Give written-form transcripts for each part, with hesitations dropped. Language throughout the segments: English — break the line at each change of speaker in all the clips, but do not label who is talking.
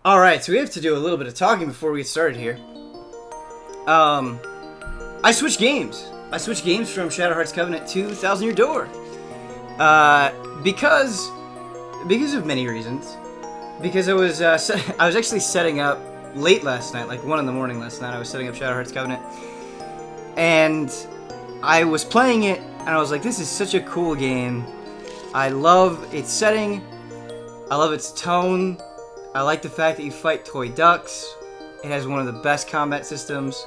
Alright, so we have to do a little bit of talking before we get started here. I switched games. I switched games from Shadow Hearts Covenant to Thousand Year Door. Because of many reasons. Because I was actually setting up late last night, like 1 in the morning last night. I was setting up Shadow Hearts Covenant, and I was playing it, and I was like, "This is such a cool game. I love its setting. I love its tone. I like the fact that you fight toy ducks. It has one of the best combat systems.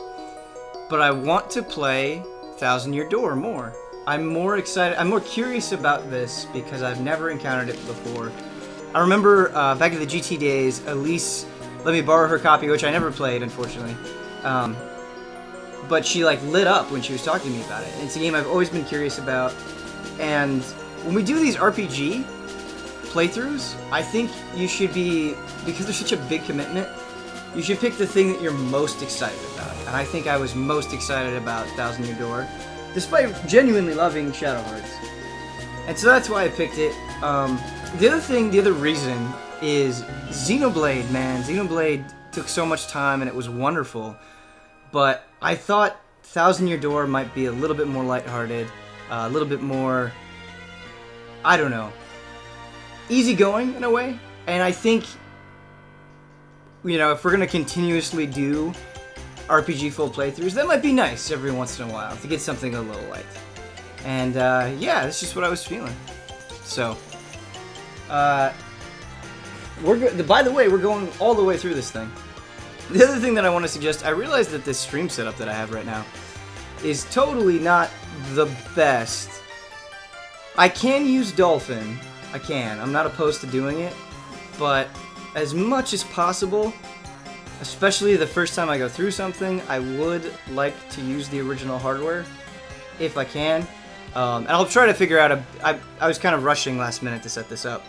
But I want to play Thousand Year Door more. I'm more excited. I'm more curious about this because I've never encountered it before. I remember back in the GT days, Elise let me borrow her copy, which I never played, unfortunately. But she lit up when she was talking to me about it. It's a game I've always been curious about. And when we do these RPG playthroughs, I think you should be, because there's such a big commitment, you should pick the thing that you're most excited about. And I think I was most excited about Thousand Year Door, despite genuinely loving Shadow Hearts. And so that's why I picked it. The other reason is Xenoblade, man. Xenoblade took so much time and it was wonderful. But I thought Thousand Year Door might be a little bit more lighthearted, a little bit more, I don't know, easygoing in a way. And I think, if we're going to continuously do RPG full playthroughs, that might be nice every once in a while to get something a little light. And yeah, that's just what I was feeling. So, by the way, we're going all the way through this thing. The other thing that I want to suggest, I realize that this stream setup that I have right now is totally not the best. I can use Dolphin. I can. I'm not opposed to doing it. But as much as possible, especially the first time I go through something, I would like to use the original hardware if I can. And I'll try to figure out I was kind of rushing last minute to set this up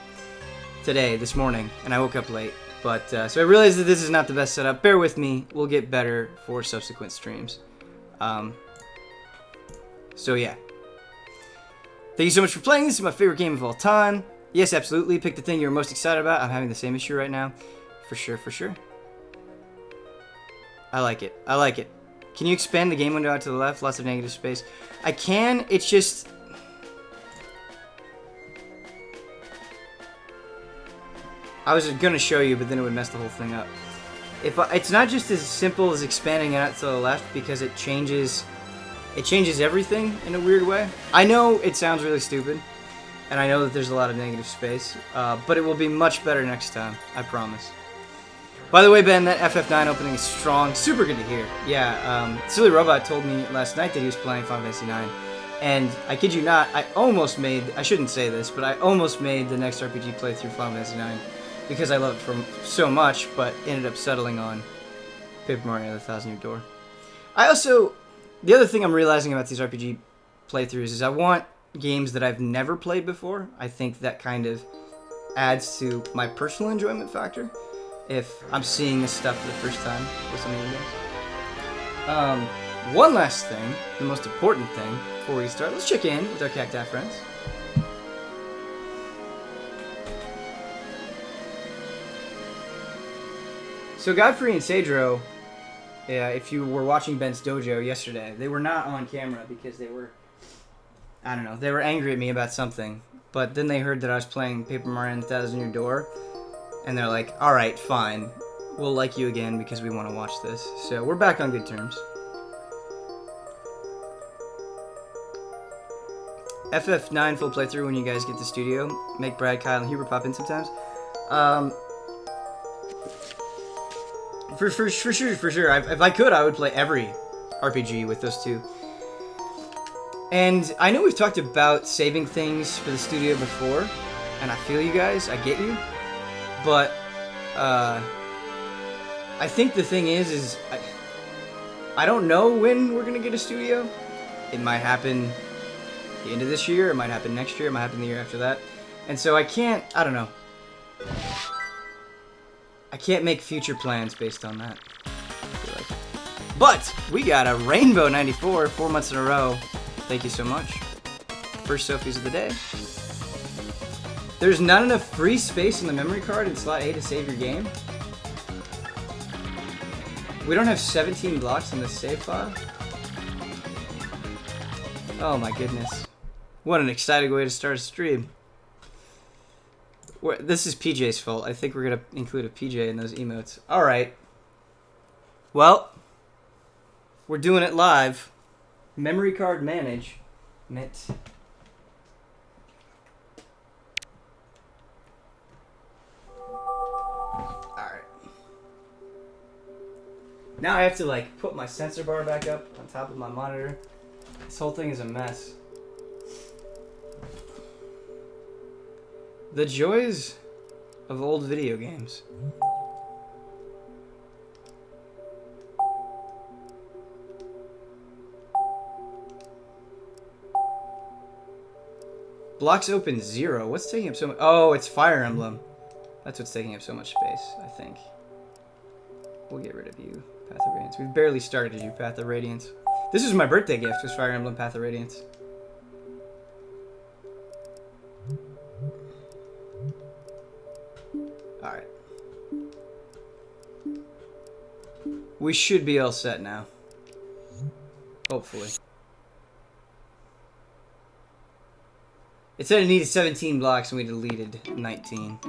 this morning, and I woke up late. But, so I realized that this is not the best setup. Bear with me. We'll get better for subsequent streams. So yeah. Thank you so much for playing. This is my favorite game of all time. Yes, absolutely. Pick the thing you're most excited about. I'm having the same issue right now. For sure, for sure. I like it. I like it. Can you expand the game window out to the left? Lots of negative space. I can. It's just... I was going to show you, but then it would mess the whole thing up. It's not just as simple as expanding it out to the left, because it changes everything in a weird way. I know it sounds really stupid, and I know that there's a lot of negative space, but it will be much better next time, I promise. By the way, Ben, that FF9 opening is strong. Super good to hear. Yeah, Silly Robot told me last night that he was playing Final Fantasy IX, and I kid you not, I shouldn't say this, but I almost made the next RPG playthrough Final Fantasy IX, because I love it from so much, but ended up settling on Paper Mario: The Thousand Year Door. The other thing I'm realizing about these RPG playthroughs is I want games that I've never played before. I think that kind of adds to my personal enjoyment factor if I'm seeing this stuff for the first time with some of you guys. One last thing, the most important thing before we start, let's check in with our cacti friends. So Godfrey and Cedro, if you were watching Ben's dojo yesterday, they were not on camera because they were angry at me about something. But then they heard that I was playing Paper Mario and Thousand Year Door, and they're like, alright, fine, we'll like you again because we want to watch this. So we're back on good terms. FF9 full playthrough when you guys get to the studio. Make Brad, Kyle, and Huber pop in sometimes. For sure. If I could, I would play every RPG with those two. And I know we've talked about saving things for the studio before, and I feel you guys, I get you. But, I think the thing is I don't know when we're gonna get a studio. It might happen the end of this year, it might happen next year, it might happen the year after that. And so I don't know. I can't make future plans based on that, I feel like. But we got a Rainbow 94 4 months in a row. Thank you so much. First Sophies of the day. There's not enough free space in the memory card in slot A to save your game. We don't have 17 blocks in the save file? Oh my goodness. What an exciting way to start a stream. This is PJ's fault. I think we're going to include a PJ in those emotes. Alright. Well, we're doing it live. Memory card management. Alright. Now I have to like put my sensor bar back up on top of my monitor. This whole thing is a mess. The joys of old video games. Blocks open 0. What's taking up so much? Oh, it's Fire Emblem. That's what's taking up so much space, I think. We'll get rid of you, Path of Radiance. We've barely started you, Path of Radiance. This was my birthday gift, was Fire Emblem Path of Radiance. Alright. We should be all set now. Hopefully. It said it needed 17 blocks and we deleted 19.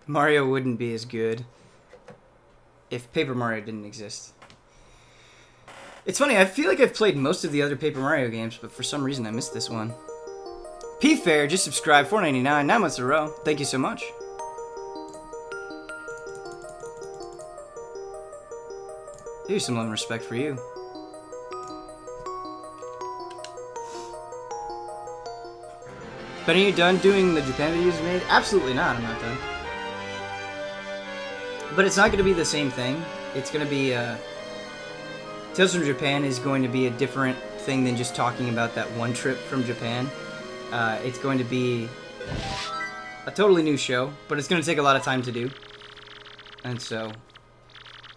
Mario wouldn't be as good if Paper Mario didn't exist. It's funny, I feel like I've played most of the other Paper Mario games, but for some reason I missed this one. P-Fair just subscribed, $4.99, 9 months in a row. Thank you so much. Here's some love and respect for you. But are you done doing the Japan videos you made? Absolutely not, I'm not done. But it's not going to be the same thing. It's going to be, Tales from Japan is going to be a different thing than just talking about that one trip from Japan. It's going to be a totally new show, but it's going to take a lot of time to do. And so,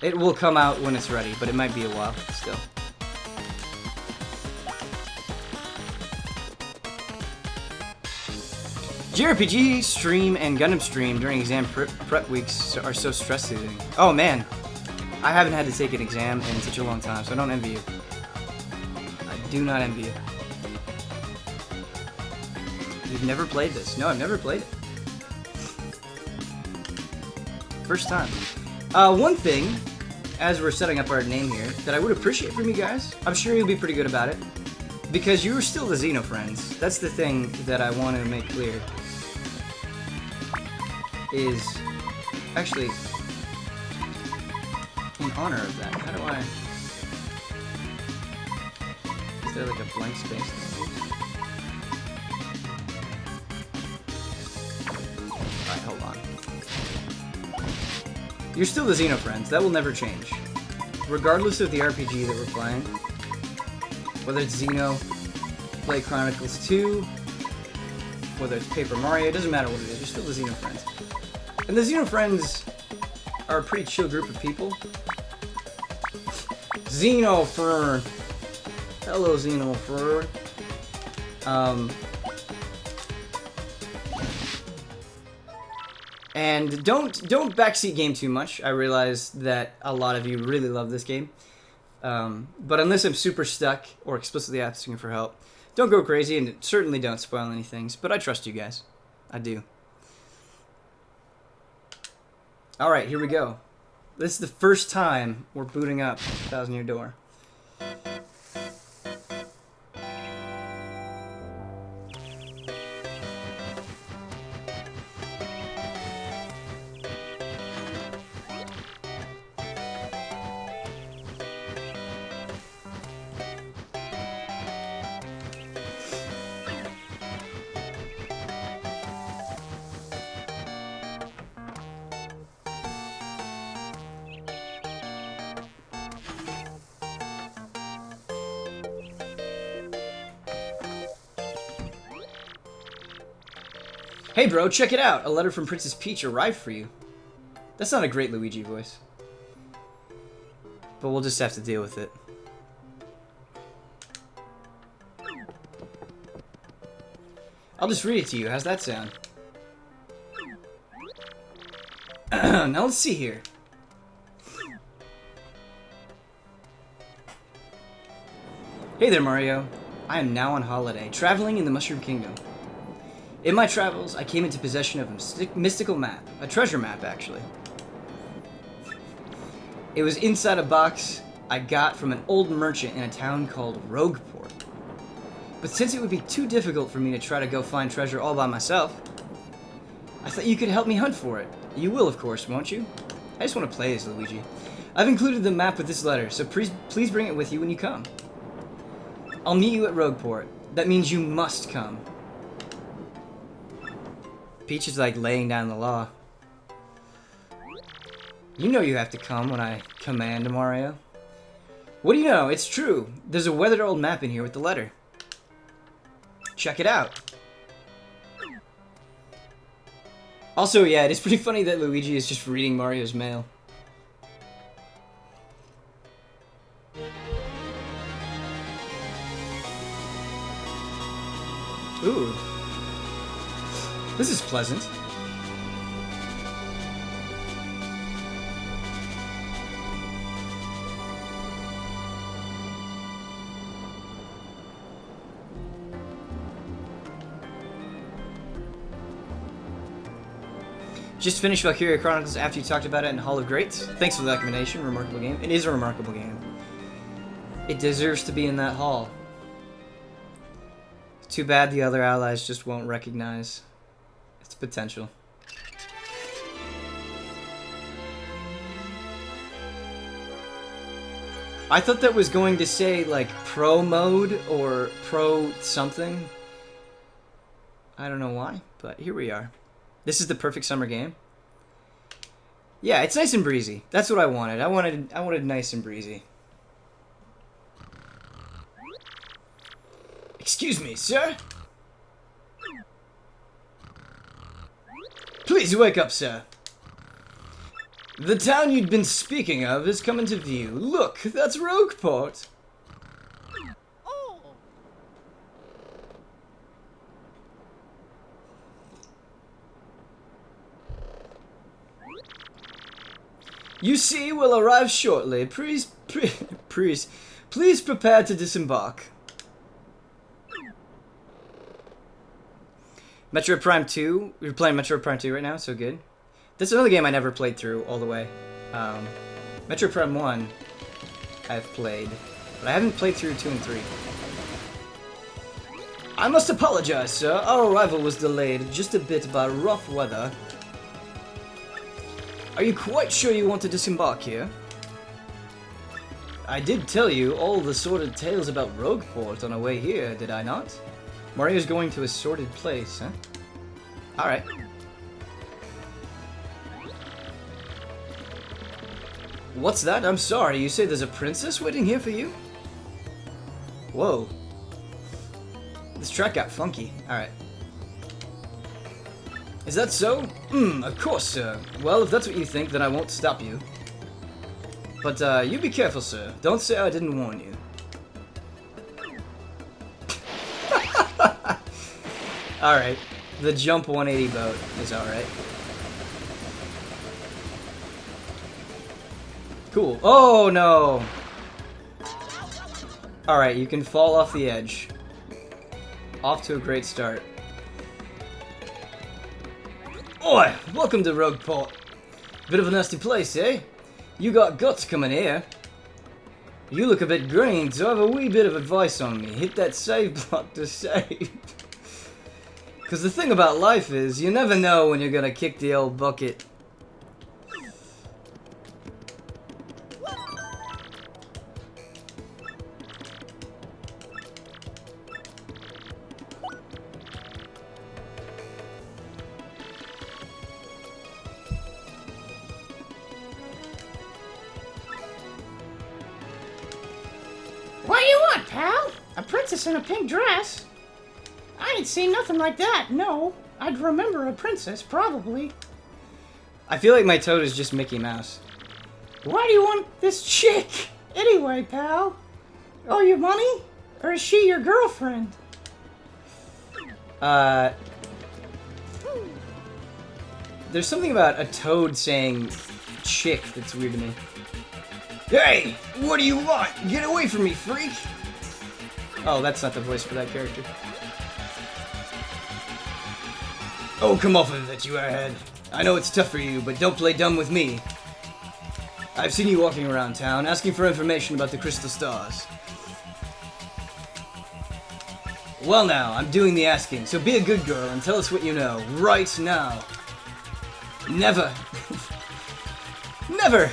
it will come out when it's ready, but it might be a while still. JRPG stream and Gundam stream during exam prep weeks are so stress-soothing. Oh man, I haven't had to take an exam in such a long time, so I don't envy you. I do not envy you. You've never played this? No, I've never played it. First time. One thing, as we're setting up our name here, that I would appreciate from you guys, I'm sure you'll be pretty good about it, because you're still the Xeno friends. That's the thing that I want to make clear. Is actually in honor of that. How do I? Is there like a blank space there? Alright, hold on. You're still the Xeno friends. That will never change. Regardless of the RPG that we're playing, whether it's Xeno, Play Chronicles 2, whether it's Paper Mario, it doesn't matter what it is. You're still the Xeno friends. And the Xeno friends are a pretty chill group of people. Xenofern. Hello, Xenofern. And don't backseat game too much. I realize that a lot of you really love this game. But unless I'm super stuck or explicitly asking for help, don't go crazy and certainly don't spoil any things. But I trust you guys. I do. Alright, here we go. This is the first time we're booting up Thousand Year Door. Hey bro, check it out! A letter from Princess Peach arrived for you. That's not a great Luigi voice. But we'll just have to deal with it. I'll just read it to you. How's that sound? Now let's see here. Hey there, Mario. I am now on holiday, traveling in the Mushroom Kingdom. In my travels, I came into possession of a mystical map. A treasure map, actually. It was inside a box I got from an old merchant in a town called Rogueport. But since it would be too difficult for me to try to go find treasure all by myself, I thought you could help me hunt for it. You will, of course, won't you? I just want to play as Luigi. I've included the map with this letter, so please bring it with you when you come. I'll meet you at Rogueport. That means you must come. Peach is like laying down the law. You know you have to come when I command, Mario. What do you know? It's true. There's a weathered old map in here with the letter. Check it out. Also, yeah, it is pretty funny that Luigi is just reading Mario's mail. Ooh. This is pleasant. Just finished Valkyria Chronicles after you talked about it in Hall of Greats. Thanks for the recommendation. Remarkable game. It is a remarkable game. It deserves to be in that hall. Too bad the other allies just won't recognize its potential. I thought that was going to say, like, pro mode or pro something. I don't know why, but here we are. This is the perfect summer game. Yeah, it's nice and breezy. That's what I wanted. I wanted nice and breezy. Excuse me, sir? Please wake up, sir. The town you'd been speaking of is coming to view. Look, that's Rogueport. You see, we'll arrive shortly. Please prepare to disembark. Metroid Prime 2. We're playing Metroid Prime 2 right now, so good. This is another game I never played through all the way. Metroid Prime 1 I've played, but I haven't played through 2 and 3. I must apologize, sir. Our arrival was delayed just a bit by rough weather. Are you quite sure you want to disembark here? I did tell you all the sordid tales about Rogueport on our way here, did I not? Mario's going to a sordid place, huh? Alright. What's that? I'm sorry, you say there's a princess waiting here for you? Whoa. This track got funky. Alright. Is that so? Of course, sir. Well, if that's what you think, then I won't stop you. But, you be careful, sir. Don't say I didn't warn you. Alright. The jump 180 boat is alright. Cool. Oh, no! Alright, you can fall off the edge. Off to a great start. Oi! Welcome to Rogueport. Bit of a nasty place, eh? You got guts coming here. You look a bit green, so I have a wee bit of advice on me. Hit that save block to save. Because the thing about life is, you never know when you're gonna kick the old bucket.
What do you want, pal? A princess in a pink dress? I ain't seen nothing like that, no. I'd remember a princess, probably.
I feel like my Toad is just Mickey Mouse.
Why do you want this chick? Anyway, pal. Oh, your money? Or is she your girlfriend?
There's something about a Toad saying chick that's weird to me. Hey! What do you want? Get away from me, freak! Oh, that's not the voice for that character. Oh, come off of it, you airhead. I know it's tough for you, but don't play dumb with me. I've seen you walking around town, asking for information about the crystal stars. Well now, I'm doing the asking, so be a good girl and tell us what you know, right now. Never. Never!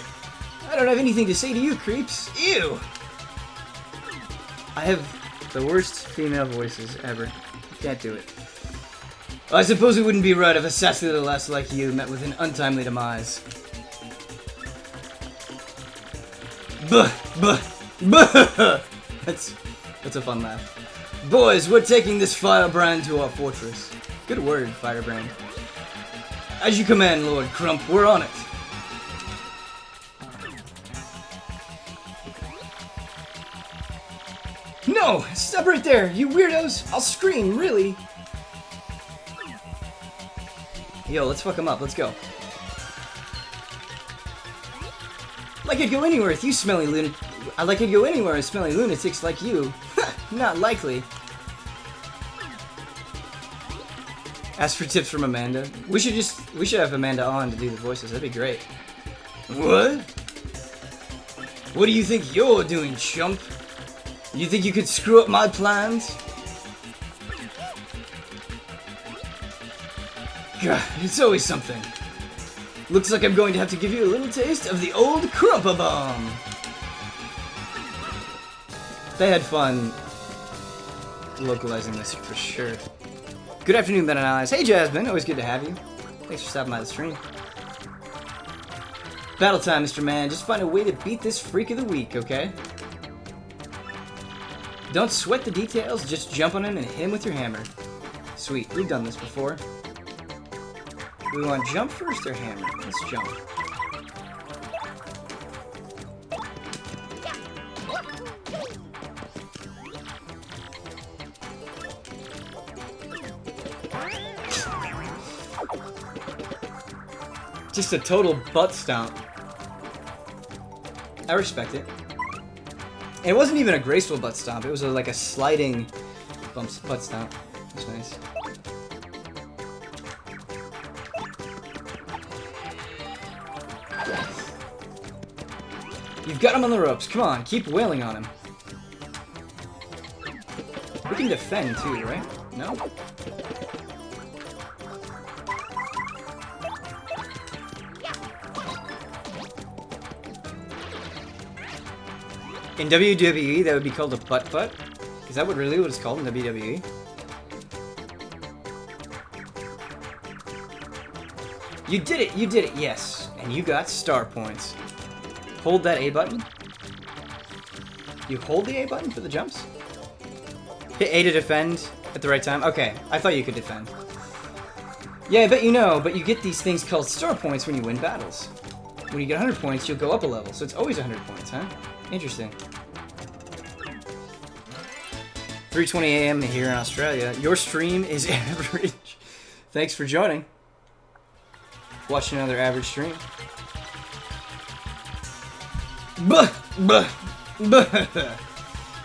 I don't have anything to say to you, creeps. Ew! I have the worst female voices ever. Can't do it. I suppose it wouldn't be right if a sassy little lass like you met with an untimely demise. Buh! Buh! Buh! That's a fun laugh. Boys, we're taking this firebrand to our fortress. Good word, firebrand. As you command, Lord Crump, we're on it. No! Stop right there, you weirdos! I'll scream, really! Yo, let's fuck him up, let's go. Like I'd go anywhere with you smelly like I'd go anywhere with smelly lunatics like you. Not likely. Ask for tips from Amanda. We should have Amanda on to do the voices, that'd be great. What? What do you think you're doing, chump? You think you could screw up my plans? God, it's always something. Looks like I'm going to have to give you a little taste of the old Crumpa-Bomb. They had fun localizing this for sure. Good afternoon, Ben and Allies. Hey, Jasmine. Always good to have you. Thanks for stopping by the stream. Battle time, Mr. Man. Just find a way to beat this freak of the week, okay? Don't sweat the details. Just jump on him and hit him with your hammer. Sweet. We've done this before. Do we want jump first or hammer? Let's jump. Just a total butt stomp. I respect it. And it wasn't even a graceful butt stomp. It was like a sliding butt stomp. That's nice. You've got him on the ropes. Come on, keep wailing on him. We can defend too, right? No? In WWE, that would be called a butt-butt? Is that what it's called in WWE? You did it, yes. And you got star points. Hold that A button. You hold the A button for the jumps? Hit A to defend at the right time? Okay, I thought you could defend. Yeah, I bet you know, but you get these things called star points when you win battles. When you get 100 points, you'll go up a level, so it's always 100 points, huh? Interesting. 3:20 a.m. here in Australia. Your stream is average. Thanks for joining. Watch another average stream. Buh! Buh! Buh!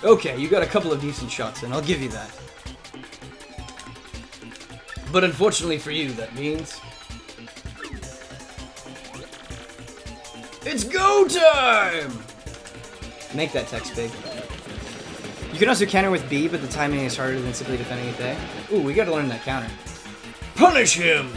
Okay, you got a couple of decent shots in, I'll give you that. But unfortunately for you, that means... It's go time! Make that text big. You can also counter with B, but the timing is harder than simply defending with A. Ooh, we gotta learn that counter. Punish him!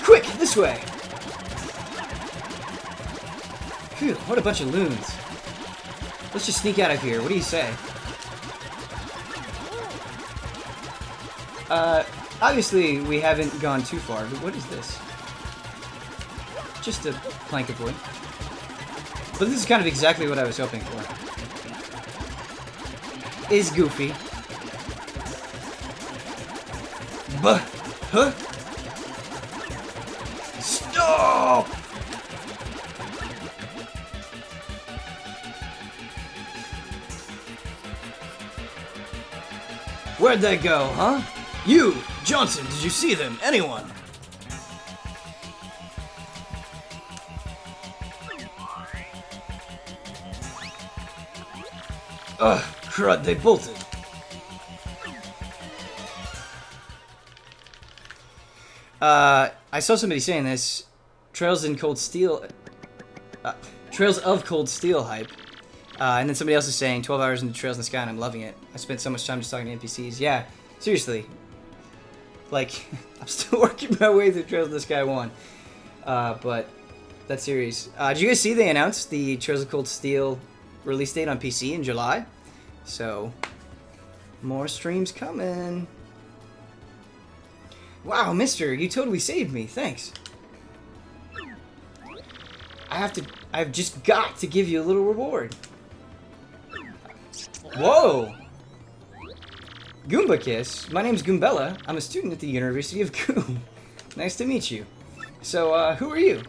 Quick, this way! Phew, what a bunch of loons. Let's just sneak out of here, what do you say? Obviously, we haven't gone too far, but what is this? Just a plank of wood. But this is kind of exactly what I was hoping for. is Goofy. Buh. Huh? Stop! Where'd they go, huh? You! Johnson, did you see them? Anyone? Ugh, crud, they bolted. I saw somebody saying this. Trails of Cold Steel hype. And then somebody else is saying 12 hours into Trails in the Sky and I'm loving it. I spent so much time just talking to NPCs. Yeah, seriously. Like, I'm still working my way through Trails in the Sky 1. But that series. Did you guys see they announced the Trails of Cold Steel release date on PC in July? So, more streams coming. Wow, mister, you totally saved me. Thanks. I've just got to give you a little reward. Whoa! Goomba Kiss. My name's Goombella. I'm a student at the University of Goom. Nice to meet you. So, who are you?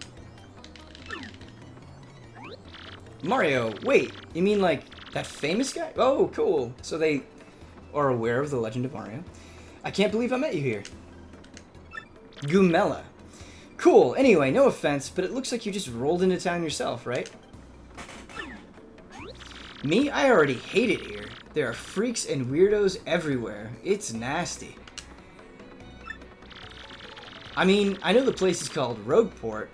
Mario. Wait, you mean like that famous guy? Oh, cool. So they are aware of the legend of Mario. I can't believe I met you here. Goomella. Cool. Anyway, no offense, but it looks like you just rolled into town yourself, right? Me? I already hate it here. There are freaks and weirdos everywhere. It's nasty. I mean, I know the place is called Rogueport,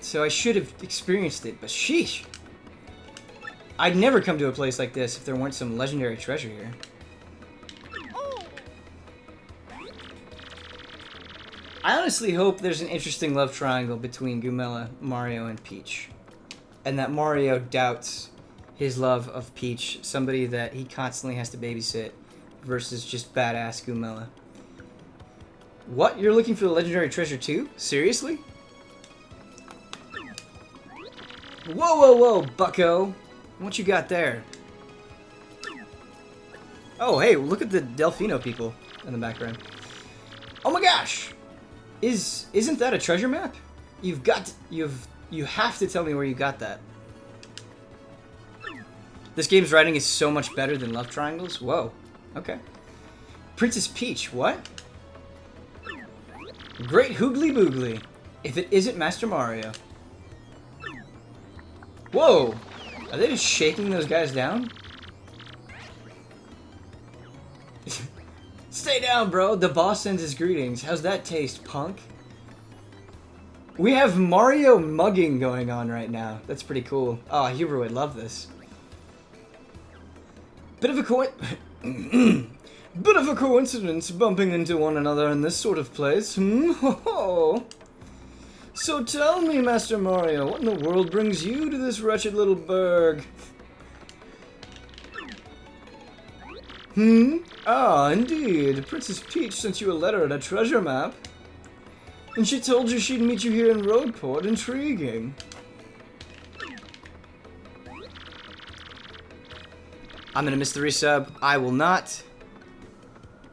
so I should have experienced it, but sheesh. I'd never come to a place like this if there weren't some legendary treasure here. I honestly hope there's an interesting love triangle between Goomella, Mario, and Peach. And that Mario doubts his love of Peach, somebody that he constantly has to babysit, versus just badass Goomella. What? You're looking for the legendary treasure too? Seriously? Whoa, whoa, whoa, bucko! What you got there? Oh, hey, look at the Delfino people in the background. Oh my gosh! Isn't that a treasure map? You have to tell me where you got that. This game's writing is so much better than love triangles. Whoa. Okay. Princess Peach, what? Great hoogly boogly. If it isn't Master Mario. Whoa! Are they just shaking those guys down? Stay down, bro. The boss sends his greetings. How's that taste, punk? We have Mario mugging going on right now. That's pretty cool. Oh, Huber would love this. Bit of a coincidence bumping into one another in this sort of place. So tell me, Master Mario, what in the world brings you to this wretched little burg? Ah, indeed. Princess Peach sent you a letter and a treasure map. And she told you she'd meet you here in Rogueport. Intriguing. I'm gonna miss the resub. I will not.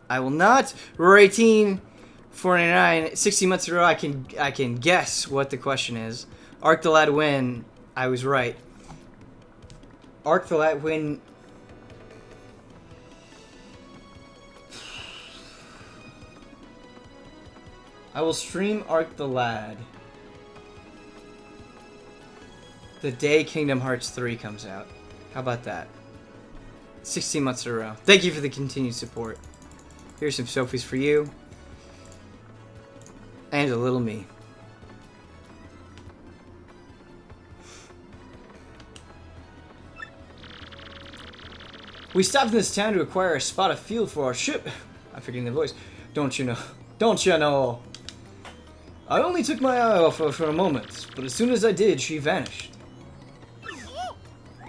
We're 1849, 60 months in a row. I can guess what the question is. Arc the Lad win. I was right. Arc the Lad win. I will stream Arc the Lad the day Kingdom Hearts 3 comes out. How about that? 16 months in a row. Thank you for the continued support. Here's some Sophies for you. And a little me. We stopped in this town to acquire a spot of fuel for our ship. I'm forgetting the voice. Don't you know? Don't you know? I only took my eye off her for a moment, but as soon as I did, she vanished.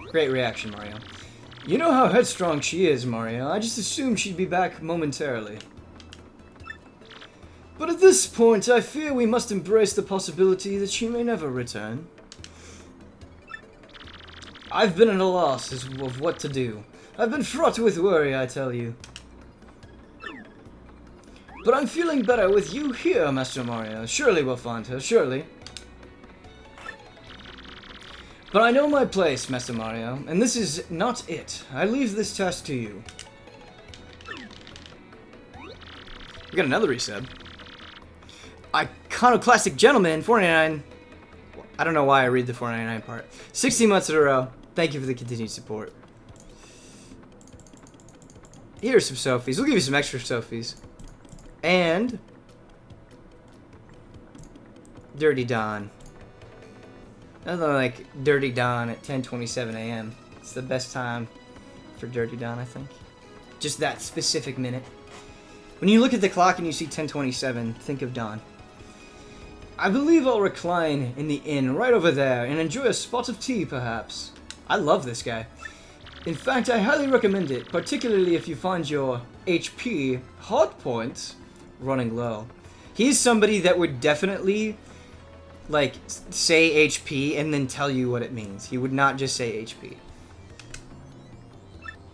Great reaction, Mario. You know how headstrong she is, Mario. I just assumed she'd be back momentarily. But at this point, I fear we must embrace the possibility that she may never return. I've been at a loss of what to do. I've been fraught with worry, I tell you. But I'm feeling better with you here, Master Mario. Surely we'll find her, surely. But I know my place, Master Mario, and this is not it. I leave this task to you. We got another resub. Iconoclastic Gentleman, 499. I don't know why I read the 499 part. 16 months in a row. Thank you for the continued support. Here's some Sophies. We'll give you some extra Sophies. And Dirty Dawn. Nothing like Dirty Dawn at 10:27 a.m. It's the best time for Dirty Dawn, I think. Just that specific minute. When you look at the clock and you see 10:27, think of dawn. I believe I'll recline in the inn right over there and enjoy a spot of tea, perhaps. I love this guy. In fact, I highly recommend it, particularly if you find your HP hard points running low. He's somebody that would definitely, like, say HP and then tell you what it means. He would not just say HP.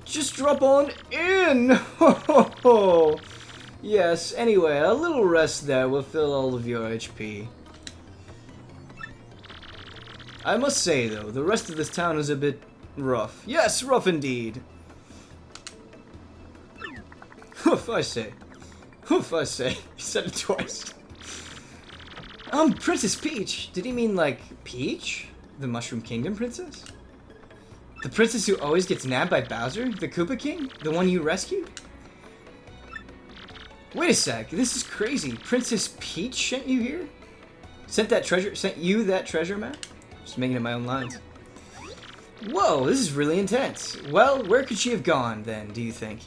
Just drop on in! Ho ho ho! Yes, anyway, a little rest there will fill all of your HP. I must say, though, the rest of this town is a bit rough. Yes, rough indeed. Hoof, I say. Hoof, I say. He said it twice. Princess Peach. Did he mean, like, Peach? The Mushroom Kingdom princess? The princess who always gets nabbed by Bowser? The Koopa King? The one you rescued? Wait a sec. This is crazy. Princess Peach sent you here? Sent you that treasure map? Just making it my own lines. Whoa, this is really intense. Well, where could she have gone, then, do you think?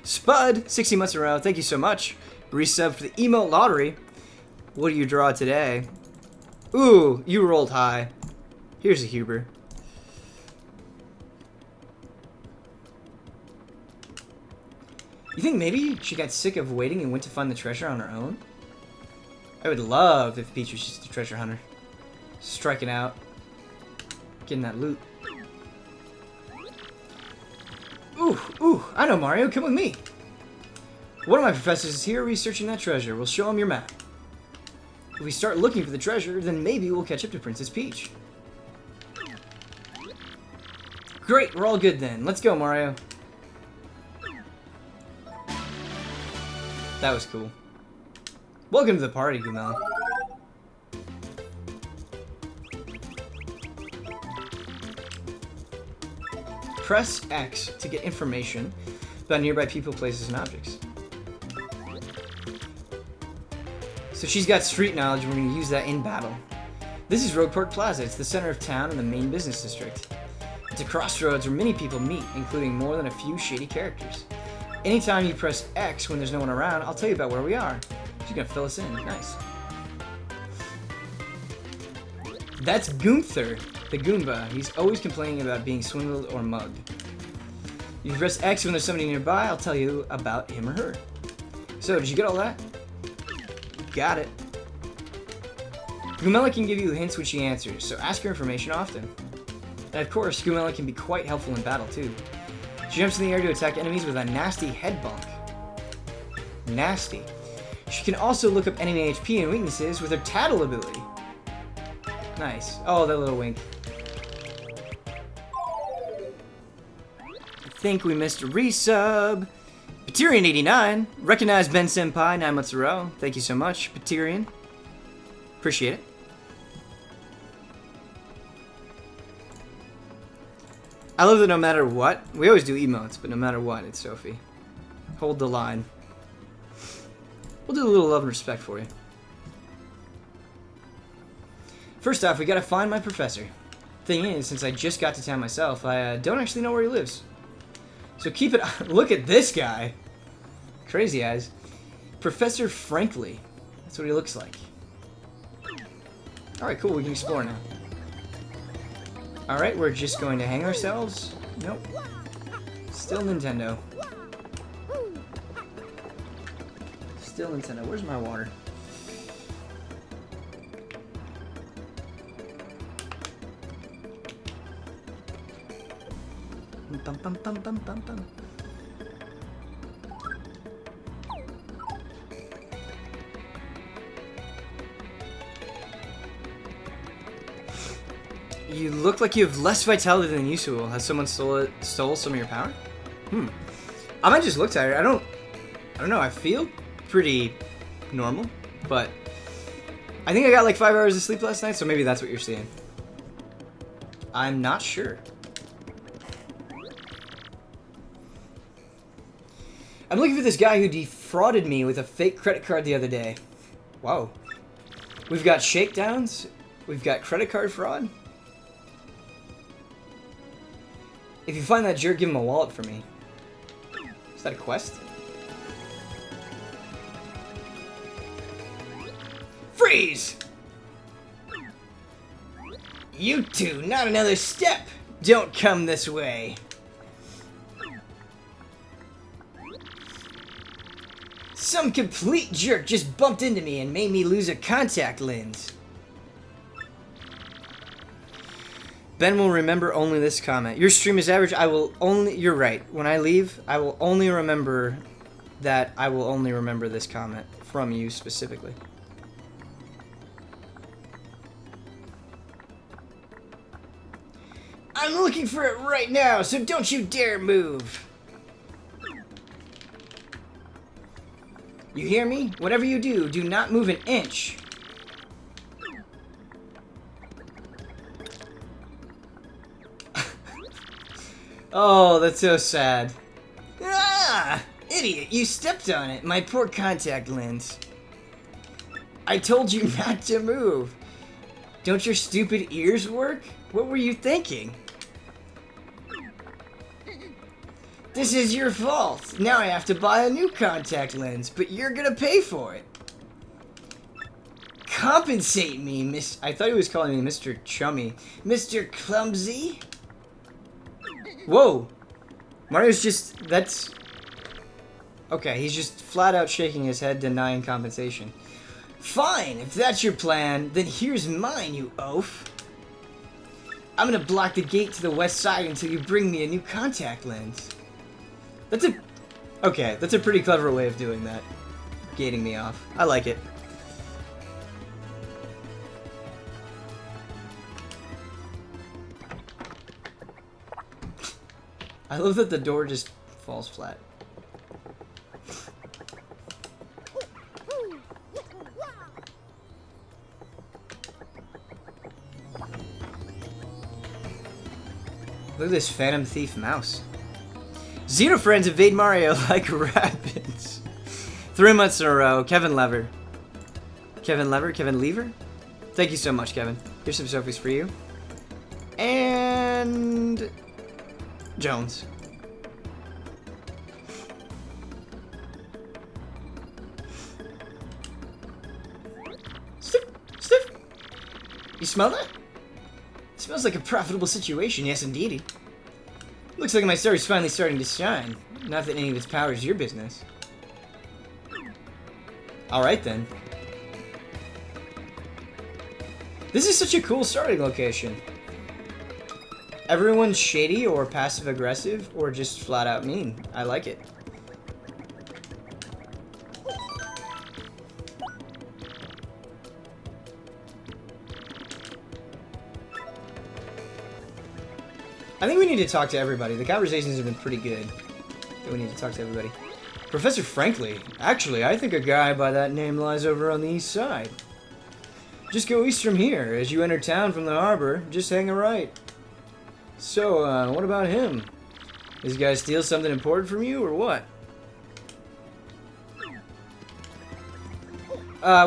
Spud, 60 months in a row, thank you so much. Resub for the emote lottery. What do you draw today? Ooh, you rolled high. Here's a Huber. You think maybe she got sick of waiting and went to find the treasure on her own? I would love if Peach was just a treasure hunter. Striking out. Getting that loot. Ooh, I know, Mario, come with me. One of my professors is here researching that treasure. We'll show him your map. If we start looking for the treasure, then maybe we'll catch up to Princess Peach. Great, we're all good then. Let's go, Mario. That was cool. Welcome to the party, Gumel. Press X to get information about nearby people, places, and objects. So she's got street knowledge, and we're going to use that in battle. This is Rogueport Plaza. It's the center of town and the main business district. It's a crossroads where many people meet, including more than a few shady characters. Anytime you press X when there's no one around, I'll tell you about where we are. She's going to fill us in. Nice. That's Gunther, the Goomba. He's always complaining about being swindled or mugged. If you press X when there's somebody nearby, I'll tell you about him or her. So, did you get all that? Got it. Goomella can give you hints when she answers, so ask her information often. And of course, Goomella can be quite helpful in battle too. She jumps in the air to attack enemies with a nasty head bonk. Nasty. She can also look up enemy HP and weaknesses with her tattle ability. Nice. Oh, that little wink. I think we missed a resub. Paterian89. Recognize Ben Senpai 9 months in a row. Thank you so much, Paterian. Appreciate it. I love that no matter what, we always do emotes, but no matter what, it's Sophie. Hold the line. We'll do a little love and respect for you. First off, we gotta find my professor. Thing is, since I just got to town myself, I don't actually know where he lives. So keep it. Look at this guy. Crazy eyes. Professor Frankly. That's what he looks like. Alright, cool. We can explore now. Alright, we're just going to hang ourselves. Nope. Still Nintendo. Still Nintendo. Where's my water? bum, bum, bum, bum, bum, bum. You look like you have less vitality than usual. Has someone stole some of your power? I might just look tired. I don't know. I feel pretty normal, but I think I got like 5 hours of sleep last night, so maybe that's what you're seeing. I'm not sure. I'm looking for this guy who defrauded me with a fake credit card the other day. Whoa. We've got shakedowns. We've got credit card fraud. If you find that jerk, give him a wallet for me. Is that a quest? Freeze! You two, not another step! Don't come this way! Some complete jerk just bumped into me and made me lose a contact lens. Ben will remember only this comment. Your stream is average. I will only... You're right. When I leave, I will only remember that I will only remember this comment from you specifically. I'm looking for it right now, so don't you dare move. You hear me? Whatever you do, do not move an inch. Oh, that's so sad. Ah! Idiot, you stepped on it. My poor contact lens. I told you not to move. Don't your stupid ears work? What were you thinking? This is your fault. Now I have to buy a new contact lens, but you're gonna pay for it. Compensate me, Miss... I thought he was calling me Mr. Chummy. Mr. Clumsy? Whoa! Mario's just... That's... Okay, he's just flat out shaking his head, denying compensation. Fine, if that's your plan, then here's mine, you oaf. I'm gonna block the gate to the west side until you bring me a new contact lens. That's a... Okay, that's a pretty clever way of doing that. Gating me off. I like it. I love that the door just falls flat. Look at this Phantom Thief mouse. Xenofriends invade Mario like rabbits. 3 months in a row. Kevin Lever. Kevin Lever? Kevin Lever? Thank you so much, Kevin. Here's some Sophies for you. And... Jones. Sniff! Sniff! You smell that? It smells like a profitable situation, yes indeedy. Looks like my star is finally starting to shine. Not that any of its power is your business. Alright then. This is such a cool starting location. Everyone's shady or passive-aggressive or just flat-out mean. I like it. I think we need to talk to everybody. The conversations have been pretty good. But we need to talk to everybody. Professor Franklin. Actually, I think a guy by that name lies over on the east side. Just go east from here. As you enter town from the harbor, just hang a right. So, what about him? This guy steal something important from you, or what?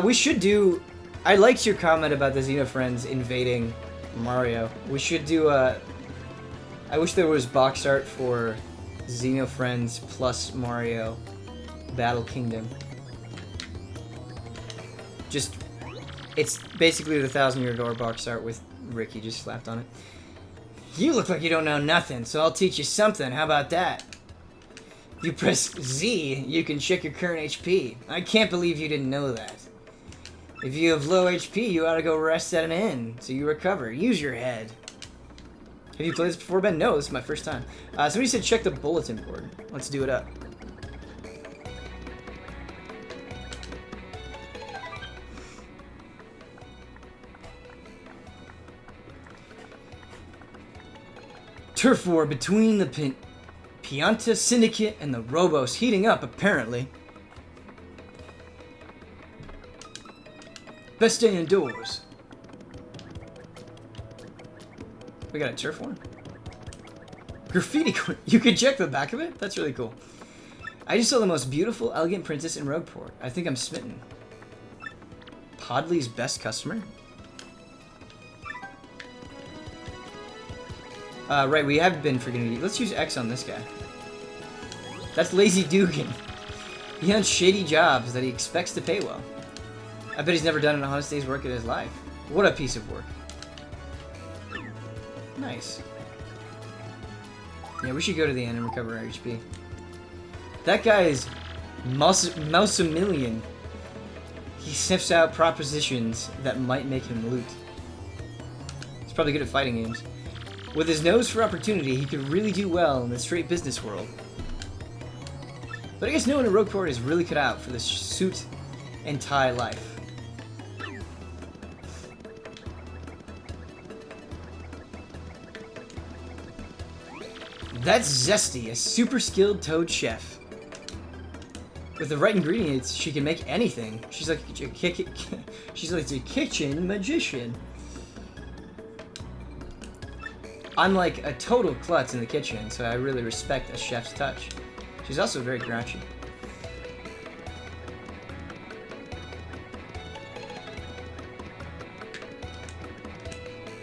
We should do... I liked your comment about the Xenofriends invading Mario. We should do, I wish there was box art for Xenofriends plus Mario Battle Kingdom. Just... It's basically the 1,000-Year Door box art with Ricky just slapped on it. You look like you don't know nothing, so I'll teach you something. How about that? If you press Z, you can check your current HP. I can't believe you didn't know that. If you have low HP, you ought to go rest at an inn, so you recover. Use your head. Have you played this before, Ben? No, this is my first time. Somebody said check the bulletin board. Let's do it up. Turf war between the Pianta Syndicate and the Robos heating up, apparently. Best day indoors. We got a turf war? Graffiti. You can check the back of it? That's really cool. I just saw the most beautiful, elegant princess in Rogueport. I think I'm smitten. Podley's best customer? Right, we have been forgetting. Let's use X on this guy. That's Lazy Dugan. He hunts shady jobs that he expects to pay well. I bet he's never done an honest day's work in his life. What a piece of work. Nice. Yeah, we should go to the end and recover our HP. That guy is Mousamillion. He sniffs out propositions that might make him loot. He's probably good at fighting games. With his nose for opportunity, he could really do well in the straight business world. But I guess no one in Rogueport is really cut out for this suit and tie life. That's Zesty, a super skilled toad chef. With the right ingredients, she can make anything. She's like a kitchen magician. I'm like a total klutz in the kitchen, so I really respect a chef's touch. She's also very grouchy.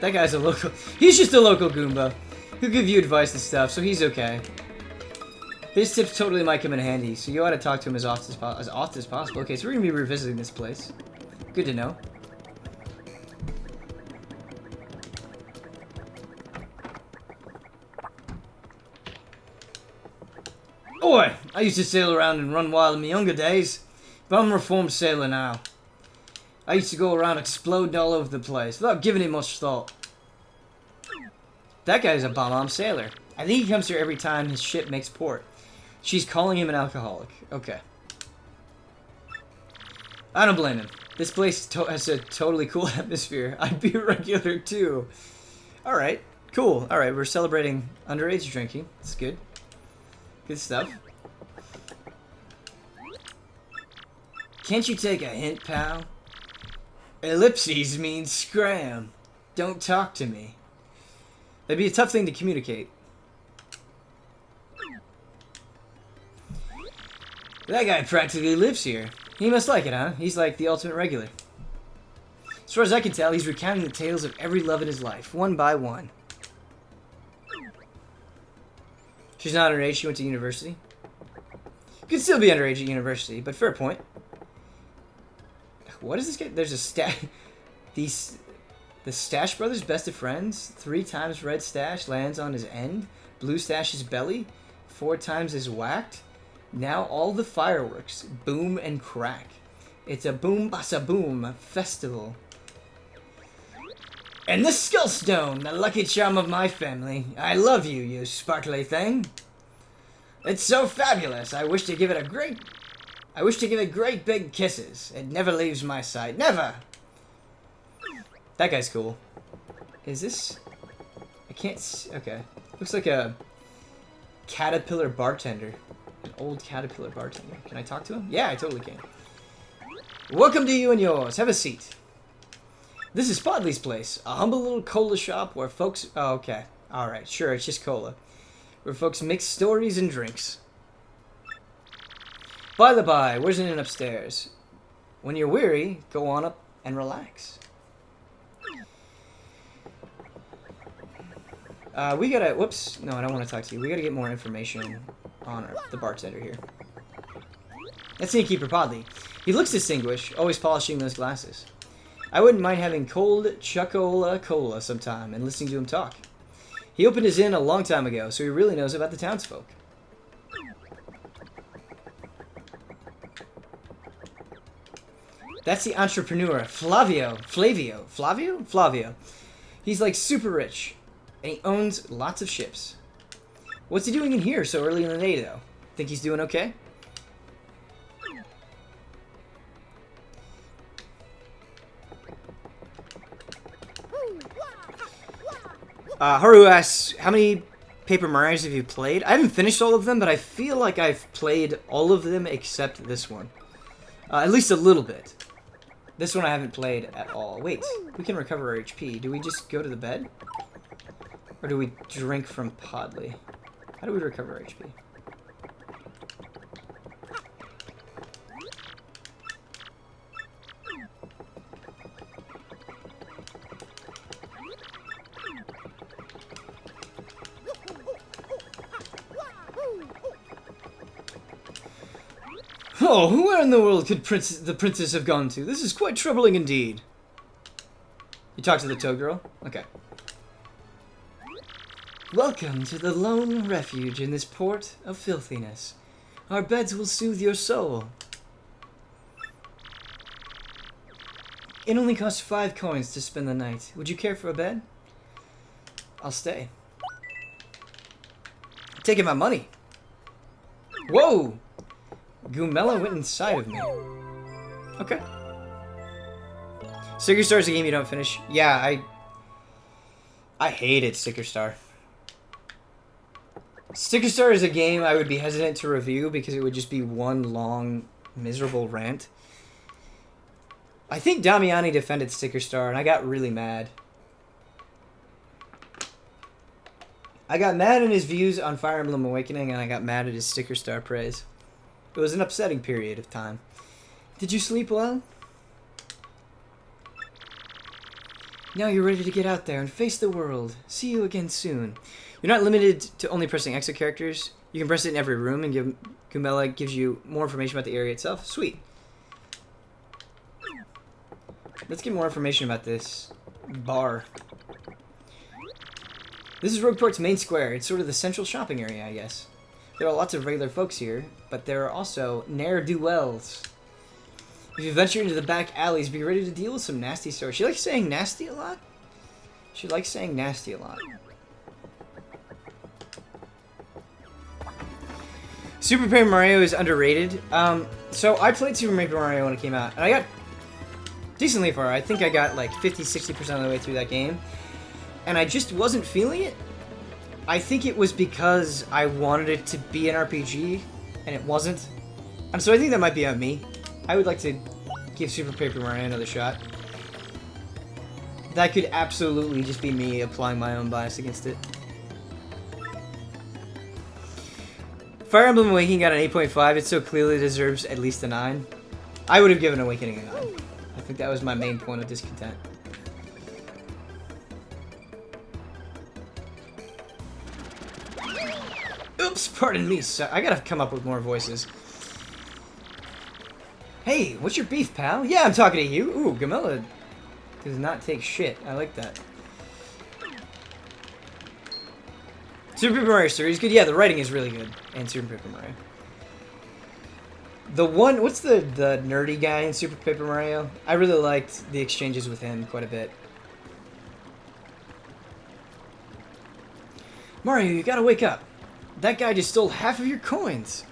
That guy's a local... He's just a local Goomba. He'll give you advice and stuff, so he's okay. His tips totally might come in handy, so you ought to talk to him as often as possible. Okay, so we're going to be revisiting this place. Good to know. Boy, I used to sail around and run wild in my younger days, but I'm a reformed sailor now. I used to go around exploding all over the place without giving it much thought. That guy's a bomb-bomb sailor. I think he comes here every time his ship makes port. She's calling him an alcoholic. Okay. I don't blame him. This place has a totally cool atmosphere. I'd be a regular too. Alright, cool. Alright, we're celebrating underage drinking. That's good. Good stuff. Can't you take a hint, pal? Ellipses means scram. Don't talk to me. That'd be a tough thing to communicate. That guy practically lives here. He must like it, huh? He's like the ultimate regular. As far as I can tell, he's recounting the tales of every love in his life, one by one. She's not underage, she went to university. Could still be underage at university, but fair point. What is this guy? There's a the Stash Brothers, best of friends. 3 times red stash lands on his end. Blue stash's belly. 4 times is whacked. Now all the fireworks boom and crack. It's a boom bassa boom festival. And the skull stone, the lucky charm of my family. I love you, you sparkly thing. It's so fabulous. I wish to give it great big kisses. It never leaves my sight. Never! That guy's cool. Is this... I can't see... Okay. Looks like a caterpillar bartender. An old caterpillar bartender. Can I talk to him? Yeah, I totally can. Welcome to you and yours. Have a seat. This is Podley's place. A humble little cola shop where folks... Oh, okay. Alright, sure, it's just cola. Where folks mix stories and drinks. By the by, where's an inn upstairs? When you're weary, go on up and relax. We gotta... Whoops. No, I don't want to talk to you. We gotta get more information on the bartender here. That's the innkeeper Podley. He looks distinguished, always polishing those glasses. I wouldn't mind having cold Chocola Cola sometime and listening to him talk. He opened his inn a long time ago, so he really knows about the townsfolk. That's the entrepreneur, Flavio. Flavio? He's like super rich. And he owns lots of ships. What's he doing in here so early in the day, though? Think he's doing okay? Haru asks, how many Paper Marios have you played? I haven't finished all of them, but I feel like I've played all of them except this one. At least a little bit. This one I haven't played at all. Wait, we can recover our HP. Do we just go to the bed? Or do we drink from Podley? How do we recover our HP? Oh, where in the world could the princess have gone to? This is quite troubling indeed. You talk to the toad girl? Okay. Welcome to the lone refuge in this port of filthiness. Our beds will soothe your soul. It only costs 5 coins to spend the night. Would you care for a bed? I'll stay. Taking my money. Whoa! Gumella went inside of me. Okay. Sticker Star is a game you don't finish. Yeah, I hated Sticker Star. Sticker Star is a game I would be hesitant to review because it would just be one long, miserable rant. I think Damiani defended Sticker Star, and I got really mad. I got mad at his views on Fire Emblem Awakening, and I got mad at his Sticker Star praise. It was an upsetting period of time. Did you sleep well? Now you're ready to get out there and face the world. See you again soon. You're not limited to only pressing exit characters. You can press it in every room, and Gumella gives you more information about the area itself. Sweet. Let's get more information about this bar. This is Rogueport's main square. It's sort of the central shopping area, I guess. There are lots of regular folks here, but there are also ne'er-do-wells. If you venture into the back alleys, be ready to deal with some nasty stories. She likes saying nasty a lot? She likes saying nasty a lot. Super Paper Mario is underrated. So I played Super Paper Mario when it came out, and I got decently far. I think I got like 50-60% of the way through that game, and I just wasn't feeling it. I think it was because I wanted it to be an RPG, and it wasn't. And so I think that might be on me. I would like to give Super Paper Mario another shot. That could absolutely just be me applying my own bias against it. Fire Emblem Awakening got an 8.5. It so clearly deserves at least a 9. I would have given Awakening a 9. I think that was my main point of discontent. Oops, pardon me, sir. I gotta come up with more voices. Hey, what's your beef, pal? Yeah, I'm talking to you. Ooh, Gumella does not take shit. I like that. Super Paper Mario story is good. Yeah, the writing is really good in Super Paper Mario. The one, what's the nerdy guy in Super Paper Mario? I really liked the exchanges with him quite a bit. Mario, you gotta wake up. That guy just stole half of your coins.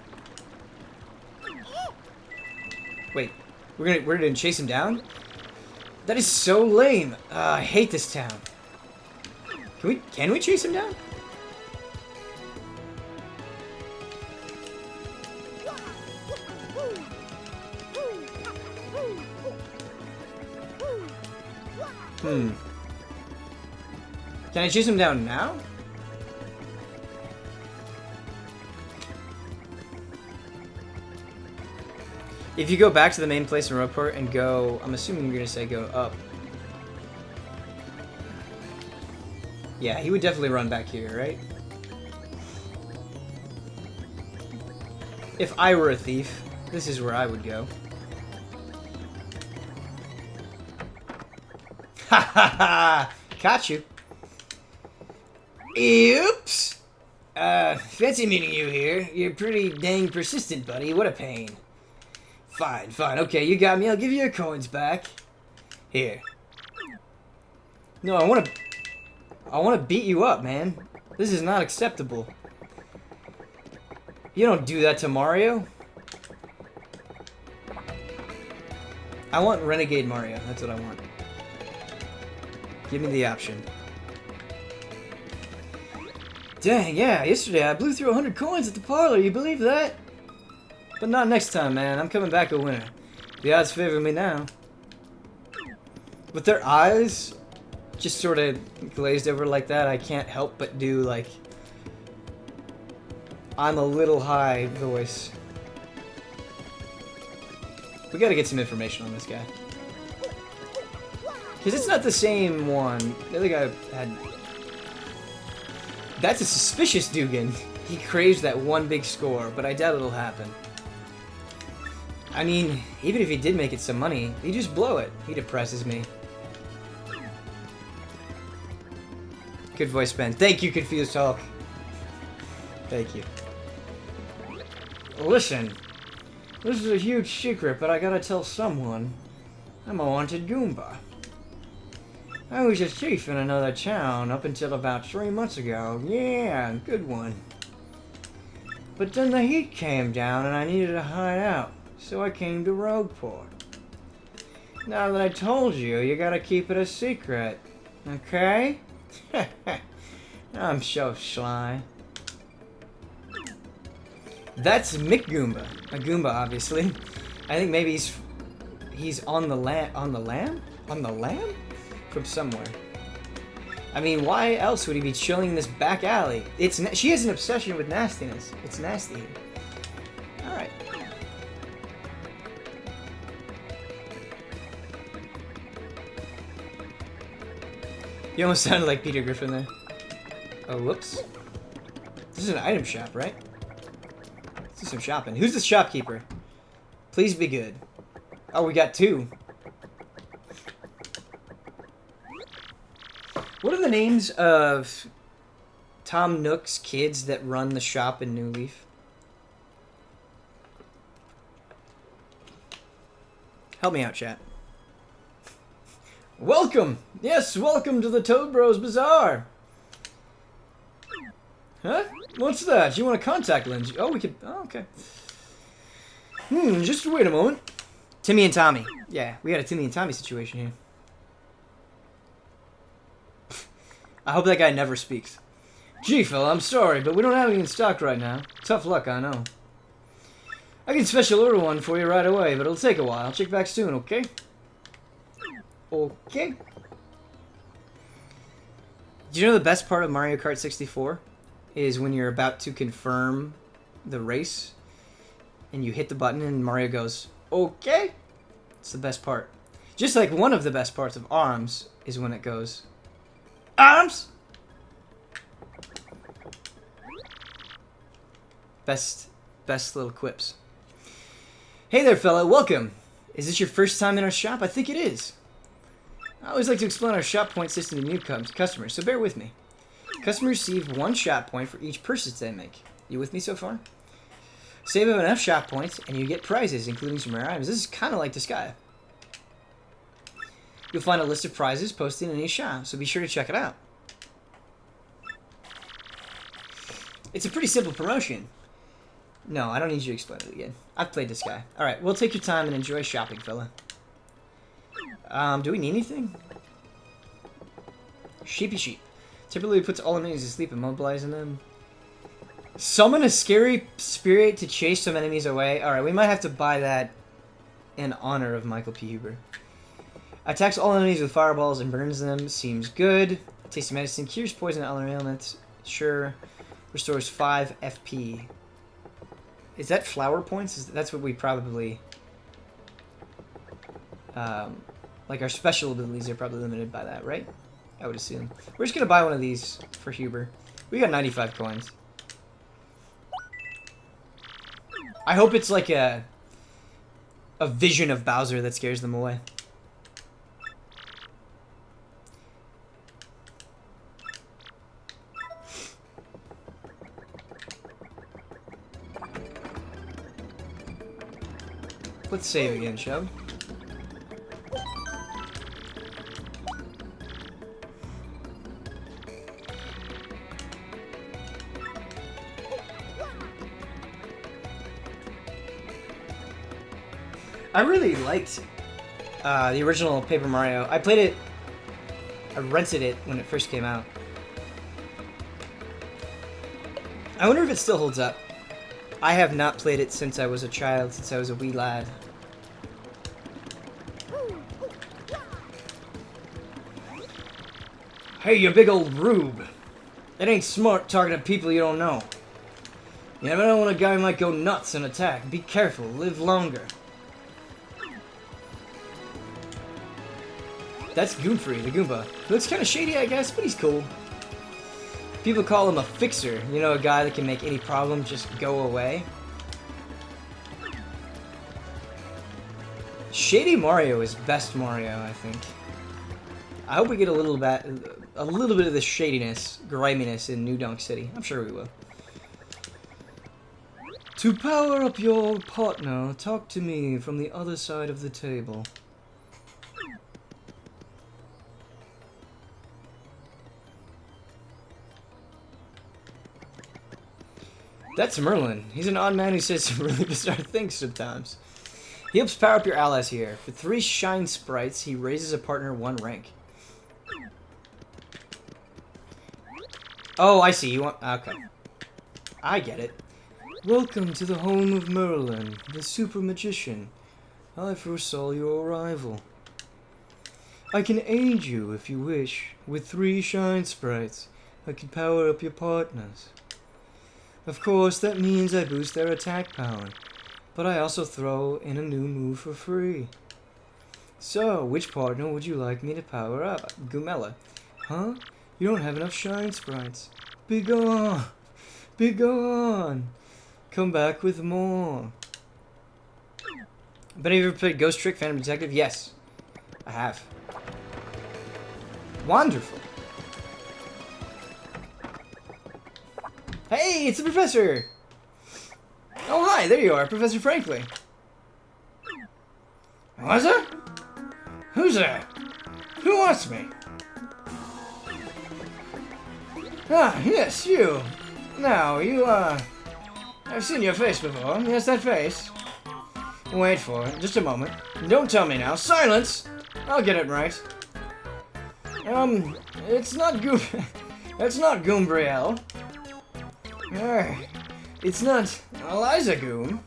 Wait, we're gonna chase him down? That is so lame. I hate this town. Can we chase him down? Can I chase him down now? If you go back to the main place in Rogueport and go, I'm assuming you're gonna say go up. Yeah, he would definitely run back here, right? If I were a thief, this is where I would go. Ha ha ha! Caught you. Oops! Fancy meeting you here. You're pretty dang persistent, buddy. What a pain. Fine, fine. Okay, you got me. I'll give you your coins back. Here. No, I I want to beat you up, man. This is not acceptable. You don't do that to Mario. I want Renegade Mario. That's what I want. Give me the option. Dang, yeah, yesterday I blew through 100 coins at the parlor. You believe that? But not next time, man. I'm coming back a winner. The odds favor me now. With their eyes just sort of glazed over like that, I can't help but do, like, I'm a little high voice. We gotta get some information on this guy. Because it's not the same one. The other guy had... That's a suspicious Dugan. He craves that one big score, but I doubt it'll happen. I mean, even if he did make it some money, he'd just blow it. He depresses me. Good voice, Ben. Thank you, Confused Hulk. Thank you. Listen, this is a huge secret, but I gotta tell someone. I'm a wanted Goomba. I was a thief in another town up until about 3 months ago. Yeah, good one. But then the heat came down and I needed to hide out, so I came to Rogueport. Now that I told you, you gotta keep it a secret, okay? I'm so sly. That's Mick Goomba. A Goomba, obviously. I think maybe he's on the lamb. On the lamb? On the lamb? From somewhere. I mean, why else would he be chilling in this back alley? She has an obsession with nastiness. It's nasty. All right. You almost sounded like Peter Griffin there. Oh, whoops. This is an item shop, right? Let's do some shopping. Who's the shopkeeper? Please be good. Oh, we got 2. What are the names of Tom Nook's kids that run the shop in New Leaf? Help me out, chat. Welcome! Yes, welcome to the Toad Bros Bazaar! Huh? What's that? You want a contact lens? Oh, we could... Oh, okay. Just wait a moment. Timmy and Tommy. Yeah, we got a Timmy and Tommy situation here. I hope that guy never speaks. Gee, fella, I'm sorry, but we don't have any in stock right now. Tough luck, I know. I can special order one for you right away, but it'll take a while. I'll check back soon, okay? Okay. Do you know the best part of Mario Kart 64? Is when you're about to confirm the race, and you hit the button and Mario goes, okay? It's the best part. Just like one of the best parts of ARMS is when it goes, ARMS! Best little quips. Hey there, fella, welcome. Is this your first time in our shop? I think it is. I always like to explain our shop point system to new customers, so bear with me. Customers receive 1 shop point for each purchase they make. You with me so far? Save up enough shop points, and you get prizes, including some rare items. This is kind of like the Sky. You'll find a list of prizes posted in each shop, so be sure to check it out. It's a pretty simple promotion. No, I don't need you to explain it again. I've played this guy. Alright, we'll take your time and enjoy shopping, fella. Do we need anything? Sheepy sheep. Typically puts all enemies to sleep, immobilizing them. Summon a scary spirit to chase some enemies away. Alright, we might have to buy that in honor of Michael P. Huber. Attacks all enemies with fireballs and burns them. Seems good. Tasty medicine. Cures poison and other ailments. Sure. Restores 5 FP. Is that flower points? That's what we probably... like our special abilities are probably limited by that, right? I would assume. We're just going to buy one of these for Huber. We got 95 coins. I hope it's like a vision of Bowser that scares them away. Let's save again, shall we? I really liked the original Paper Mario. I played it. I rented it when it first came out. I wonder if it still holds up. I have not played it since I was a child, since I was a wee lad. Hey, you big old rube. It ain't smart talking to people you don't know. You never know when a guy might go nuts and attack. Be careful, live longer. That's Goomfrey, the Goomba. He looks kind of shady, I guess, but he's cool. People call him a fixer. You know, a guy that can make any problem just go away. Shady Mario is best Mario, I think. I hope we get a little bit of the shadiness, griminess in New Donk City. I'm sure we will. To power up your partner, talk to me from the other side of the table. That's Merlin. He's an odd man who says some really bizarre things sometimes. He helps power up your allies here. For 3 shine sprites, he raises a partner 1 rank. Oh, I see. You want... Okay. I get it. Welcome to the home of Merlin, the super magician. I foresaw your arrival. I can aid you, if you wish. With 3 shine sprites, I can power up your partners. Of course, that means I boost their attack power, but I also throw in a new move for free. So, which partner would you like me to power up? Goomella. Huh? You don't have enough shine sprites. Be gone! Be gone! Come back with more. But have you ever played Ghost Trick Phantom Detective? Yes, I have. Wonderful. Hey, it's the professor! Oh, hi, there you are, Professor Franklin.
Was it? Who's there? Who wants me? Ah, yes, you. Now, you, I've seen your face before. Yes, that face. Wait for it. Just a moment. Don't tell me now. Silence! I'll get it right. It's not That's not Goombrielle. It's not Eliza Goom.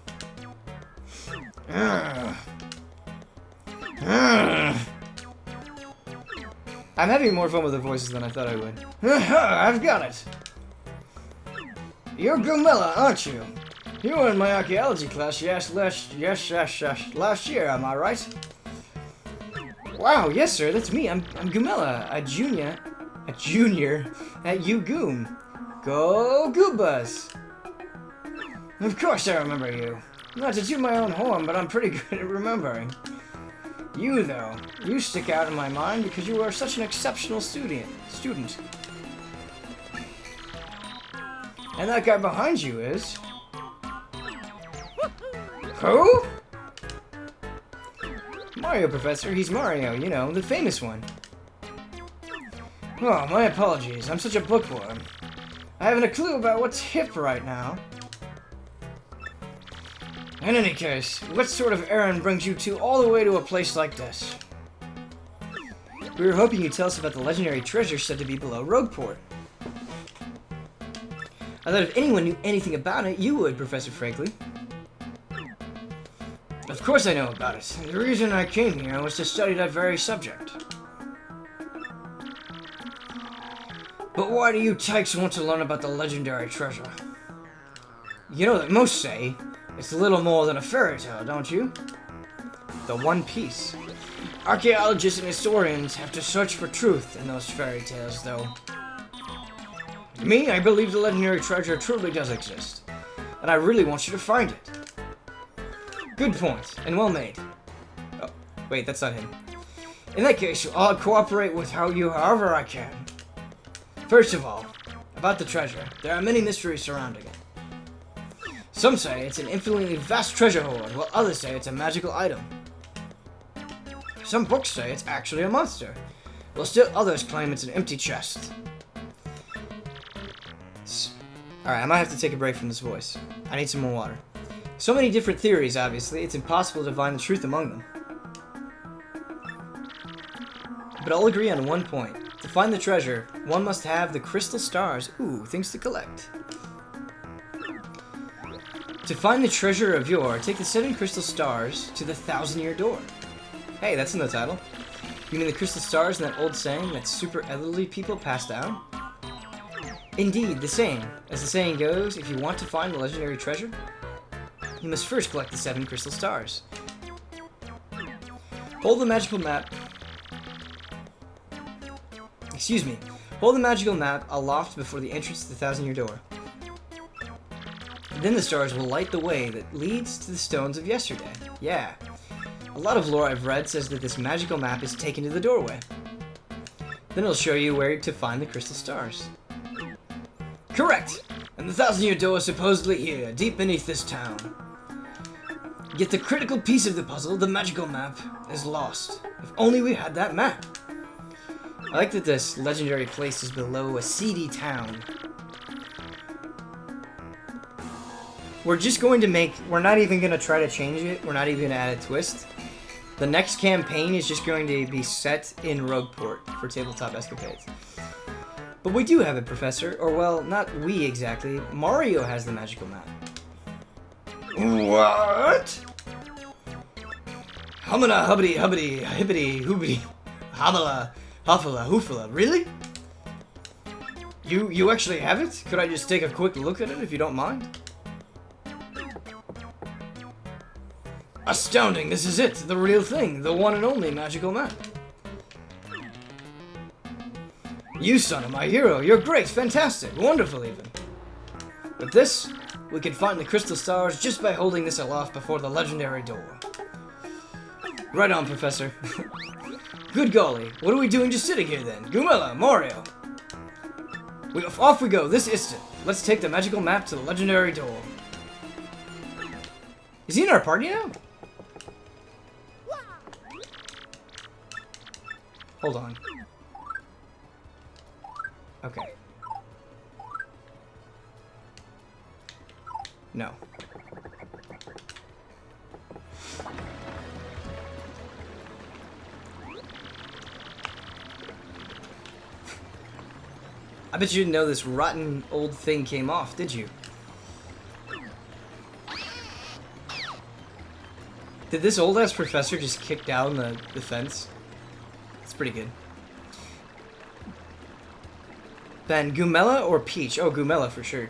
I'm having more fun with the voices than I thought I would.
I've got it. You're Goomella, aren't you? You were in my archaeology class last year, am I right?
Wow, yes sir, that's me. I'm Goomella, a junior at U Goom. Go Goombas!
Of course I remember you. Not to toot my own horn, but I'm pretty good at remembering. You, though, you stick out in my mind because you are such an exceptional student. And that guy behind you is... Who?
Mario, Professor. He's Mario, you know, the famous one.
Oh, my apologies. I'm such a bookworm. I haven't a clue about what's hip right now. In any case, what sort of errand brings you all the way to a place like this?
We were hoping you'd tell us about the legendary treasure said to be below Rogueport. I thought if anyone knew anything about it, you would, Professor Franklin.
Of course I know about it. The reason I came here was to study that very subject. But why do you tykes want to learn about the legendary treasure? You know that most say it's little more than a fairy tale, don't you?
The One Piece.
Archaeologists and historians have to search for truth in those fairy tales, though. Me, I believe the legendary treasure truly does exist, and I really want you to find it.
Good point, and well made. Oh, wait, that's not him.
In that case, I'll cooperate with however I can.
First of all, about the treasure, there are many mysteries surrounding it. Some say it's an infinitely vast treasure hoard, while others say it's a magical item. Some books say it's actually a monster, while still others claim it's an empty chest. Alright, I might have to take a break from this voice. I need some more water. So many different theories, obviously, it's impossible to find the truth among them. But all agree on one point. To find the treasure, one must have the crystal stars. Ooh, things to collect. To find the treasure of yore, take the 7 crystal stars to the 1,000-year door. Hey, that's in the title. You mean the crystal stars in that old saying that super elderly people pass down? Indeed, the same. As the saying goes, if you want to find the legendary treasure, you must first collect the 7 crystal stars. Hold the magical map... Excuse me. Hold the magical map aloft before the entrance to the 1,000-year door. Then the stars will light the way that leads to the stones of yesterday. Yeah. A lot of lore I've read says that this magical map is taken to the doorway. Then it'll show you where to find the crystal stars. Correct! And the 1,000-year door is supposedly here, deep beneath this town. Yet the critical piece of the puzzle, the magical map, is lost. If only we had that map. I like that this legendary place is below a seedy town. We're just going to make... We're not even going to try to change it. We're not even going to add a twist. The next campaign is just going to be set in Rogueport for Tabletop Escapades. But we do have it, Professor. Or, well, not we exactly. Mario has the magical map.
What? Humana hubbity hubbity hibbity hoobity habala huffala hoofala. Really? You actually have it? Could I just take a quick look at it if you don't mind? Astounding, this is it, the real thing, the one and only magical map. You, son, are my hero. You're great, fantastic, wonderful even. With this, we can find the crystal stars just by holding this aloft before the legendary door. Right on, Professor. Good golly, what are we doing just sitting here then? Gumella, Mario. Off we go, this instant. Let's take the magical map to the legendary door. Is he in our party now? Hold on. Okay. No. I bet you didn't know this rotten old thing came off, did you? Did this old-ass professor just kick down the fence? It's pretty good. Then, Gumella or Peach? Oh, Gumella for sure.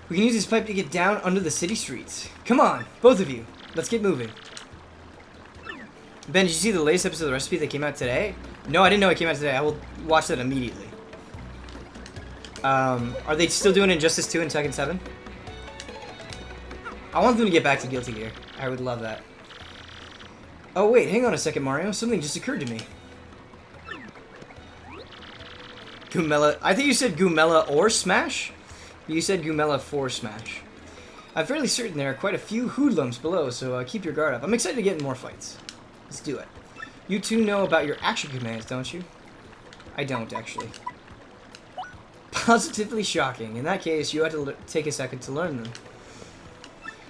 We can use this pipe to get down under the city streets. Come on, both of you. Let's get moving. Ben, did you see the latest episode of the recipe that came out today? No, I didn't know it came out today. I will watch that immediately. Are they still doing Injustice 2 and Tekken 7? I want them to get back to Guilty Gear. I would love that. Oh wait, hang on a second, Mario. Something just occurred to me. Gumella. I think you said Gumella or Smash? You said Gumella for Smash. I'm fairly certain there are quite a few hoodlums below, so keep your guard up. I'm excited to get in more fights. Let's do it. You two know about your action commands, don't you? I don't, actually. Positively shocking. In that case, you had to take a second to learn them.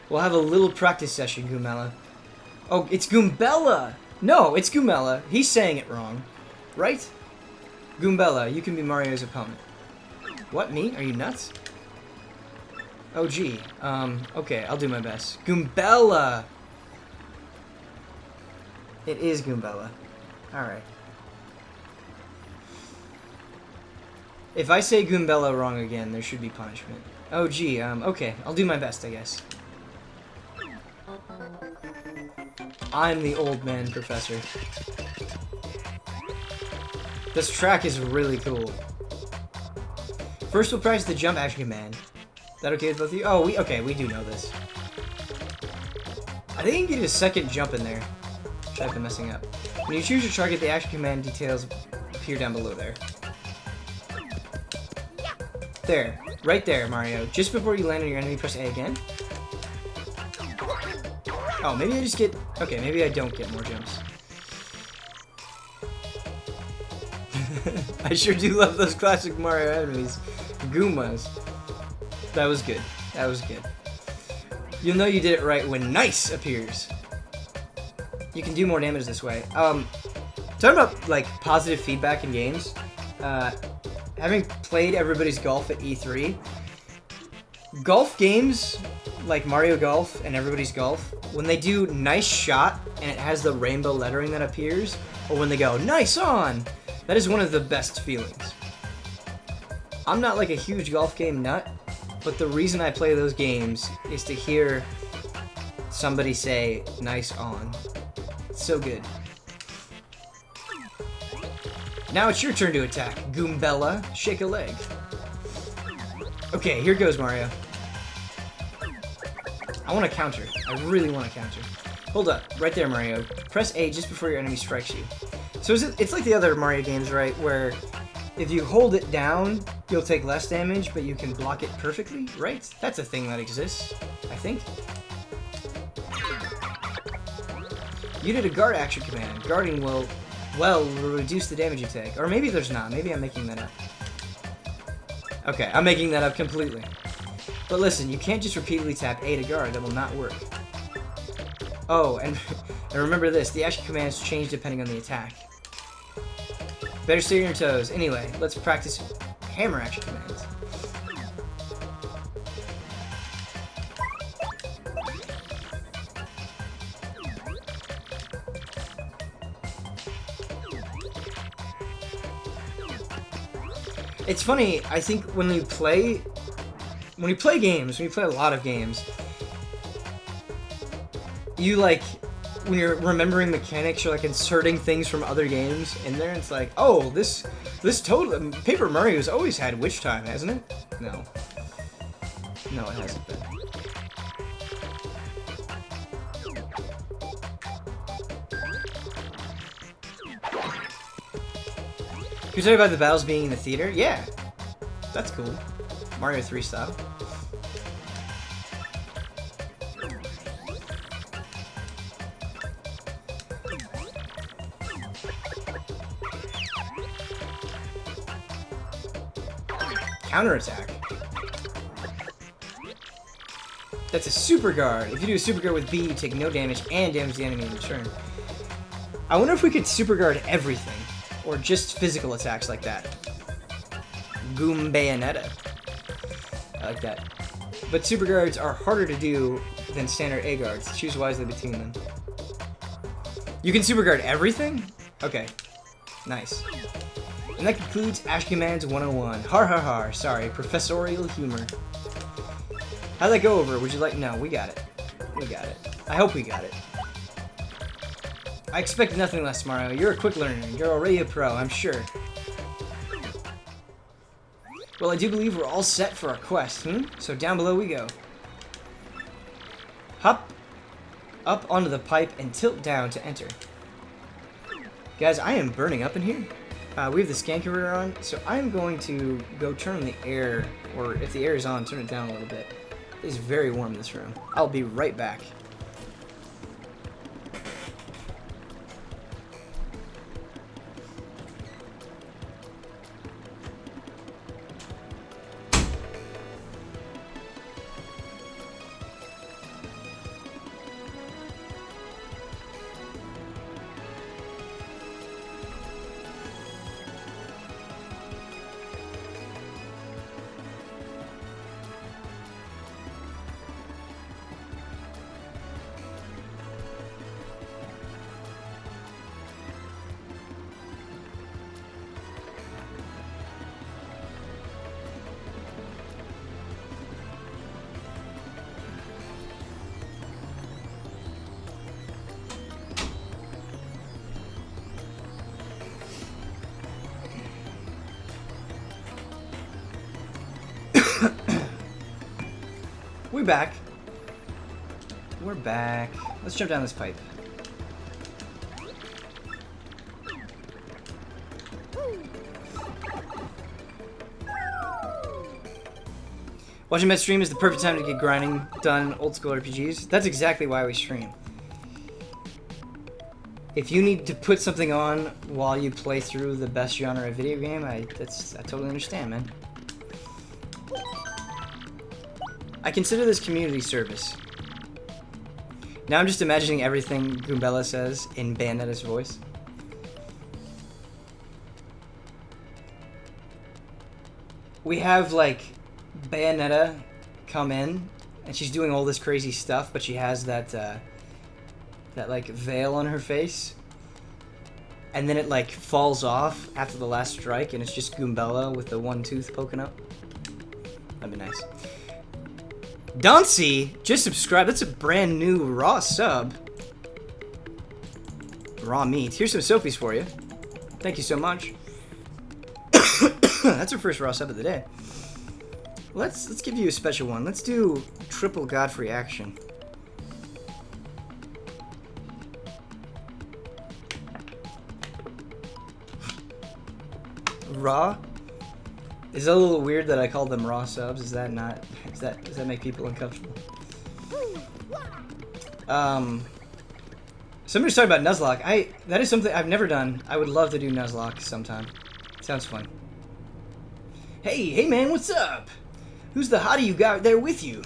We'll have a little practice session, Gumella. Oh, it's Goombella! No, it's Gumella. He's saying it wrong. Right? Goombella, you can be Mario's opponent. What, me? Are you nuts? Oh, gee. Okay, I'll do my best. Goombella! It is Goombella. Alright. If I say Goombella wrong again, there should be punishment. Oh, gee, okay. I'll do my best, I guess. I'm the old man professor. This track is really cool. First, we'll practice the jump action command. Is that okay with both of you? Oh, we do know this. I think you can get a second jump in there. Which I've been messing up. When you choose your target, the action command details appear down below there. There. Right there, Mario. Just before you land on your enemy, press A again. Oh, maybe I just get... Okay, maybe I don't get more jumps. I sure do love those classic Mario enemies. Goombas. That was good. That was good.
You'll know you did it right when nice appears. You can do more damage this way. Talking about like positive feedback in games, having played Everybody's Golf at E3, golf games like Mario Golf and Everybody's Golf, when they do nice shot and it has the rainbow lettering that appears, or when they go nice on, that is one of the best feelings. I'm not like a huge golf game nut, but the reason I play those games is to hear somebody say nice on. It's so good. Now it's your turn to attack. Goombella, shake a leg. Okay, here goes, Mario. I want to counter. I really want to counter. Hold up. Right there, Mario. Press A just before your enemy strikes you. So it's like the other Mario games, right? Where if you hold it down, you'll take less damage, but you can block it perfectly, right? That's a thing that exists, I think. You did a guard action command. Guarding will reduce the damage you take. Or maybe there's not. Maybe I'm making that up. Okay, I'm making that up completely. But listen, you can't just repeatedly tap A to guard. That will not work. Oh, and remember this. The action commands change depending on the attack. Better stay on your toes. Anyway, let's practice hammer action commands. It's funny, I think when you play games, when you play a lot of games, you like, when you're remembering mechanics, you're like inserting things from other games in there, and it's like, oh, this totally, Paper Mario's always had witch time, hasn't it? No. No, it hasn't been. Can you talk about the battles being in the theater? Yeah. That's cool. Mario 3 style. Counterattack. That's a super guard. If you do a super guard with B, you take no damage and damage the enemy in return. I wonder if we could super guard everything, or just physical attacks like that. Goombayonetta. I like that. But super guards are harder to do than standard A guards. Choose wisely between them. You can super guard everything? Okay. Nice. And that concludes Ash Commands 101. Har har har. Sorry, professorial humor. How'd that go over? Would you like... No, we got it. We got it. I hope we got it. I expect nothing less, Mario. You're a quick learner. You're already a pro, I'm sure. Well, I do believe we're all set for our quest, So down below we go. Hop up onto the pipe and tilt down to enter. Guys, I am burning up in here. We have the scan converter on, so I'm going to go turn on the air, or if the air is on, turn it down a little bit. It is very warm in this room. I'll be right back. We're back. We're back. Let's jump down this pipe. Watching Matt stream is the perfect time to get grinding done old school RPGs. That's exactly why we stream. If you need to put something on while you play through the best genre of video game, I totally understand, man. I consider this community service. Now I'm just imagining everything Goombella says in Bayonetta's voice. We have, like, Bayonetta come in, and she's doing all this crazy stuff, but she has that, like, veil on her face. And then it, like, falls off after the last strike, and it's just Goombella with the one tooth poking up. That'd be nice. Dancy, just subscribe. That's a brand new raw sub. Raw meat. Here's some Sophies for you. Thank you so much. That's our first raw sub of the day. Let's give you a special one. Let's do triple Godfrey action. Raw? Is that a little weird that I call them raw subs? Is that not? Does that make people uncomfortable? Somebody's talking about Nuzlocke. That is something I've never done. I would love to do Nuzlocke sometime. Sounds fun. Hey man, what's up? Who's the hottie you got there with you?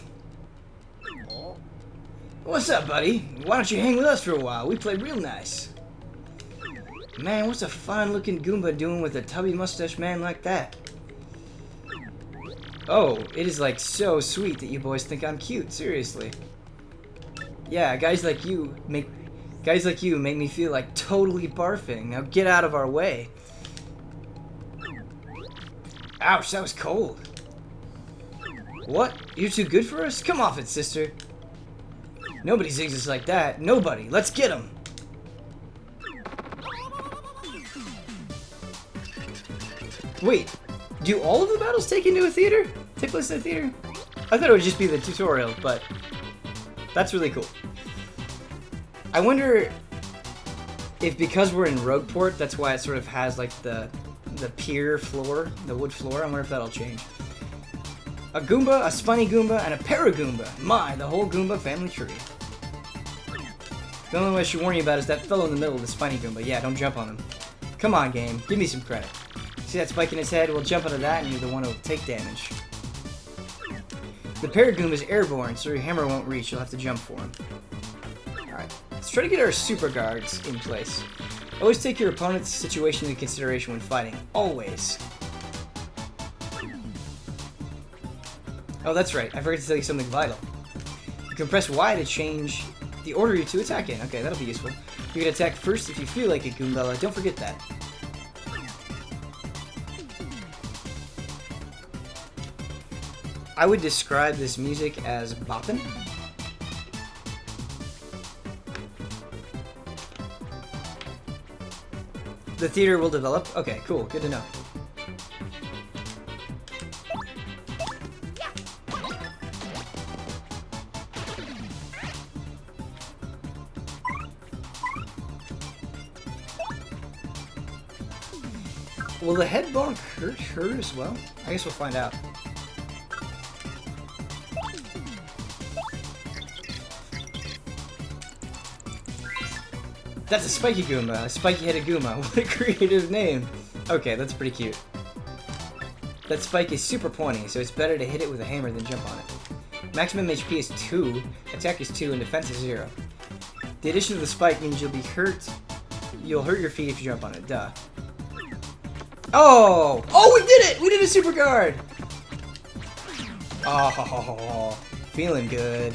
What's up, buddy? Why don't you hang with us for a while? We play real nice. Man, what's a fine-looking Goomba doing with a tubby mustache man like that? Oh, it is like so sweet that you boys think I'm cute. Seriously. Yeah, guys like you make me feel like totally barfing. Now get out of our way. Ouch, that was cold. What? You're too good for us? Come off it, sister. Nobody zigs us like that. Nobody. Let's get him. Wait, do all of the battles take place in a theater? I thought it would just be the tutorial, but that's really cool. I wonder if because we're in Rogueport, that's why it sort of has like the pier floor, the wood floor. I wonder if that'll change. A Goomba, a Spiny Goomba, and a Paragoomba. The whole Goomba family tree. The only one I should warn you about is that fellow in the middle, the Spiny Goomba. Yeah, don't jump on him. Come on, game. Give me some credit. See that spike in his head? Well, jump onto that and you're the one who'll take damage. The Paragoomba is airborne, so your hammer won't reach. You'll have to jump for him. Alright, let's try to get our super guards in place. Always take your opponent's situation into consideration when fighting. Always. Oh, that's right. I forgot to tell you something vital. You can press Y to change the order you to attack in. Okay, that'll be useful. You can attack first if you feel like it, Goombella. Don't forget that. I would describe this music as boppin'. The theater will develop? Okay, cool. Good to know. Will the head bonk hurt her as well? I guess we'll find out. That's a spiky Goomba, a spiky-headed Goomba. What a creative name. Okay, that's pretty cute. That spike is super pointy, so it's better to hit it with a hammer than jump on it. Maximum HP is 2, attack is 2, and defense is 0. The addition of the spike means you'll hurt your feet if you jump on it, duh. Oh! Oh, we did it! We did a super guard! Oh, feeling good.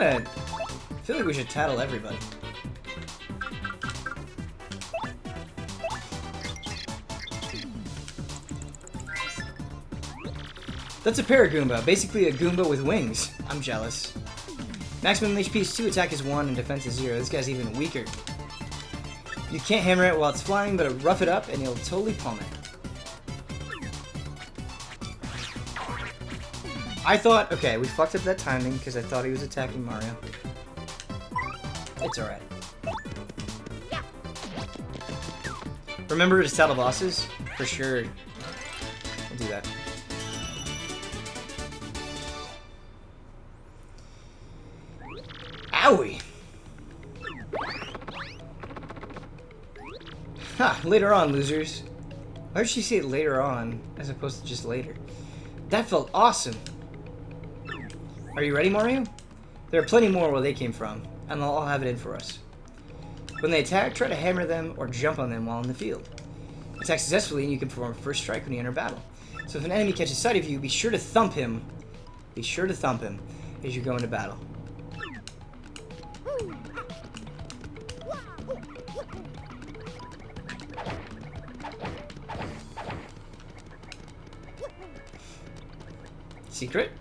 I feel like we should tattle everybody. That's a Paragoomba, basically a Goomba with wings. I'm jealous. Maximum HP is 2, attack is 1, and defense is 0. This guy's even weaker. You can't hammer it while it's flying, but rough it up and you'll totally palm it. I thought, okay, we fucked up that timing because I thought he was attacking Mario. It's alright. Remember to tattle bosses? For sure. We'll do that.
Yowie! Ha! Later on, losers. Why did she say it later on, as opposed to just later? That felt awesome! Are you ready, Mario? There are plenty more where they came from, and they'll all have it in for us. When they attack, try to hammer them or jump on them while in the field. Attack successfully and you can perform first strike when you enter battle. So if an enemy catches sight of you, be sure to thump him. Be sure to thump him as you go into battle. Secret?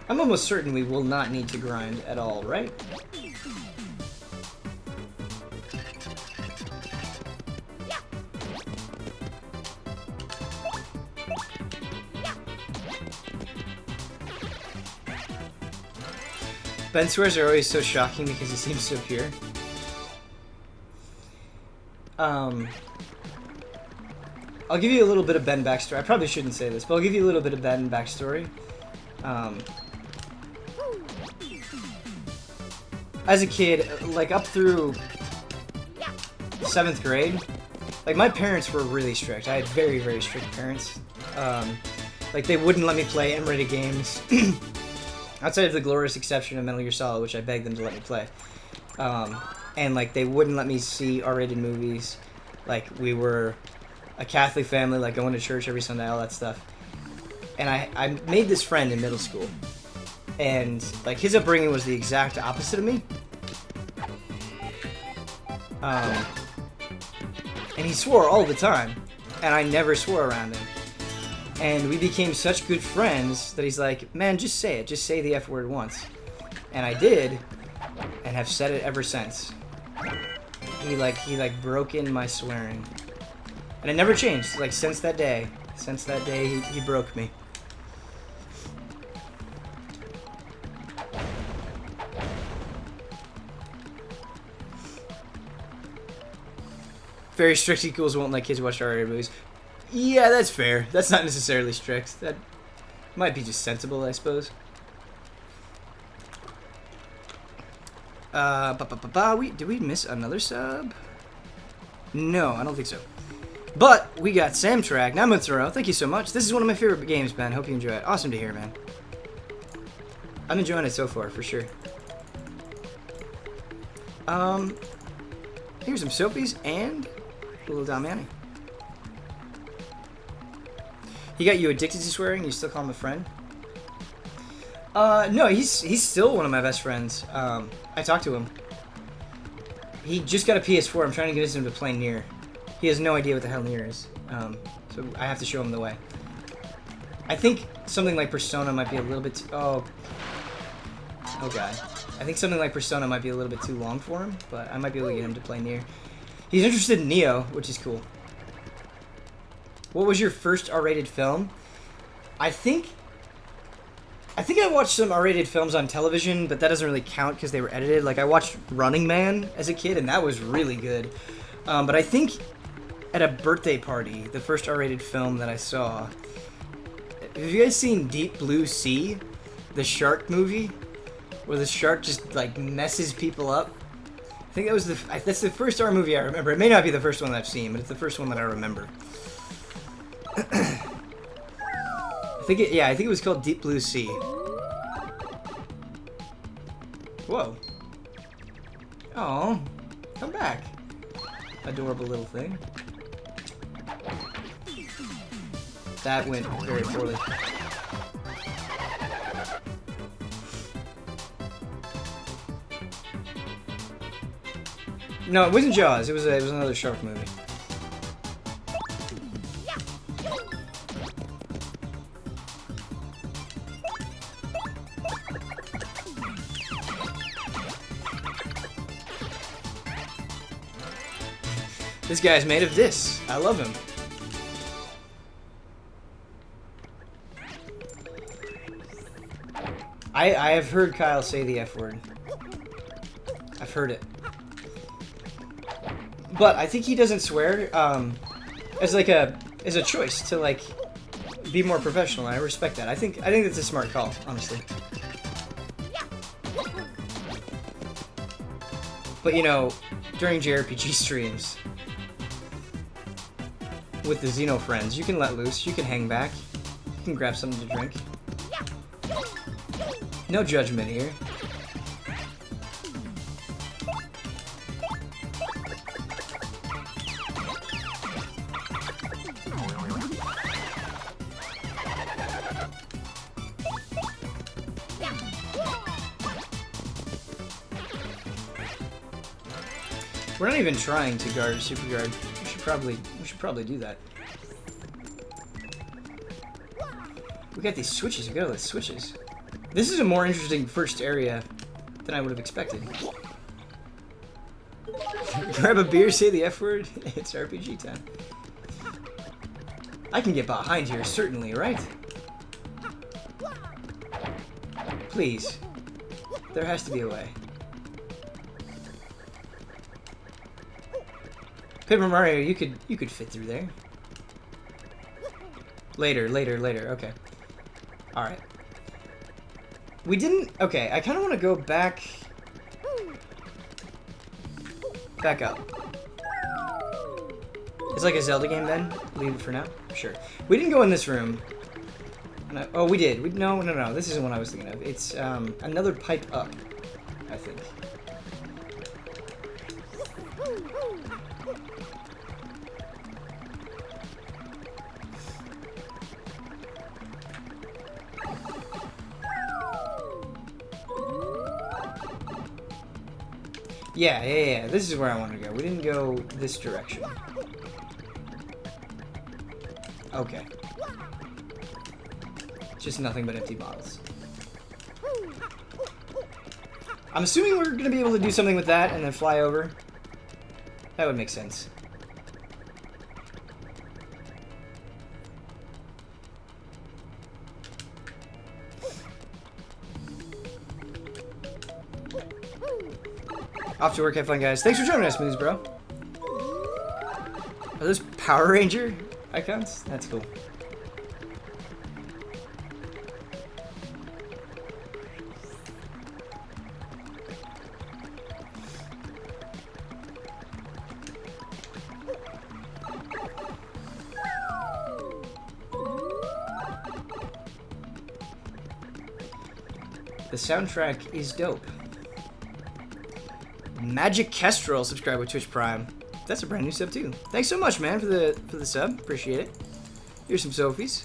I'm almost certain we will not need to grind at all, right? Ben swears are always so shocking because he seems so pure. I'll give you a little bit of Ben backstory. I probably shouldn't say this, but I'll give you a little bit of Ben backstory. As a kid, like up through 7th grade, like my parents were really strict. I had very, very strict parents. Like they wouldn't let me play M-rated games. Outside of the glorious exception of Metal Gear Solid, which I begged them to let me play. And like they wouldn't let me see R-rated movies. Like we were a Catholic family, like going to church every Sunday, all that stuff. And I made this friend in middle school. And like his upbringing was the exact opposite of me. And he swore all the time. And I never swore around him. And we became such good friends that he's like, man, just say it. Just say the F word once. And I did. And have said it ever since. He broke in my swearing. And it never changed. Like since that day. Since that day, he broke me. Very strict equals won't let kids watch R-rated movies. Yeah, that's fair. That's not necessarily strict. That might be just sensible, I suppose. Did we miss another sub? No, I don't think so. But we got Samtrack 9 months in a row. Thank you so much. This is one of my favorite games, Ben. Hope you enjoy it. Awesome to hear, man. I'm enjoying it so far, for sure. Here's some Sophies and a little Damiani. He got you addicted to swearing? You still call him a friend? No, he's still one of my best friends. I talked to him. He just got a PS4. I'm trying to convince him to play Nier. He has no idea what the hell Nier is. So I have to show him the way. I think something like Persona might be a little bit oh god. I think something like Persona might be a little bit too long for him, but I might be able to get him to play Nier. He's interested in Neo, which is cool. What was your first R-rated film? I think I watched some R-rated films on television, but that doesn't really count because they were edited. Like I watched Running Man as a kid, and that was really good. But I think at a birthday party, the first R-rated film that I saw. Have you guys seen Deep Blue Sea, the shark movie, where the shark just like messes people up? I think that's the first R movie I remember. It may not be the first one that I've seen, but it's the first one that I remember. I think it was called Deep Blue Sea. Whoa. Oh, come back. Adorable little thing. That went very poorly. No, it wasn't Jaws. It was another shark movie. This guy's made of this. I love him. I have heard Kyle say the F word. I've heard it. But I think he doesn't swear.
as like a choice to like be more professional, and I respect that. I think that's a smart call, honestly. But you know, during JRPG streams with the Xeno friends, you can let loose, you can hang back, you can grab something to drink. No judgment here. We're not even trying to guard super guard. We should probably do that. We got these switches. We got all the switches. This is a more interesting first area than I would have expected. Grab a beer, say the F word. It's RPG time. I can get behind here, certainly, right? Please. There has to be a way. Paper Mario, you could fit through there. Later. Okay. All right. We didn't. Okay, I kind of want to go back up. It's like a Zelda game then. Leave it for now. Sure. We didn't go in this room. Oh, we did. No. This isn't what I was thinking of. It's another pipe up, I think. Yeah. This is where I want to go. We didn't go this direction. Okay. Just nothing but empty bottles. I'm assuming we're going to be able to do something with that and then fly over. That would make sense. Off to work, have fun, guys. Thanks for joining us, Moose Bro. Are those Power Ranger icons? That's cool. The soundtrack is dope. Magic Kestrel subscribe with Twitch Prime. That's a brand new sub too. Thanks so much, man, for the sub. Appreciate it. Here's some Sophies.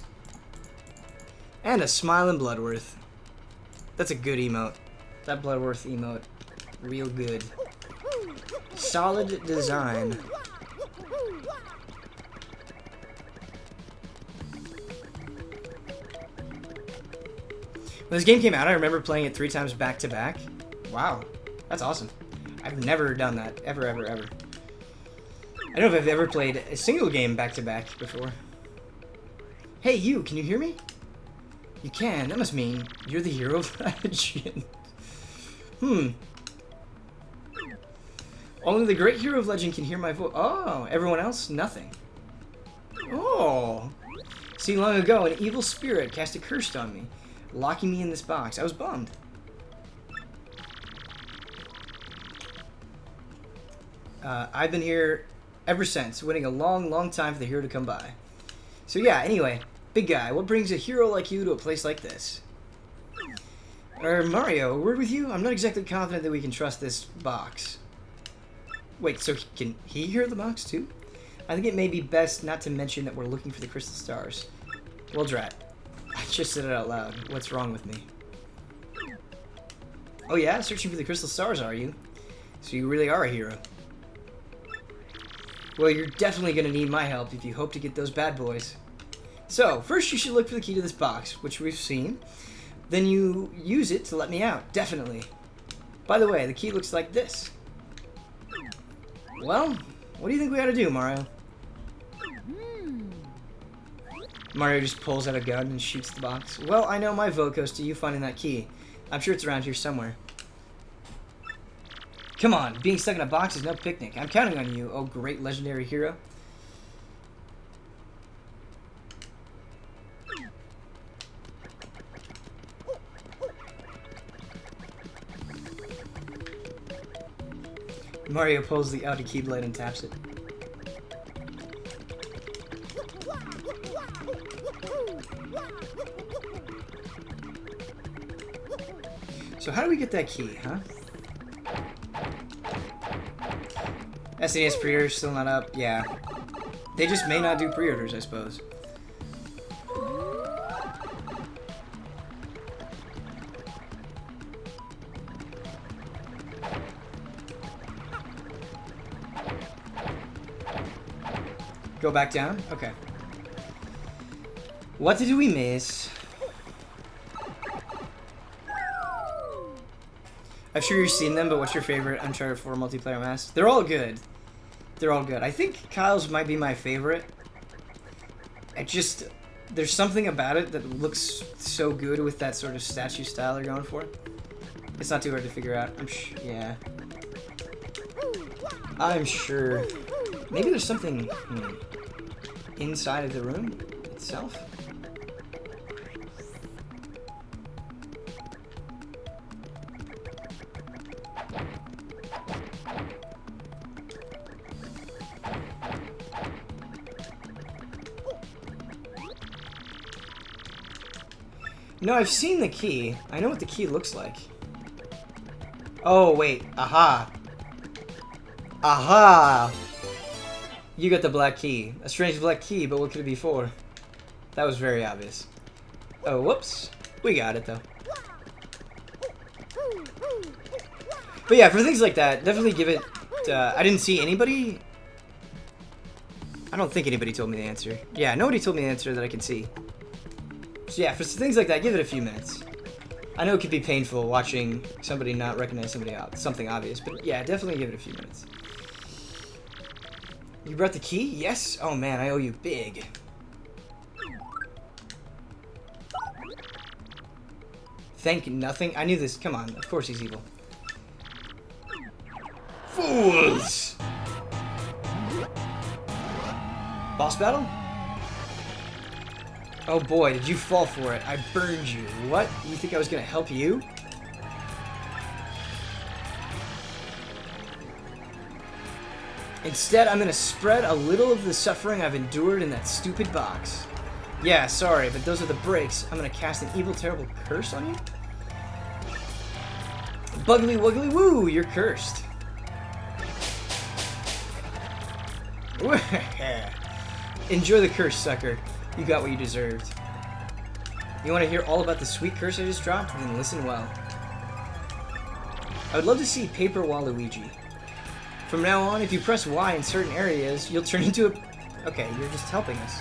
And a Smiling Bloodworth. That's a good emote. That Bloodworth emote, real good. Solid design. When this game came out, I remember playing it 3 times back to back. Wow, that's awesome. I've never done that. Ever. I don't know if I've ever played a single game back-to-back before. Hey, you! Can you hear me? You can. That must mean you're the hero of legend. Only the great hero of legend can hear my voice. Oh, everyone else? Nothing. Oh. See, long ago, an evil spirit cast a curse on me, locking me in this box. I was bummed. I've been here ever since, waiting a long time for the hero to come by. So yeah, anyway, big guy, what brings a hero like you to a place like this? Mario, a word with you? I'm not exactly confident that we can trust this box. Wait, so can he hear the box too? I think it may be best not to mention that we're looking for the crystal stars. Well, drat. I just said it out loud. What's wrong with me? Oh yeah? Searching for the crystal stars, are you? So you really are a hero. Well, you're definitely going to need my help if you hope to get those bad boys. So, first you should look for the key to this box, which we've seen. Then you use it to let me out, definitely. By the way, the key looks like this. Well, what do you think we ought to do, Mario? Mario just pulls out a gun and shoots the box. Well, I know my vote goes to you finding that key. I'm sure it's around here somewhere. Come on, being stuck in a box is no picnic. I'm counting on you, oh great legendary hero. Mario pulls the out a keyblade and taps it. So how do we get that key, huh? SNES pre-order still not up? Yeah. They just may not do pre-orders, I suppose. Go back down? Okay. What did we miss? I'm sure you've seen them, but what's your favorite Uncharted 4 multiplayer mask? They're all good. They're all good. I think Kyle's might be my favorite. There's something about it that looks so good with that sort of statue style they're going for. It's not too hard to figure out. Yeah. I'm sure. Maybe there's something inside of the room itself. No, I've seen the key. I know what the key looks like. Oh, wait. Aha. Aha! You got the black key. A strange black key, but what could it be for? That was very obvious. Oh, whoops. We got it, though. But yeah, for things like that, definitely give it... I didn't see anybody... I don't think anybody told me the answer. Yeah, nobody told me the answer that I can see. So yeah, for things like that, give it a few minutes. I know it could be painful watching somebody not recognize something obvious, but yeah, definitely give it a few minutes. You brought the key? Yes? Oh man, I owe you big. Thank nothing? I knew this. Come on, of course he's evil. Fools! Boss battle? Oh boy, did you fall for it. I burned you. What? You think I was gonna help you? Instead, I'm gonna spread a little of the suffering I've endured in that stupid box. Yeah, sorry, but those are the breaks. I'm gonna cast an evil, terrible curse on you? Buggly wuggly woo, you're cursed. Enjoy the curse, sucker. You got what you deserved. You want to hear all about the sweet curse I just dropped? Then listen well. I would love to see Paper Waluigi. From now on, if you press Y in certain areas, you'll turn into a... Okay, you're just helping us.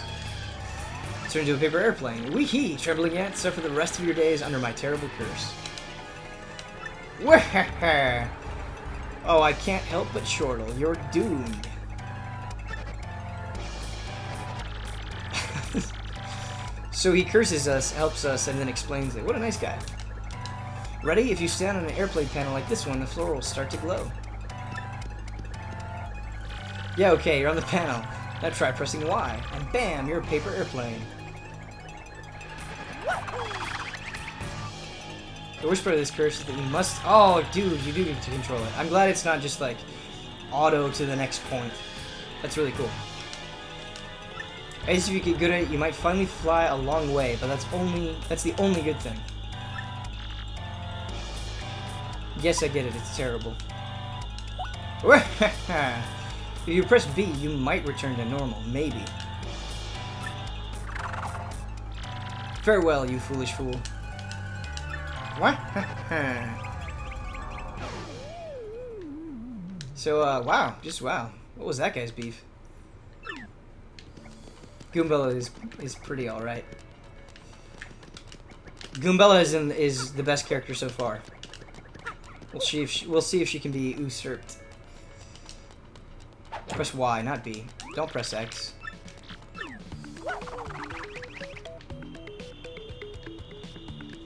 Turn into a paper airplane. Wee-hee! Trembling yet? Suffer the rest of your days under my terrible curse. Oh, I can't help but chortle. You're doomed. So he curses us, helps us, and then explains it. What a nice guy. Ready? If you stand on an airplane panel like this one, the floor will start to glow. Yeah, okay, you're on the panel. Now try pressing Y, and bam, you're a paper airplane. The worst part of this curse is that you must... Oh, dude, you do need to control it. I'm glad it's not just, like, auto to the next point. That's really cool. I guess if you get good at it, you might finally fly a long way, but that's the only good thing. Yes, I get it, it's terrible. If you press B, you might return to normal, maybe. Farewell, you foolish fool. So, wow, just wow. What was that guy's beef? Goombella is pretty alright. Goombella is the best character so far. We'll see if she can be usurped. Press Y, not B. Don't press X.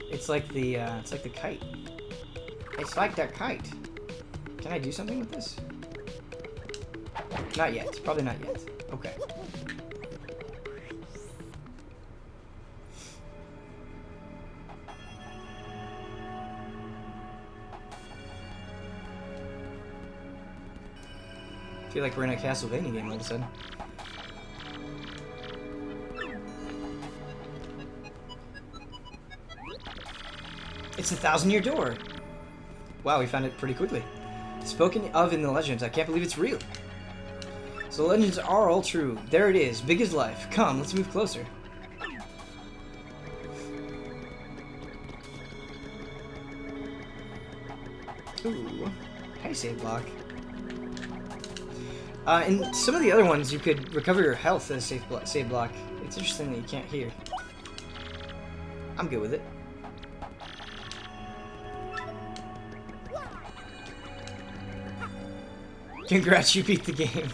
It's like the kite. It's like that kite. Can I do something with this? Not yet. Probably not yet. Okay. feel like we're in a Castlevania game all of a sudden. It's the 1,000-year door. Wow, we found it pretty quickly. Spoken of in the legends, I can't believe it's real. So the legends are all true. There it is, big as life. Come, let's move closer. Ooh, hey, save block. In some of the other ones, you could recover your health as a save block. It's interesting that you can't hear. I'm good with it. Congrats, you beat the game.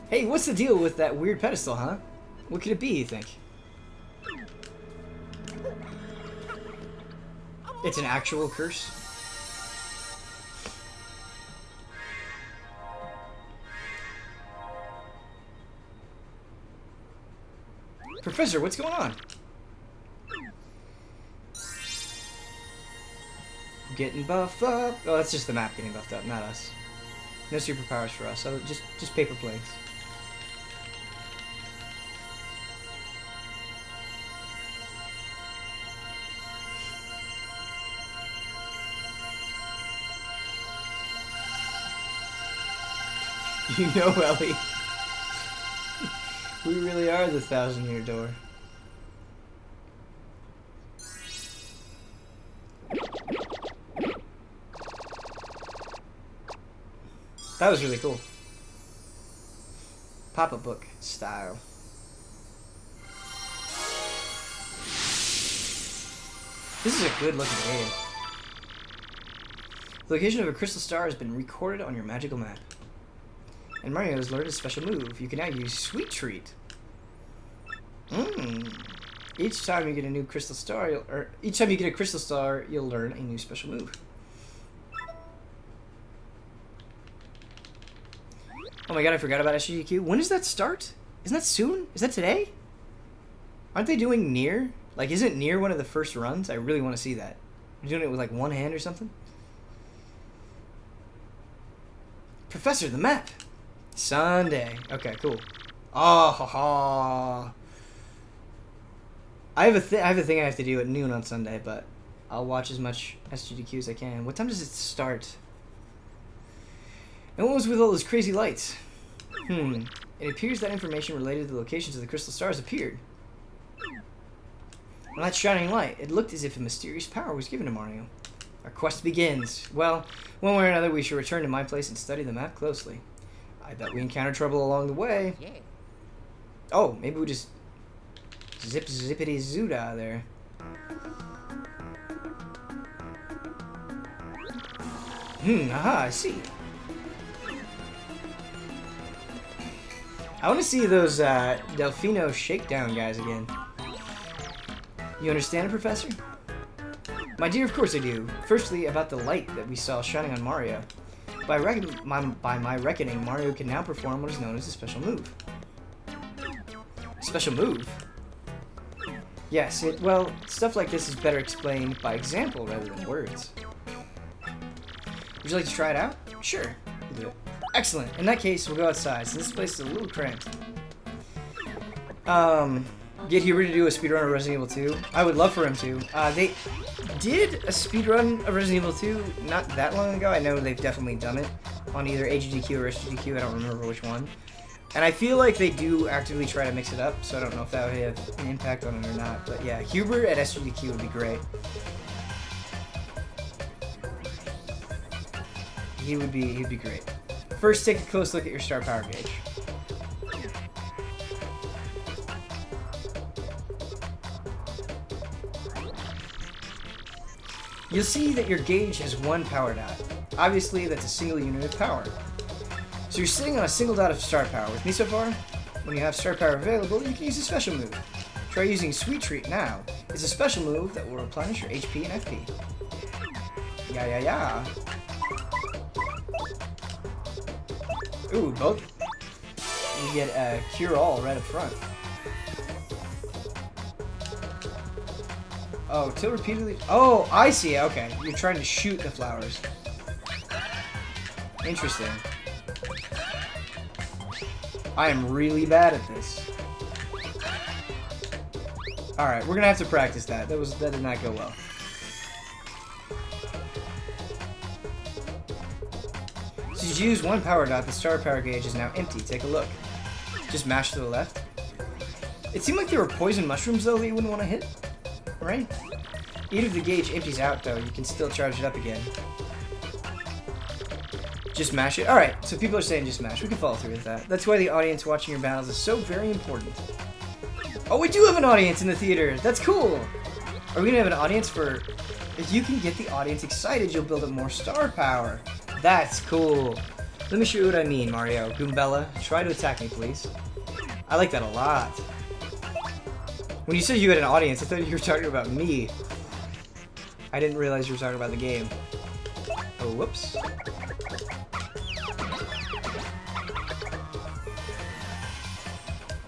Hey, what's the deal with that weird pedestal, huh? What could it be, you think? It's an actual curse? Professor, what's going on? Getting buffed up. Oh, that's just the map getting buffed up, not us. No superpowers for us. So just paper planes. You know, Ellie. We really are the 1,000-year door. That was really cool. Pop-up book style. This is a good looking game. The location of a crystal star has been recorded on your magical map. And Mario has learned a special move. You can now use Sweet Treat. Each time you get a new crystal star, you'll learn a new special move. Oh my god, I forgot about SGDQ. When does that start? Isn't that soon? Is that today? Aren't they doing Nier? Like, isn't Nier one of the first runs? I really want to see that. You're doing it with like one hand or something? Professor, the map! Sunday. Okay, cool. Oh, ha, ha. I have a thing I have to do at noon on Sunday, but I'll watch as much SGDQ as I can. What time does it start? And what was with all those crazy lights? It appears that information related to the locations of the crystal stars appeared. On that shining light, it looked as if a mysterious power was given to Mario. Our quest begins. Well, one way or another, we should return to my place and study the map closely. I bet we encounter trouble along the way. Yeah. Oh, maybe we just zippity zoot out of there. Aha, I see. I want to see those Delfino shakedown guys again. You understand it, Professor? My dear, of course I do. Firstly, about the light that we saw shining on Mario. By my reckoning, Mario can now perform what is known as a special move. Special move? Yes, well, stuff like this is better explained by example rather than words. Would you like to try it out? Sure, we'll do it. Excellent. In that case, we'll go outside, since this place is a little cramped. Get Huber to do a speedrun of Resident Evil 2. I would love for him to. They did a speedrun of Resident Evil 2 not that long ago. I know they've definitely done it on either HGDQ or SGDQ. I don't remember which one. And I feel like they do actively try to mix it up, so I don't know if that would have an impact on it or not. But yeah, Huber at SGDQ would be great. He'd be great. First, take a close look at your star power gauge. You'll see that your gauge has one power dot. Obviously, that's a single unit of power. So you're sitting on a single dot of star power. With me so far? When you have star power available, you can use a special move. Try using Sweet Treat now. It's a special move that will replenish your HP and FP. Yeah. Ooh, both. You get a Cure All right up front. Oh, till repeatedly. Oh, I see. Okay, you're trying to shoot the flowers. Interesting.
I am really bad at this. Alright, we're gonna have to practice that. That did not go well. Since you use one power dot, the star power gauge is now empty. Take a look. Just mash to the left. It seemed like there were poison mushrooms, though, that you wouldn't want to hit. Right? Even if the gauge empties out, though, you can still charge it up again. Just mash it? Alright, so people are saying just mash. We can follow through with that. That's why the audience watching your battles is so very important. Oh, we do have an audience in the theater! That's cool! Are we gonna have an audience for... If you can get the audience excited, you'll build up more star power. That's cool. Let me show you what I mean, Mario. Goombella, try to attack me, please. I like that a lot. When you said you had an audience, I thought you were talking about me. I didn't realize you were talking about the game. Oh, whoops.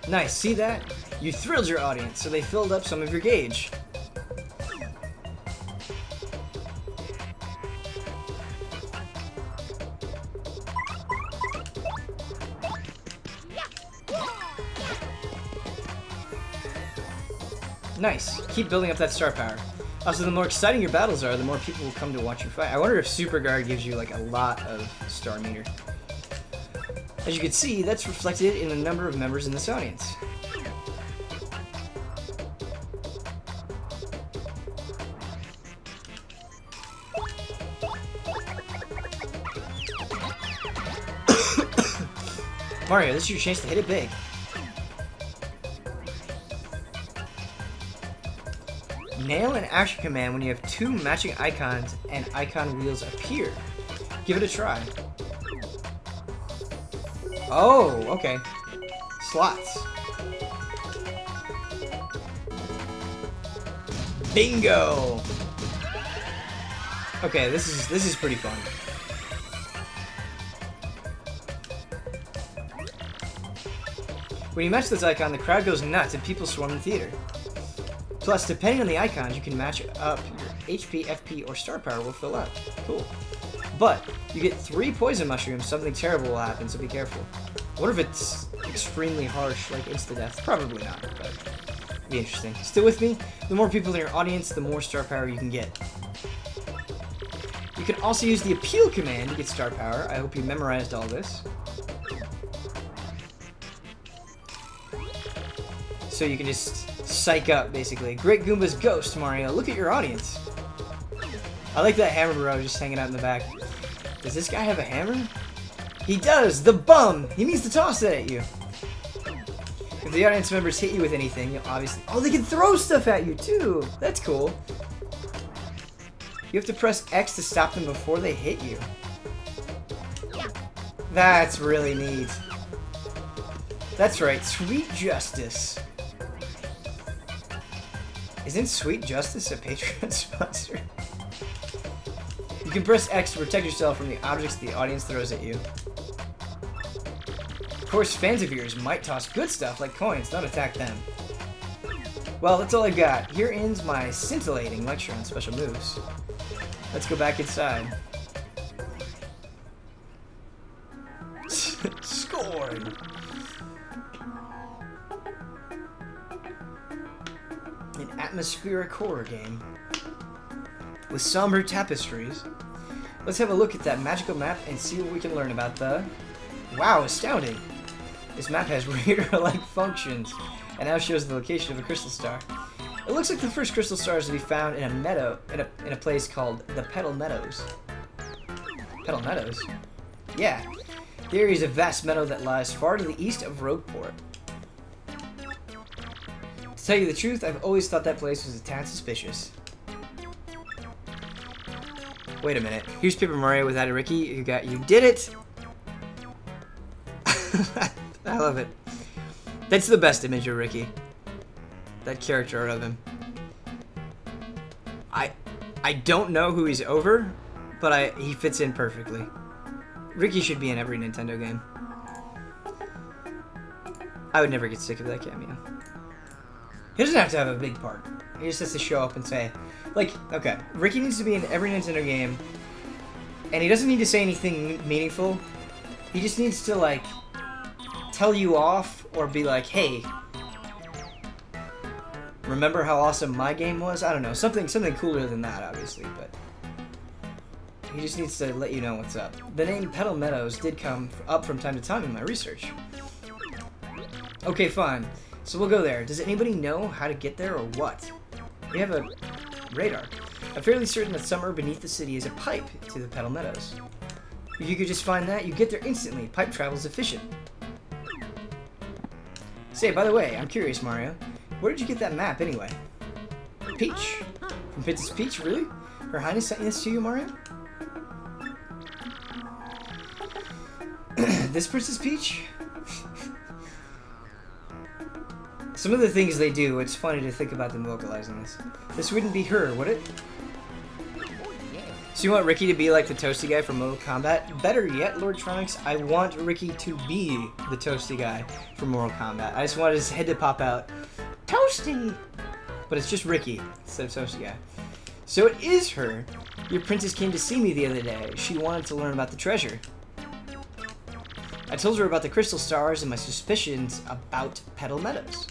Nice, see that? You thrilled your audience, so they filled up some of your gauge. Nice. Keep building up that star power. Also, the more exciting your battles are, the more people will come to watch you fight. I wonder if Super Guard gives you like a lot of star meter. As you can see, that's reflected in the number of members in this audience. Mario, this is your chance to hit it big. Nail an action command when you have two matching icons and icon wheels appear. Give it a try. Oh, okay. Slots. Bingo! Okay, this is pretty fun. When you match this icon, the crowd goes nuts and people swarm the theater. Plus, depending on the icons, you can match up your HP, FP, or star power will fill up. Cool. But, you get 3 poison mushrooms, something terrible will happen, so be careful. I wonder if it's extremely harsh, like insta-death. Probably not, but it'd be interesting. Still with me? The more people in your audience, the more star power you can get. You can also use the appeal command to get star power. I hope you memorized all this. So you can just psych up, basically. Great Goomba's Ghost, Mario. Look at your audience. I like that hammer bro just hanging out in the back. Does this guy have a hammer? He does! The bum! He means to toss it at you. If the audience members hit you with anything, you'll obviously... Oh, they can throw stuff at you, too! That's cool. You have to press X to stop them before they hit you. That's really neat. That's right, Sweet Justice. Isn't Sweet Justice a Patreon sponsor? You can press X to protect yourself from the objects the audience throws at you. Of course, fans of yours might toss good stuff like coins. Don't attack them. Well, that's all I got. Here ends my scintillating lecture on special moves. Let's go back inside. Scored! An atmospheric horror game with somber tapestries. Let's have a look at that magical map and see what we can learn about the... Wow, astounding! This map has radar-like functions and now shows the location of a crystal star. It looks like the first crystal star is to be found in a meadow, in a place called the Petal Meadows. Petal Meadows? Yeah. The area is a vast meadow that lies far to the east of Rogueport. To tell you the truth, I've always thought that place was a tad suspicious. Wait a minute. Here's Paper Mario without a Ricky. You did it! I love it. That's the best image of Ricky. That character art of him. I don't know who he's over, but he fits in perfectly. Ricky should be in every Nintendo game. I would never get sick of that cameo. He doesn't have to have a big part. He just has to show up and say, like, okay, Ricky needs to be in every Nintendo game, and he doesn't need to say anything meaningful. He just needs to, like,
tell you off or be like, hey, remember how awesome my game was? I don't know, something cooler than that, obviously, but he just needs to let you know what's up. The name Petal Meadows did come up from time to time in my research. Okay, fine. So we'll go there. Does anybody know how to get there or what? We have a radar. I'm fairly certain that somewhere beneath the city is a pipe to the Petal Meadows. If you could just find that, you get there instantly. Pipe travel's efficient. Say, by the way, I'm curious, Mario. Where did you get that map, anyway? Peach. From Princess Peach, really? Her Highness sent this to you, Mario? This Princess Peach? Some of the things they do, it's funny to think about them vocalizing this. This wouldn't be her, would it? So you want Ricky to be like the toasty guy from Mortal Kombat? Better yet, Lord Trunks, I want Ricky to be the toasty guy from Mortal Kombat. I just want his head to pop out. Toasty! But it's just Ricky instead of toasty guy. So it is her. Your princess came to see me the other day. She wanted to learn about the treasure. I told her about the crystal stars and my suspicions about Petal Meadows.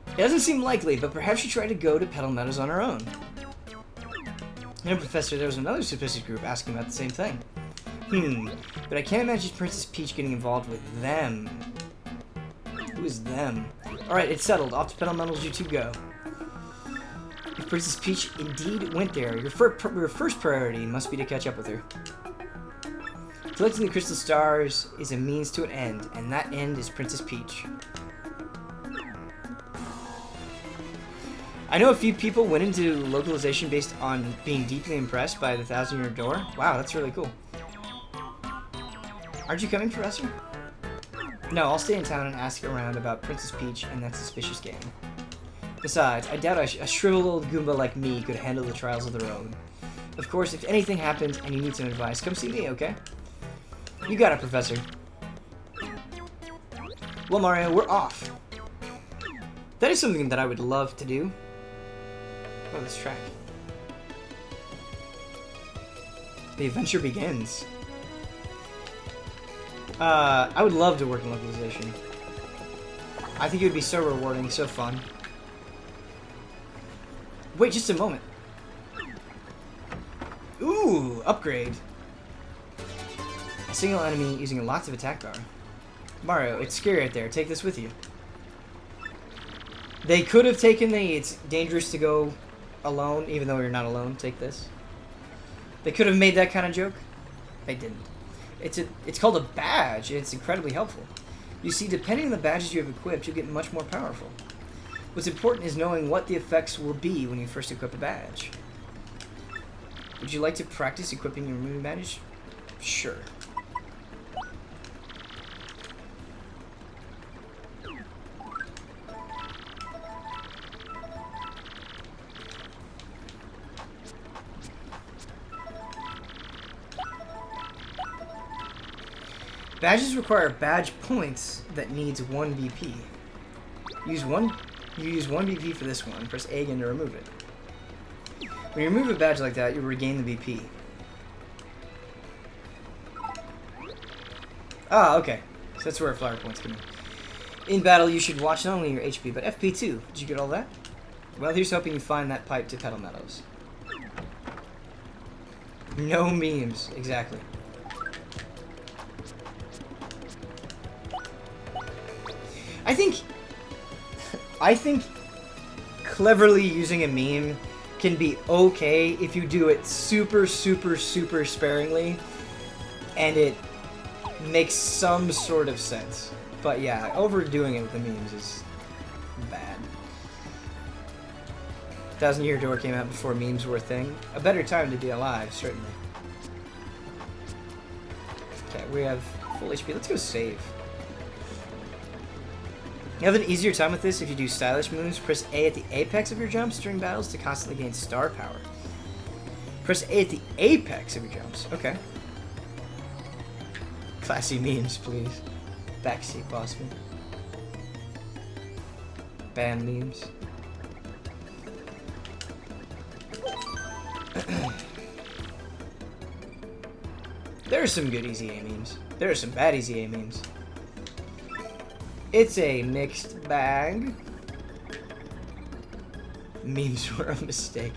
It doesn't seem likely, but perhaps she tried to go to Petal Meadows on her own. And Professor, there was another suspicious group asking about the same thing. But I can't imagine Princess Peach getting involved with them. Who is them? Alright, it's settled. Off to Petal Meadows you two go. If Princess Peach indeed went there, your first priority must be to catch up with her. Collecting the crystal stars is a means to an end, and that end is Princess Peach. I know a few people went into localization based on being deeply impressed by the 1,000-Year Door. Wow, that's really cool. Aren't you coming, Professor? No, I'll stay in town and ask around about Princess Peach and that suspicious gang. Besides, I doubt a shriveled old Goomba like me could handle the trials of the road. Of course, if anything happens and you need some advice, come see me, okay? You got it, Professor. Well, Mario, we're off. That is something that I would love to do. Oh, this track. The adventure begins. I would love to work in localization. I think it would be so rewarding, so fun. Wait just a moment. Ooh, upgrade. A single enemy using lots of attack power. Mario, it's scary out there. Take this with you. They could have taken the it's dangerous to go alone, even though you're not alone. Take this. They could have made that kind of joke. They didn't. It's called a badge, and it's incredibly helpful. You see, depending on the badges you have equipped, you'll get much more powerful. What's important is knowing what the effects will be when you first equip a badge. Would you like to practice equipping your removing badge? Sure. Badges require badge points that needs 1 BP. You use 1 BP for this one. Press A again to remove it. When you remove a badge like that, you regain the BP. Ah, okay. So that's where flower points come in. In battle, you should watch not only your HP, but FP too. Did you get all that? Well, here's hoping you find that pipe to Petal Meadows. No memes, exactly. I think cleverly using a meme can be okay if you do it super, super, super sparingly and it makes some sort of sense. But yeah, overdoing it with the memes is bad. 1,000-Year Door came out before memes were a thing. A better time to be alive, certainly. Okay, we have full HP. Let's go save. You have an easier time with this if you do stylish moves. Press A at the apex of your jumps during battles to constantly gain star power. Press A at the apex of your jumps. Okay. Classy memes, please. Backseat boss me. Ban memes. There are some good easy A memes. There are some bad easy A memes. It's a mixed bag. Memes were a mistake.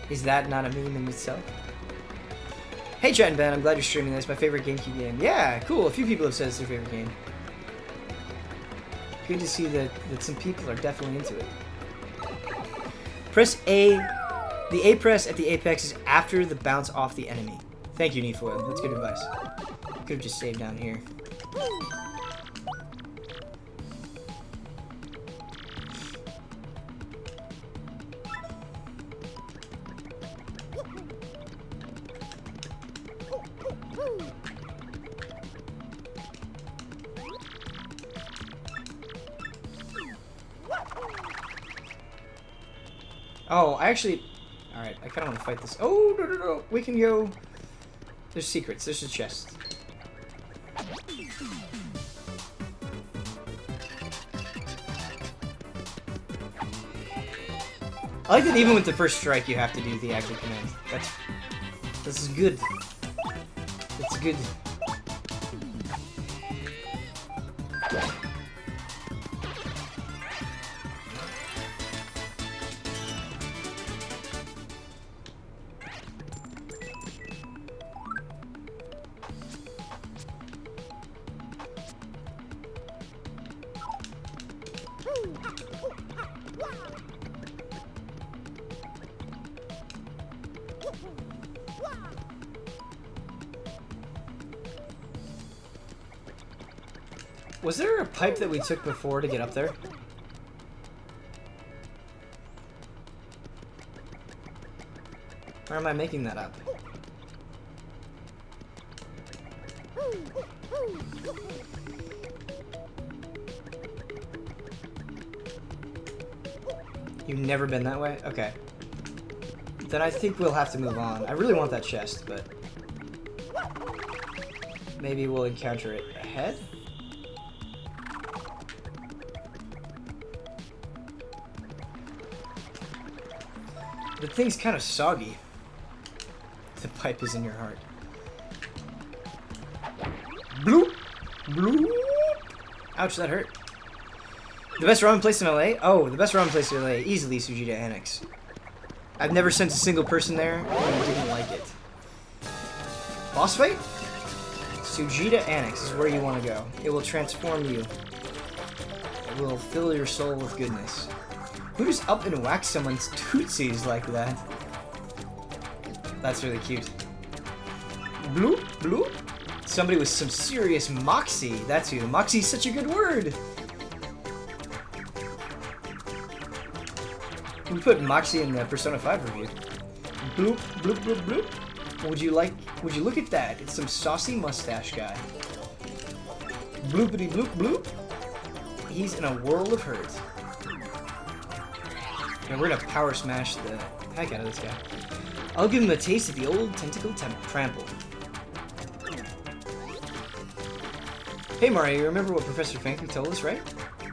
Is that not a meme in itself? Hey, Chad and Ben, I'm glad you're streaming this. My favorite GameCube game. Yeah, cool. A few people have said it's their favorite game. Good to see that some people are definitely into it. Press A. The A press at the apex is after the bounce off the enemy. Thank you, Neatfoil. That's good advice. Could have just saved down here. Oh, I actually... Alright, I kind of want to fight this. Oh, no. We can go... There's secrets. There's a chest. I like that even with the first strike, you have to do the actual command. This is good. It's good. Was there a pipe that we took before to get up there? Or am I making that up? You've never been that way? Okay. Then I think we'll have to move on. I really want that chest, but... maybe we'll encounter it ahead? The thing's kind of soggy. The pipe is in your heart. Bloop! Bloop! Ouch, that hurt. The best ramen place in LA? Oh, the best ramen place in LA. Easily Sujita Annex. I've never sent a single person there and didn't like it. Boss fight? Sujita Annex is where you want to go. It will transform you. It will fill your soul with goodness. Who just up and whack someone's tootsies like that? That's really cute. Bloop, bloop. Somebody with some serious moxie. That's who. Moxie's such a good word. We put moxie in the Persona 5 review. Bloop, bloop, bloop, bloop. Would you look at that? It's some saucy mustache guy. Bloopity bloop bloop. He's in a world of hurt. And we're gonna power smash the heck out of this guy. I'll give him a taste of the old tentacle trample. Hey Mario, you remember what Professor Fanku told us, right?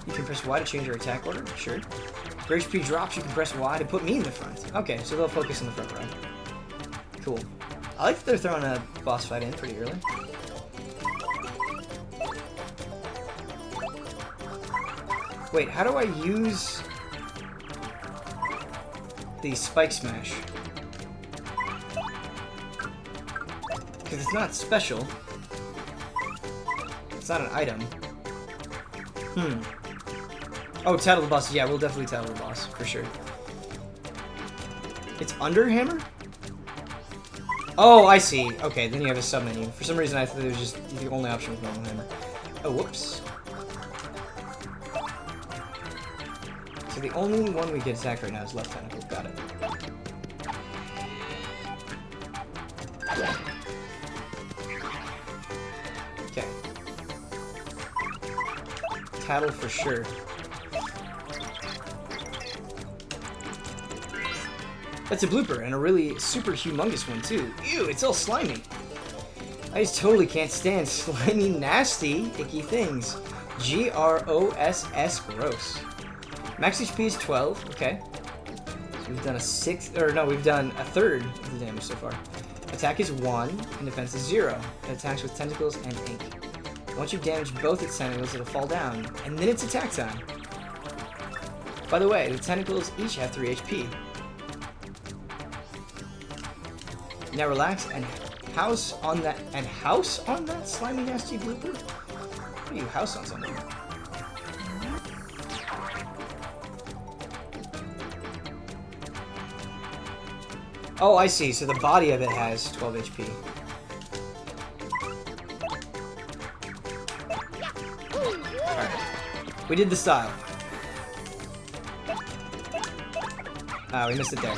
You can press Y to change your attack order? Sure. If your HP drops, you can press Y to put me in the front. Okay, so they'll focus on the front row. Cool. I like that they're throwing a boss fight in pretty early. Wait, how do I use the spike smash? Because it's not special. It's not an item. Oh, tattle the boss. Yeah, we'll definitely tattle the boss, for sure. It's under hammer? Oh, I see. Okay, then you have a sub-menu. For some reason, I thought it was just the only option was normal hammer. Oh, whoops. So the only one we can attack right now is left tentacle. Got it. Okay. Tattle for sure. That's a blooper, and a really super humongous one, too. Ew, it's all slimy. I just totally can't stand slimy, nasty, icky things. G-R-O-S-S, gross. Max HP is 12, okay. So we've done a sixth, or no, we've done a third of the damage so far. Attack is 1, and defense is 0. It attacks with tentacles and ink. Once you've damaged both its tentacles, it'll fall down, and then it's attack time. By the way, the tentacles each have 3 HP. Now relax and house on that slimy nasty blooper? What do you house on something? Oh, I see. So the body of it has 12 HP. Alright. We did the style. Ah, we missed it there.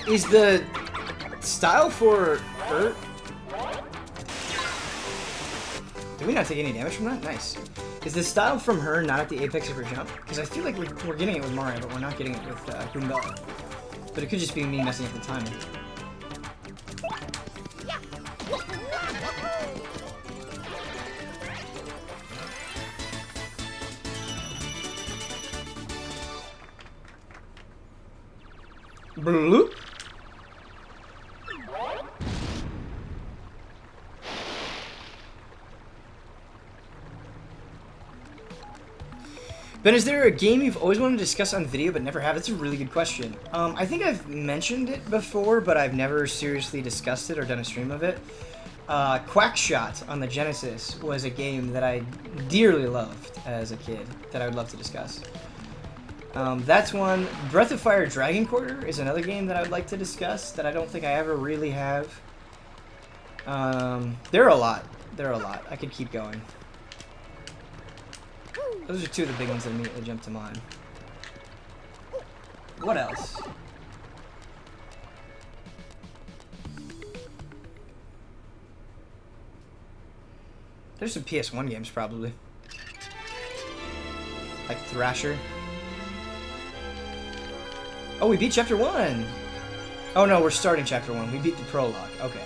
Is the style for her... Did we not take any damage from that? Nice. Is the style from her not at the apex of her jump? Because I feel like we're getting it with Mario, but we're not getting it with Goombella. But it could just be me messing up the timing. Bloop. Ben, is there a game you've always wanted to discuss on video but never have? That's a really good question. I think I've mentioned it before, but I've never seriously discussed it or done a stream of it. Quackshot on the Genesis was a game that I dearly loved as a kid that I would love to discuss. That's one. Breath of Fire Dragon Quarter is another game that I would like to discuss that I don't think I ever really have. There are a lot. I could keep going. Those are two of the big ones that immediately jump to mind. What else? There's some PS1 games, probably. Like Thrasher. Oh, we beat Chapter 1! Oh no, we're starting Chapter 1. We beat the prologue. Okay.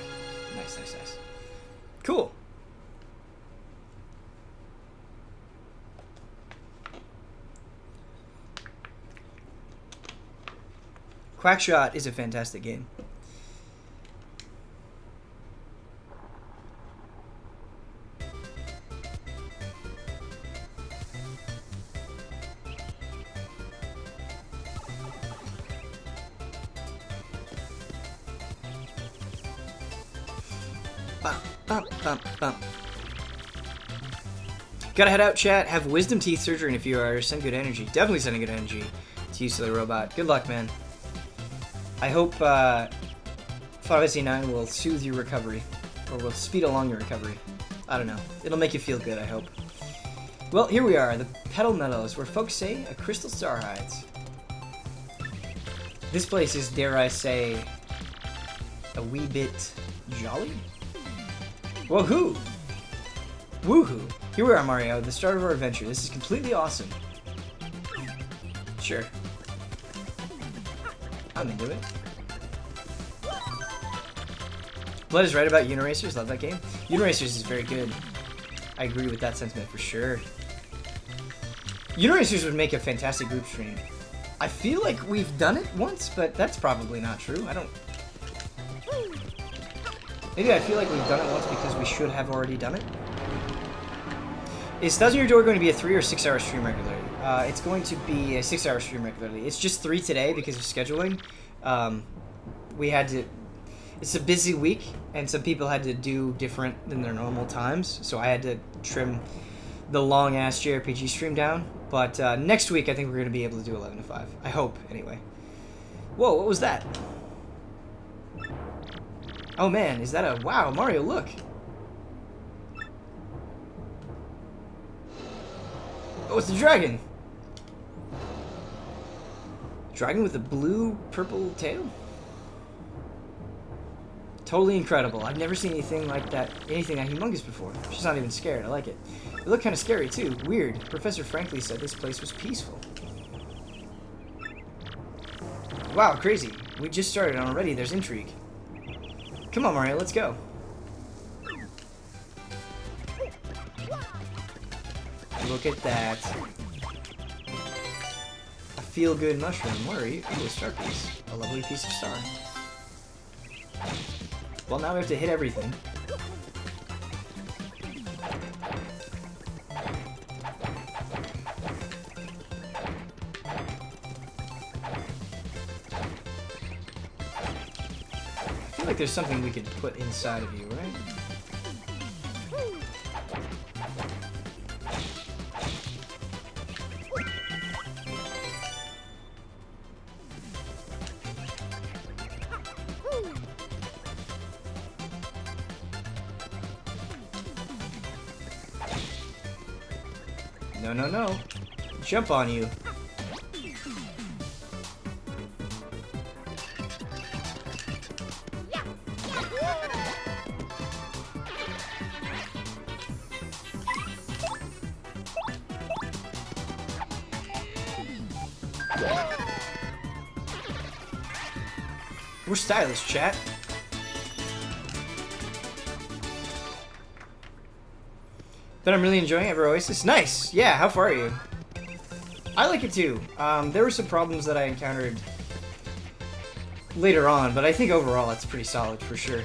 Nice. Cool. Quackshot is a fantastic game. Bump. Gotta head out, chat. Have wisdom teeth surgery in a few hours. Send good energy. Definitely sending good energy to you, silly robot. Good luck, man. I hope Final Fantasy IX will soothe your recovery, or will speed along your recovery. I don't know. It'll make you feel good, I hope. Well, here we are, the Petal Meadows, where folks say a crystal star hides. This place is, dare I say, a wee bit jolly? Woohoo! Woohoo! Here we are, Mario, the start of our adventure. This is completely awesome. Sure. I'm into it. Blood is right about Uniracers. Love that game. Uniracers is very good. I agree with that sentiment for sure. Uniracers would make a fantastic group stream. I feel like we've done it once, but that's probably not true. I don't... Maybe I feel like we've done it once because we should have already done it. Is Thousand Year Door going to be a 3 or 6 hour stream regularly? It's going to be a 6 hour stream regularly. It's just 3 today because of scheduling. We had to... It's a busy week, and some people had to do different than their normal times, so I had to trim the long-ass JRPG stream down. But next week, I think we're going to be able to do 11 to 5. I hope, anyway. Whoa, what was that? Oh man, is that a... Wow, Mario, look! Oh, it's a dragon! Dragon with a blue-purple tail? Totally incredible. I've never seen anything like that, anything that humongous before. She's not even scared. I like it. It looked kind of scary, too. Weird. Professor Franklin said this place was peaceful. Wow, crazy. We just started and already there's intrigue. Come on, Mario, let's go. Look at that. A feel-good mushroom. Where are you? Ooh, a star piece. A lovely piece of star. Well, now we have to hit everything. I feel like there's something we could put inside of you, right? No, no, no. Jump on you. We're stylish, chat. But I'm really enjoying Ever Oasis. Nice! Yeah, how far are you? I like it too. There were some problems that I encountered later on, but I think overall it's pretty solid for sure.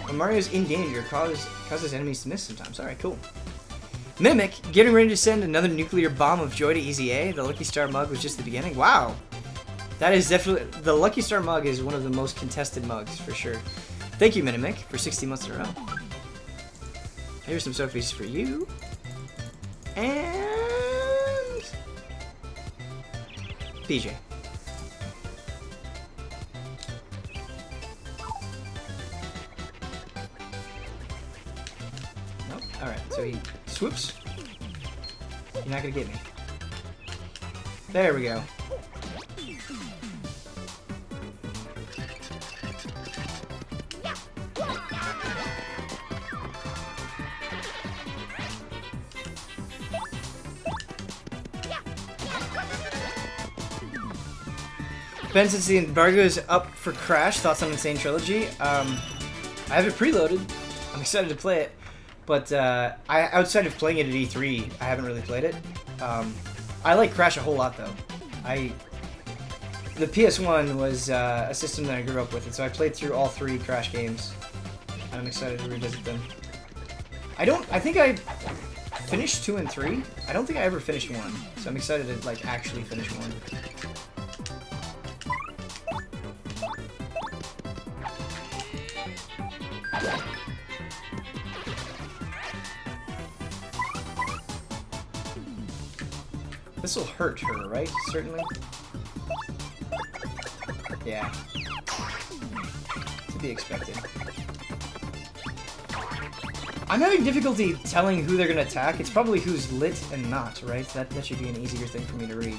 When Mario's in danger, causes enemies to miss sometimes. Alright, cool. Mimic, getting ready to send another nuclear bomb of joy to Easy A. The Lucky Star mug was just the beginning. Wow! That is definitely... The Lucky Star mug is one of the most contested mugs, for sure. Thank you, Minimic, for 60 months in a row. Here's some Sophies for you. And... PJ. Nope. Alright, so he swoops. You're not gonna get me. There we go. Ben, since the embargo is up for Crash, thoughts on Insane Trilogy? I have it preloaded. I'm excited to play it. But outside of playing it at E3, I haven't really played it. I like Crash a whole lot, though. The PS1 was a system that I grew up with, and so I played through all 3 Crash games. And I'm excited to revisit them. I think I finished 2 and 3. I don't think I ever finished 1, so I'm excited to like actually finish 1. This will hurt her, right? Certainly. Yeah. To be expected. I'm having difficulty telling who they're gonna attack. It's probably who's lit and not, right? That should be an easier thing for me to read.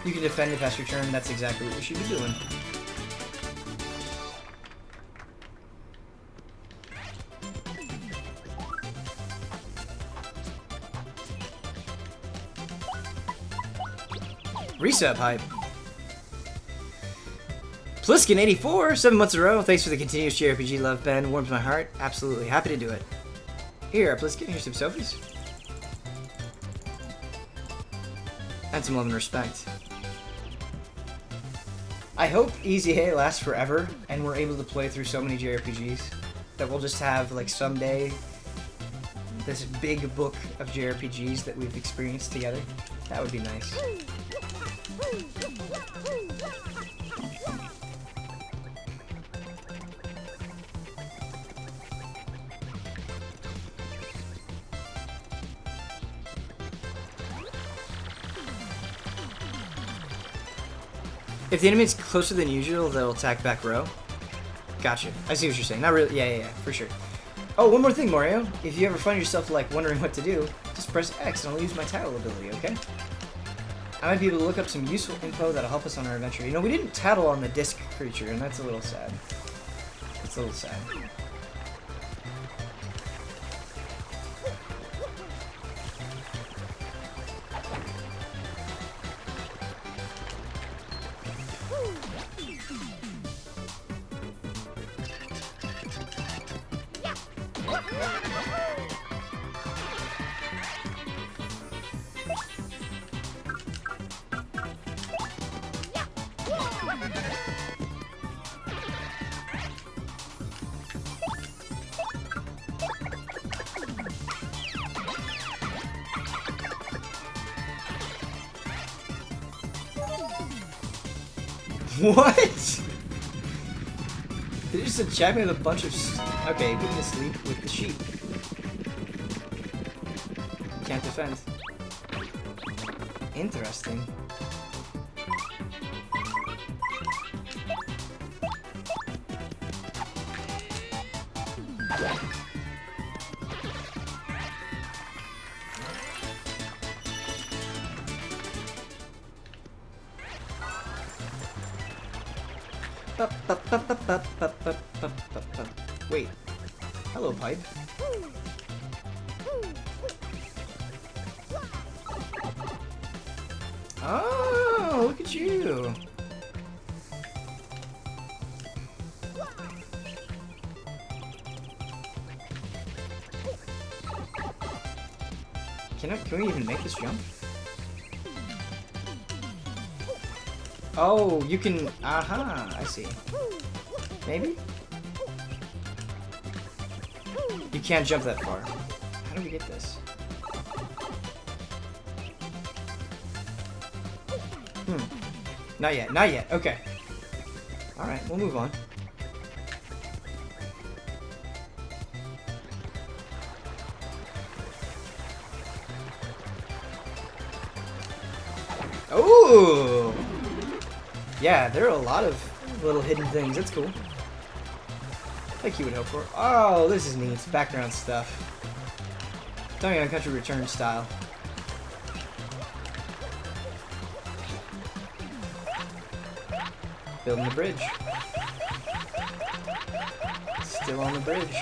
You can defend it past your turn. That's exactly what you should be doing. Resub hype. Pliskin84, 7 months in a row. Thanks for the continuous JRPG love, Ben. Warms my heart. Absolutely. Happy to do it. Here, Pliskin, here's some Sophies. And some love and respect. I hope Easy A lasts forever, and we're able to play through so many JRPGs that we'll just have, like, someday this big book of JRPGs that we've experienced together. That would be nice. If the enemy's closer than usual, they'll attack back row. Gotcha. I see what you're saying. Not really. Yeah, for sure. Oh, one more thing, Mario. If you ever find yourself, like, wondering what to do, just press X and I'll use my tattle ability, okay? I might be able to look up some useful info that'll help us on our adventure. You know, we didn't tattle on the disc creature, and that's a little sad. It's a little sad. What? They just attacked me with a bunch of... Okay, put me to sleep with the sheep. Can't defend. Interesting. Wait. Hello, pipe. Oh, look at you. Can we even make this jump? Oh, you can... Aha, I see. Maybe? You can't jump that far. How do we get this? Not yet, not yet. Okay. Alright, we'll move on. Ooh! Yeah, there are a lot of little hidden things. That's cool. Like you would hope for. Oh, this is neat. Background stuff. Donkey Kong Country Return style. Building the bridge. Still on the bridge.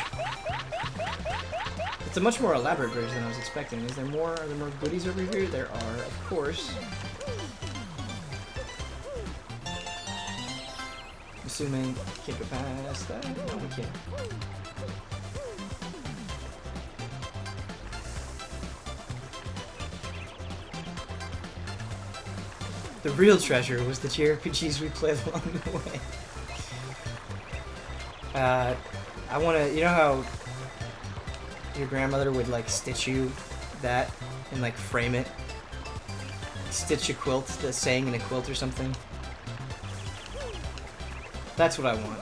It's a much more elaborate bridge than I was expecting. Is there more? Are there more goodies over here? There are, of course. Assuming can't go past that. No, we can't. The real treasure was the JRPGs we played along the way. I wanna, you know how your grandmother would like stitch you that and like frame it? Stitch a quilt, the saying in a quilt or something? That's what I want.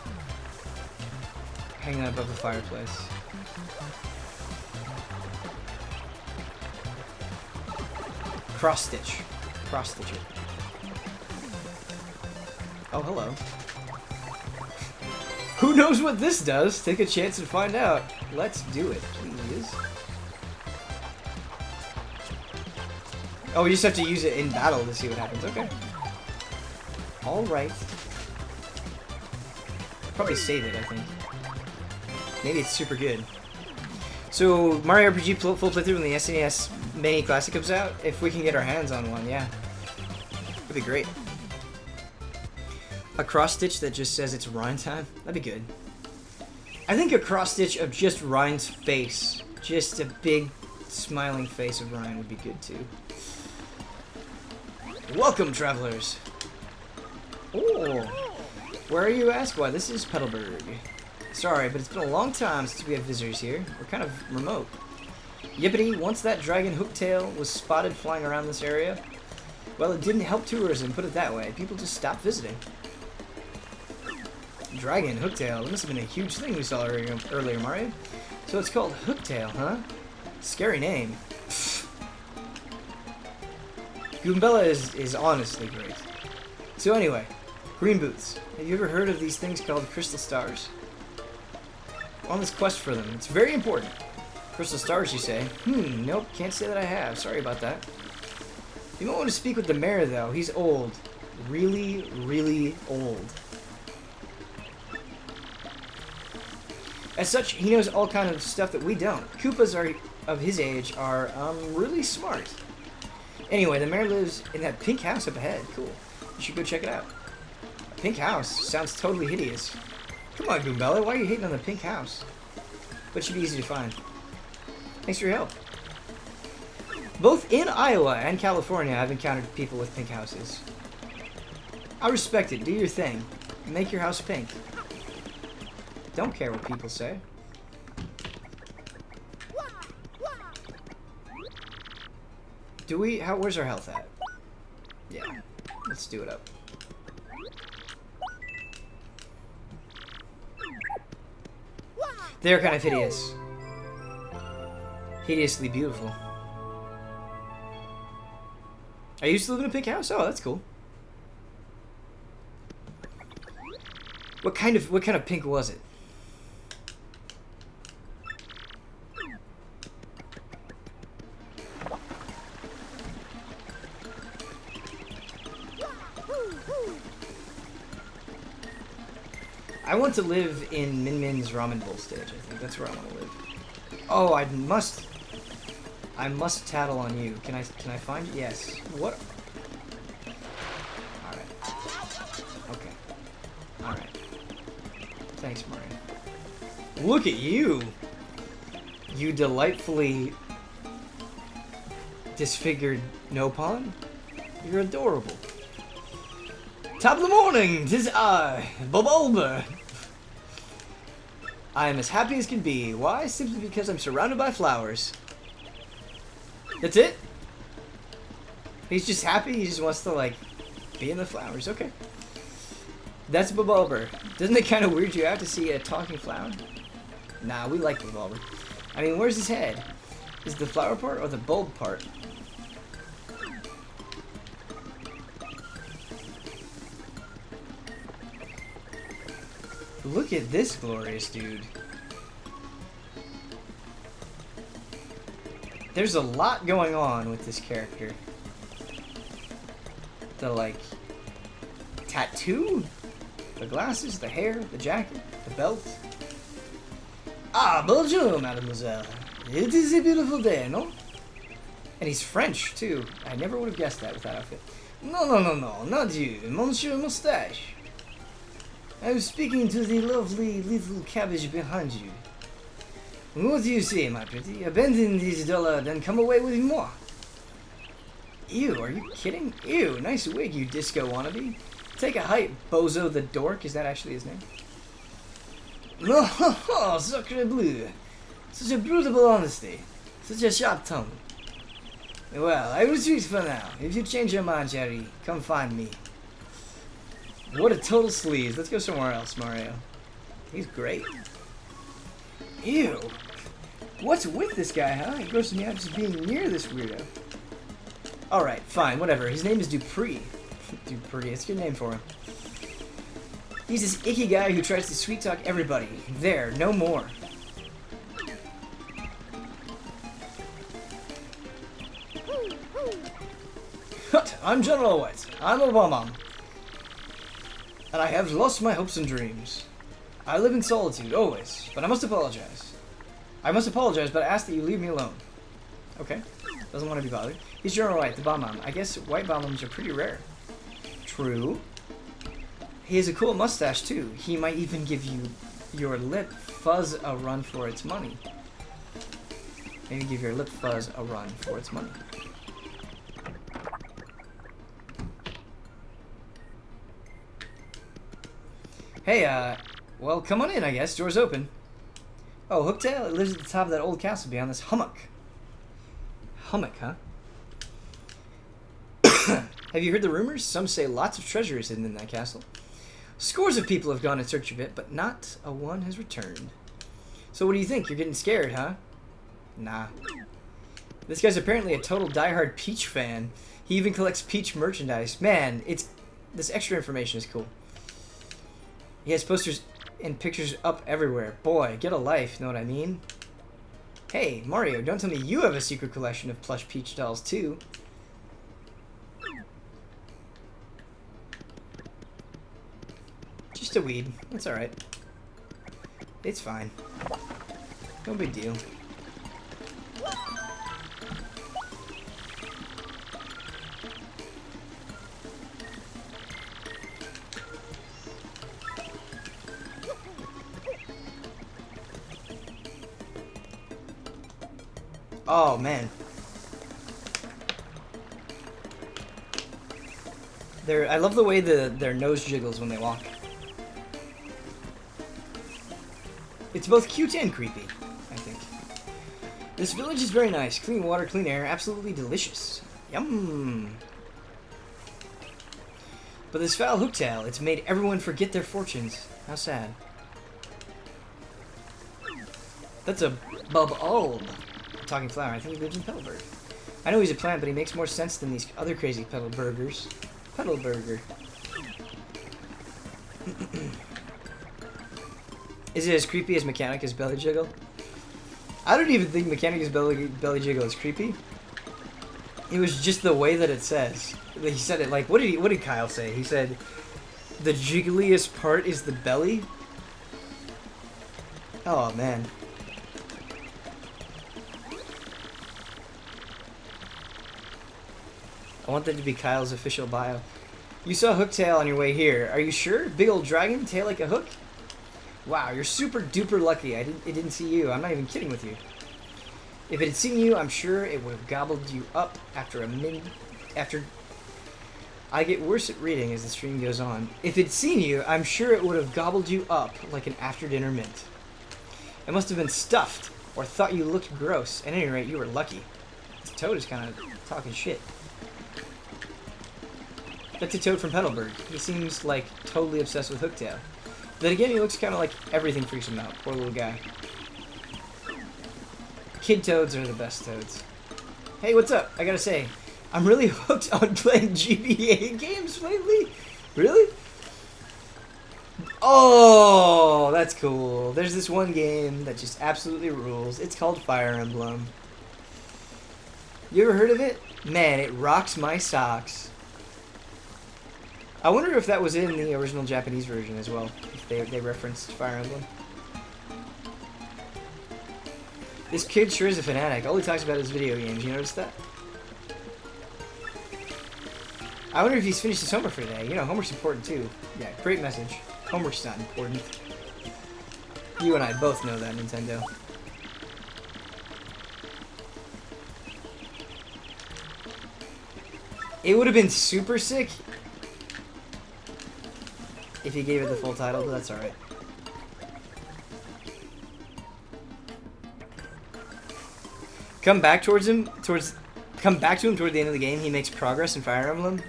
Hanging out above the fireplace. Cross stitch. Cross stitch it. Oh, hello. Who knows what this does? Take a chance and find out. Let's do it, please. Oh, we just have to use it in battle to see what happens. Okay. Alright. Probably save it, I think. Maybe it's super good. So, Mario RPG full playthrough when the SNES Mini Classic comes out, if we can get our hands on one, yeah. That'd be great. A cross-stitch that just says it's Ryan time? That'd be good. I think a cross-stitch of just Ryan's face. Just a big, smiling face of Ryan would be good, too. Welcome, travelers! Oh! Where are you, ask? Why, this is Petalburg. Sorry, but it's been a long time since we had visitors here. We're kind of remote. Yippity, once that dragon hooktail was spotted flying around this area, well, it didn't help tourism, put it that way. People just stopped visiting. Dragon hooktail, that must have been a huge thing we saw earlier, Mario. So it's called Hooktail, huh? Scary name. Goombella is honestly great. So anyway, green boots. Have you ever heard of these things called crystal stars? on this quest for them. It's very important. Crystal stars, you say? Nope, can't say that I have. Sorry about that. You might want to speak with the mayor, though. He's old. Really, really old. As such, he knows all kind of stuff that we don't. Koopas of his age are really smart. Anyway, the mayor lives in that pink house up ahead. Cool. You should go check it out. Pink house? Sounds totally hideous. Come on, Goombella, why are you hating on the pink house? But it should be easy to find. Thanks for your help. Both in Iowa and California, I've encountered people with pink houses. I respect it. Do your thing. Make your house pink. Don't care what people say. Do we? Where's our health at? Yeah. Let's do it up. They're kind of hideous. Hideously beautiful. I used to live in a pink house? Oh, that's cool. What kind of pink was it? I want to live in Min Min's ramen bowl stage, I think. That's where I want to live. Oh, I must tattle on you. Can I find you? Yes. What? Alright. Okay. Alright. Thanks, Mario. Look at you! You delightfully disfigured Nopon. You're adorable. Top of the morning! 'Tis I, Bulba. I am as happy as can be. Why? Simply because I'm surrounded by flowers. That's it? He's just happy? He just wants to, like, be in the flowers. Okay. That's Bulba. Doesn't it kind of weird you out to see a talking flower? Nah, we like Bulba. I mean, where's his head? Is it the flower part or the bulb part? Look at this glorious dude. There's a lot going on with this character. The, like, tattoo, the glasses, the hair, the jacket, the belt. Ah, bonjour, mademoiselle. It is a beautiful day, no? And he's French, too. I never would have guessed that with that outfit. No, not you, Monsieur Moustache. I was speaking to the lovely little cabbage behind you. What do you say, my pretty? Abandon these dollars and come away with more. Ew, are you kidding? Ew, nice wig, you disco wannabe. Take a hike, Bozo the Dork. Is that actually his name? Oh, sacre bleu. Such a brutal honesty. Such a sharp tongue. Well, I retreat for now. If you change your mind, Jerry, come find me. What a total sleaze. Let's go somewhere else, Mario. He's great. Ew. What's with this guy, huh? He grosses me out just being near this weirdo. Alright, fine, whatever. His name is Dupree. Dupree, it's a good name for him. He's this icky guy who tries to sweet-talk everybody. There, no more. I'm General White. I'm Obama. And I have lost my hopes and dreams. I live in solitude, always, but I must apologize. But I ask that you leave me alone. Okay. Doesn't want to be bothered. He's General White, the bomb-bomb. I guess white bomb-bombs are pretty rare. True. He has a cool mustache, too. He might even give you your lip fuzz a run for its money. Maybe give your lip fuzz a run for its money. Hey, well, come on in, I guess. Door's open. Oh, Hooktail? It lives at the top of that old castle beyond this hummock. Hummock, huh? Have you heard the rumors? Some say lots of treasure is hidden in that castle. Scores of people have gone in search of it, but not a one has returned. So what do you think? You're getting scared, huh? Nah. This guy's apparently a total diehard Peach fan. He even collects Peach merchandise. Man, this extra information is cool. He has posters and pictures up everywhere. Boy, get a life, know what I mean? Hey, Mario, don't tell me you have a secret collection of plush Peach dolls, too. Just a weed. That's alright. It's fine. No big deal. Oh, man. I love the way their nose jiggles when they walk. It's both cute and creepy, I think. This village is very nice. Clean water, clean air, absolutely delicious. Yum! But this foul hooktail, it's made everyone forget their fortunes. How sad. That's a bulb. Talking flower. I think he lives in Petalburg. I know he's a plant, but he makes more sense than these other crazy Petalburgers. Petalburger. Is it as creepy as Mechanica's belly jiggle? I don't even think Mechanica's belly jiggle is creepy. It was just the way that it says. He said it like, what did Kyle say? He said, the jiggliest part is the belly. Oh man. I want that to be Kyle's official bio. You saw Hooktail on your way here. Are you sure? Big old dragon, tail like a hook? Wow, you're super duper lucky. It didn't see you. I'm not even kidding with you. If it had seen you, I'm sure it would have gobbled you up after a minute. I get worse at reading as the stream goes on. If it'd seen you, I'm sure it would have gobbled you up like an after-dinner mint. It must have been stuffed, or thought you looked gross. At any rate, you were lucky. This toad is kind of talking shit. That's a toad from Petalburg. He seems like totally obsessed with Hooktail. Then again, he looks kind of like everything freaks him out. Poor little guy. Kid toads are the best toads. Hey, what's up? I gotta say, I'm really hooked on playing GBA games lately. Really? Oh, that's cool. There's this one game that just absolutely rules. It's called Fire Emblem. You ever heard of it? Man, it rocks my socks. I wonder if that was in the original Japanese version as well, if they referenced Fire Emblem. This kid sure is a fanatic. All he talks about is video games. You notice that? I wonder if he's finished his homework for today. You know, homework's important too. Yeah, great message. Homework's not important. You and I both know that, Nintendo. It would have been super sick if he gave it the full title, but that's alright. Come back to him toward the end of the game. He makes progress in Fire Emblem.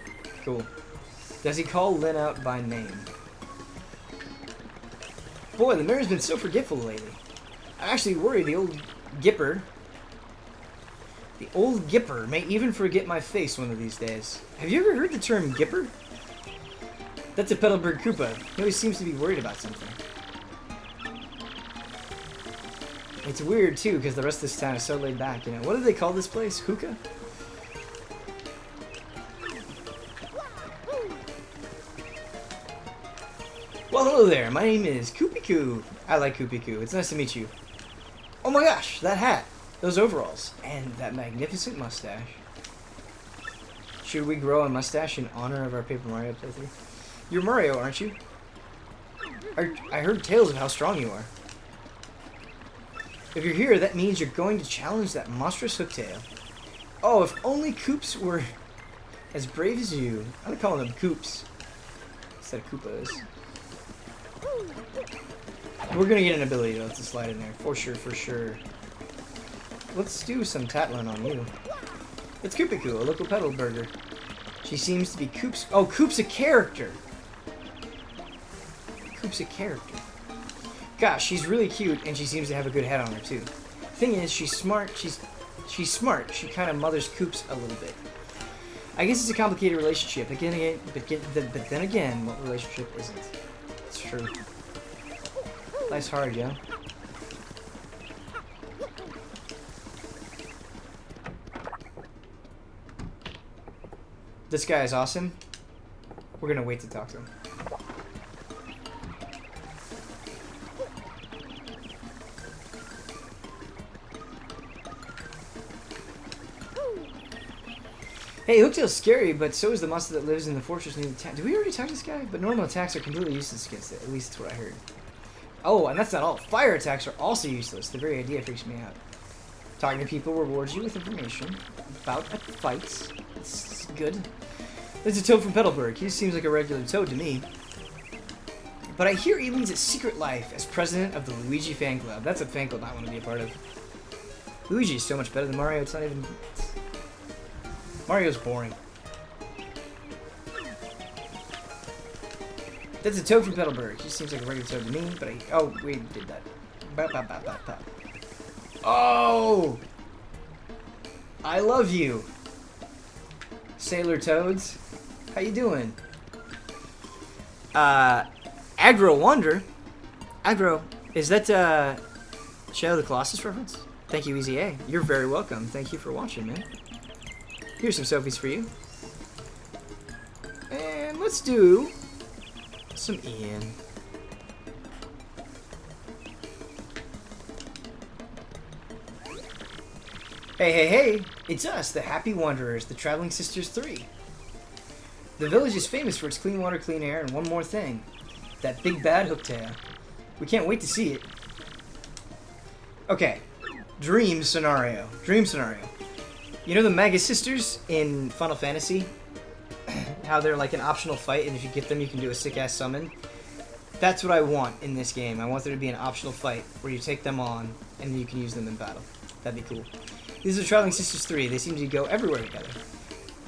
Cool. Does he call Lynn out by name? Boy, the mayor's been so forgetful lately. I actually worry the old Gipper may even forget my face one of these days. Have you ever heard the term Gipper? That's a Petalburg Koopa. He always seems to be worried about something. It's weird, too, because the rest of this town is so laid back, you know. What do they call this place? Hookah? Well, hello there. My name is Koopiku. I like Koopiku. It's nice to meet you. Oh my gosh, that hat. Those overalls. And that magnificent mustache. Should we grow a mustache in honor of our Paper Mario playthrough? You're Mario, aren't you? I heard tales of how strong you are. If you're here, that means you're going to challenge that monstrous Hooktail. Oh, if only Koops were as brave as you. I'm gonna call them Koops instead of Koopas. We're gonna get an ability though to slide in there, for sure, for sure. Let's do some Tatlin on you. It's Koopiku, a local pedal burger. She seems to be Koops. Oh, Koop's a character. Koop's a character. Gosh, she's really cute, and she seems to have a good head on her too. Thing is, she's smart. She's smart. She kind of mothers Koops a little bit. I guess it's a complicated relationship. But then again, what relationship isn't? It's true.
Nice hard, yo. This guy is awesome. We're gonna wait to talk to him. Hey, Hooktail's scary, but so is the monster that lives in the fortress near the town. Did we already talk to this guy? But normal attacks are completely useless against it. At least that's what I heard. Oh, and that's not all. Fire attacks are also useless. The very idea freaks me out. Talking to people rewards you with information about fights. It's good. There's a toad from Petalburg. He seems like a regular toad to me. But I hear he leads a secret life as president of the Luigi fan club. That's a fan club I want to be a part of. Luigi is so much better than Mario. It's not even... Mario's boring. That's a toad from Petalburg. He seems like a regular toad to me, but I... Oh, we did that. Bop, bop, bop, bop, bop. Oh! I love you. Sailor Toads. How you doing? Aggro Wonder? Aggro, is that, Shadow of the Colossus reference? Thank you, Easy A. You're very welcome. Thank you for watching, man. Here's some Sophies for you. And let's do some Ian. Hey, hey, hey! It's us, the Happy Wanderers, the Traveling Sisters 3. The village is famous for its clean water, clean air, and one more thing. That big bad Hooktail. We can't wait to see it. Okay. Dream scenario. Dream scenario. You know the Magus Sisters in Final Fantasy? How they're like an optional fight, and if you get them, you can do a sick-ass summon? That's what I want in this game. I want there to be an optional fight where you take them on, and you can use them in battle. That'd be cool. These are Traveling Sisters 3. They seem to go everywhere together.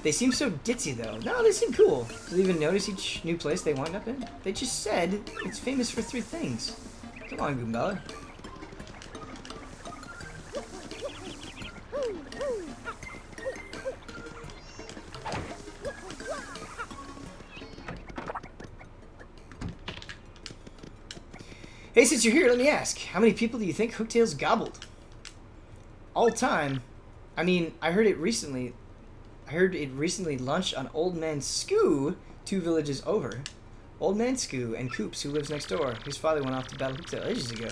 They seem so ditzy, though. No, they seem cool. Do they even notice each new place they wind up in? They just said it's famous for 3 things. Come on, Goombella. Hey, since you're here, let me ask. How many people do you think Hooktail's gobbled? All time? I mean, I heard it recently launched on Old Man Skoo 2 villages over. Old Man Skoo and Koops, who lives next door. His father went off to battle Hooktail ages ago.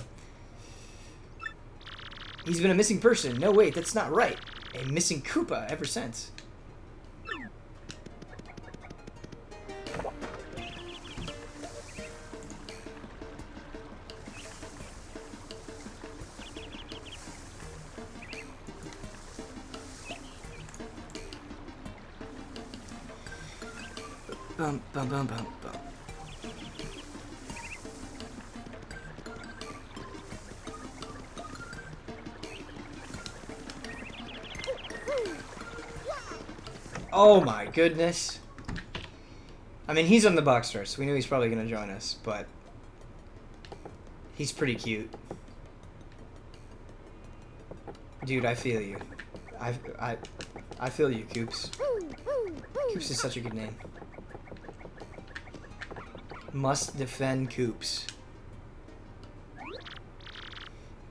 He's been a missing person. No, wait, that's not right. A missing Koopa ever since. Bum, bum, bum, bum, bum. Oh my goodness. I mean, he's on the box start, so we knew he's probably going to join us, but he's pretty cute. Dude, I feel you. I feel you, Koops. Koops is such a good name. Must defend Koops.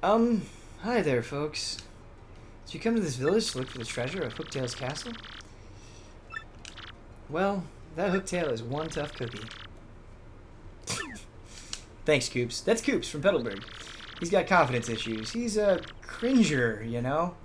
Hi there, folks. Did you come to this village to look for the treasure of Hooktail's castle? Well, that Hooktail is one tough cookie. Thanks, Koops. That's Koops from Petalburg. He's got confidence issues. He's a cringer, you know?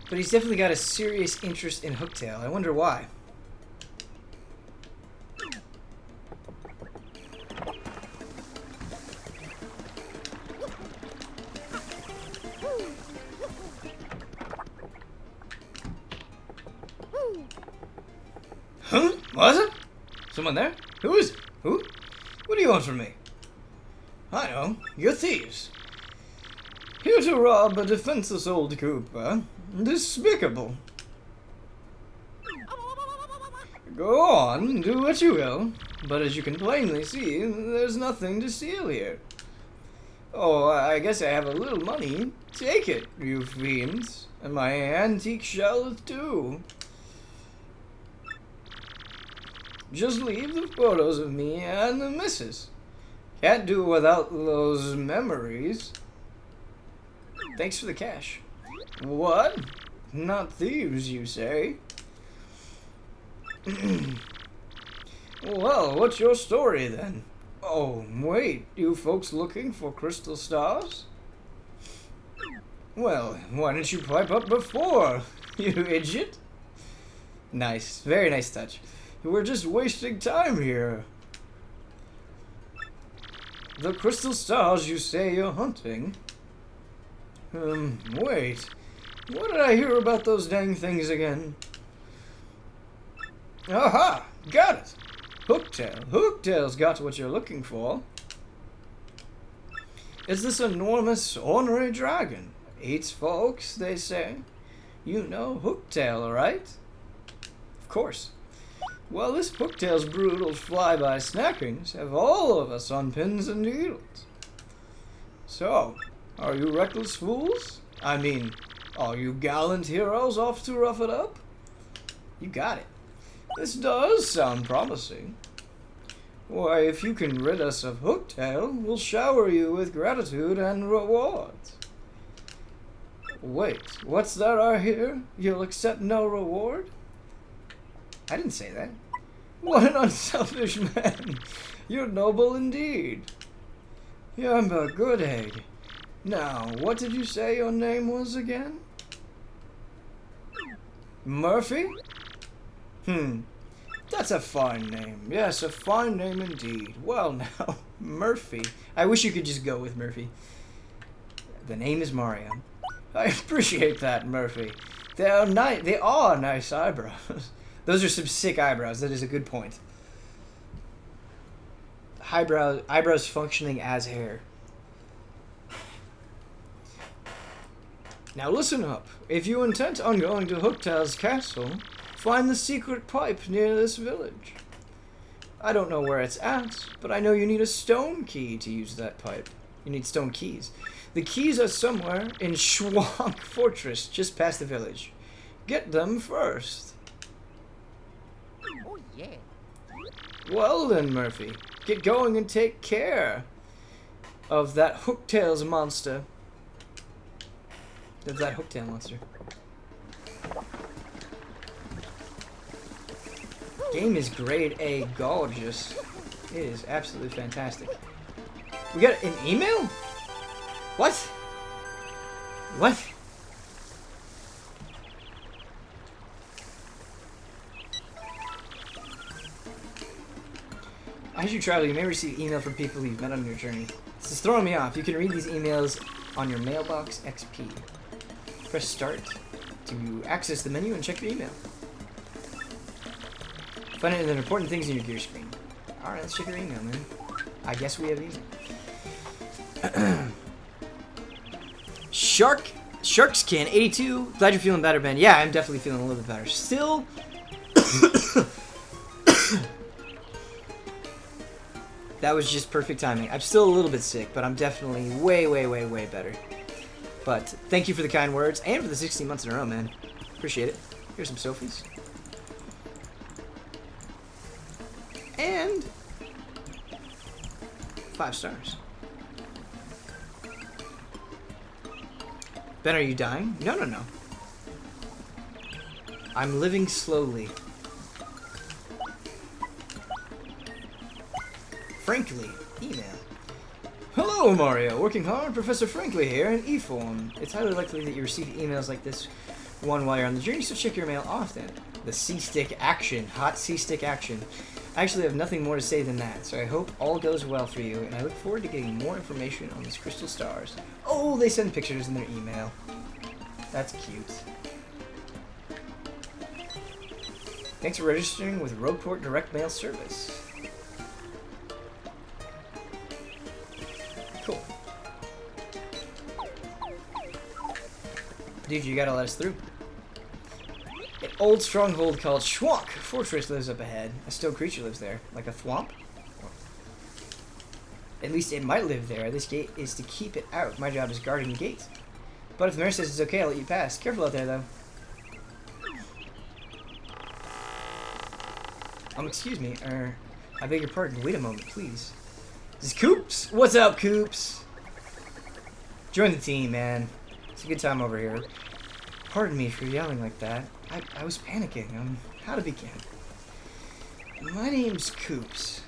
But he's definitely got a serious interest in Hooktail. I wonder why. Huh? Was it? Someone there? Who is it? Who? What do you want from me? I know. You're thieves. Here to rob a defenseless old Koopa. Despicable. Go on, do what you will. But as you can plainly see, there's nothing to steal here. Oh, I guess I have a little money. Take it, you fiends. And my antique shells, too. Just leave the photos of me and the missus. Can't do without those memories. Thanks for the cash. What? Not thieves, you say? Well, what's your story then? Oh, wait, you folks looking for crystal stars? Well, why didn't you pipe up before, you idiot? Nice, very nice touch. We're just wasting time here. The crystal stars you say you're hunting? Wait. What did I hear about those dang things again? Aha! Got it! Hooktail. Hooktail's got what you're looking for. It's this enormous ornery dragon. Eats folks, they say. You know Hooktail, right? Of course. Well, this Hooktail's brutal fly-by snackings have all of us on pins and needles. So, are you reckless fools? I mean, are you gallant heroes off to rough it up? You got it. This does sound promising. Why, if you can rid us of Hooktail, we'll shower you with gratitude and rewards. Wait, what's that I hear? You'll accept no reward? I didn't say that. What an unselfish man. You're noble indeed. I'm a good egg. Now, what did you say your name was again? Murphy? That's a fine name. Yes, a fine name indeed. Well now, Murphy. I wish you could just go with Murphy. The name is Mario. I appreciate that, Murphy. They are nice eyebrows. Those are some sick eyebrows. That is a good point. Eyebrows functioning as hair. Now listen up. If you intend on going to Hooktail's castle, find the secret pipe near this village. I don't know where it's at, but I know you need a stone key to use that pipe. You need stone keys. The keys are somewhere in Schwank Fortress, just past the village. Get them first.
Oh, yeah.
Well then, Murphy, get going and take care of that Hooktail's monster. Of that Hooktail monster. Game is grade A gorgeous. It is absolutely fantastic. We got an email? What? What? As you travel, you may receive email from people you've met on your journey. This is throwing me off. You can read these emails on your mailbox XP. Press start to access the menu and check your email. Find it in the important things in your gear screen. Alright, let's check your email, man. I guess we have email. Sharkskin 82. Glad you're feeling better, Ben. Yeah, I'm definitely feeling a little bit better. Still that was just perfect timing. I'm still a little bit sick, but I'm definitely way better. But thank you for the kind words and for the 16 months in a row, man. Appreciate it. Here's some Sophies. And 5 stars. Ben, are you dying? No. I'm living slowly. Frankly, email. Hello, Mario. Working hard. Professor Frankly here in E-form. It's highly likely that you receive emails like this one while you're on the journey, so check your mail often. The C-stick action. Hot C-stick action. I actually have nothing more to say than that, so I hope all goes well for you, and I look forward to getting more information on these crystal stars. Oh, they send pictures in their email. That's cute. Thanks for registering with Roadport Direct Mail Service. Cool. Dude, you gotta let us through. old stronghold called Schwank Fortress lives up ahead. A stone creature lives there, like a thwomp. At least it might live there. This gate is to keep it out. My job is guarding the gate. But if the mayor says it's okay, I'll let you pass. Careful out there, though. Excuse me. I beg your pardon. Wait a moment, please. This is Coops. What's up, Coops? Join the team, man. It's a good time over here. Pardon me for yelling like that. I was panicking. How to begin? My name's Coops.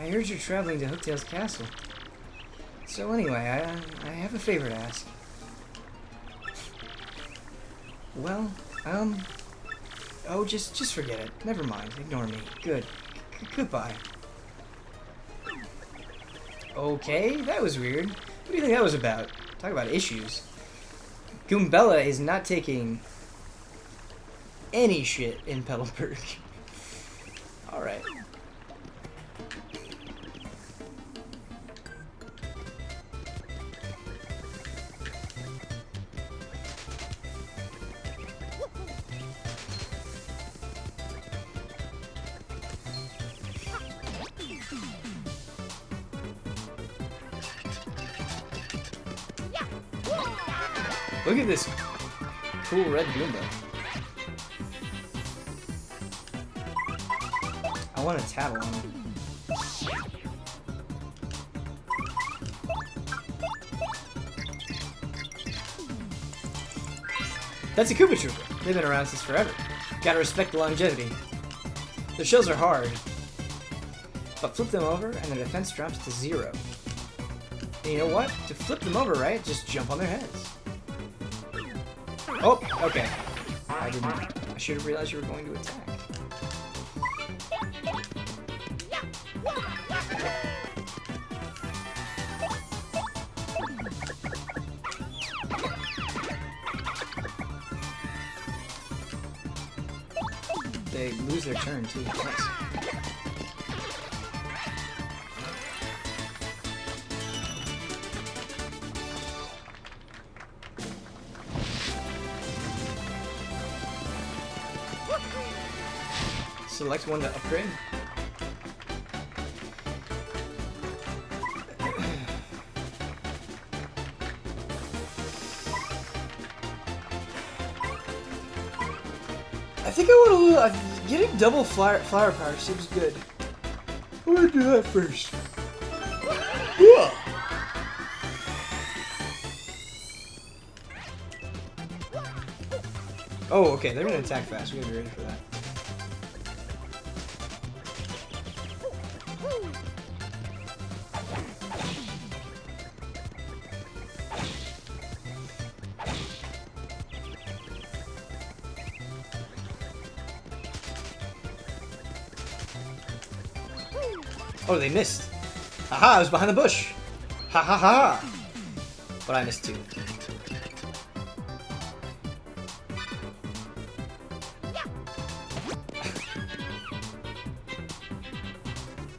I heard you're traveling to Hooktail's castle. So anyway, I have a favor to ask. Well, oh, just forget it. Never mind. Ignore me. Good. Goodbye. Okay, that was weird. What do you think that was about? Talk about issues. Goombella is not taking any shit in Petalburg. Alright. Look at this cool red Goomba. I want to tattle on him. That's a Koopa Trooper. They've been around since forever. Gotta respect the longevity. Their shells are hard, but flip them over and their defense drops to 0. And you know what? To flip them over, right? Just jump on their heads. Oh, okay. I should have realized you were going to attack. They lose their turn too. Nice. Select one to upgrade. I think I want to getting double flower power seems good. I'm gonna do that first. Yeah. Oh, okay. They're gonna attack fast. We gotta be ready for that. Oh, they missed. Haha, I was behind the bush. Ha ha ha. But I missed too.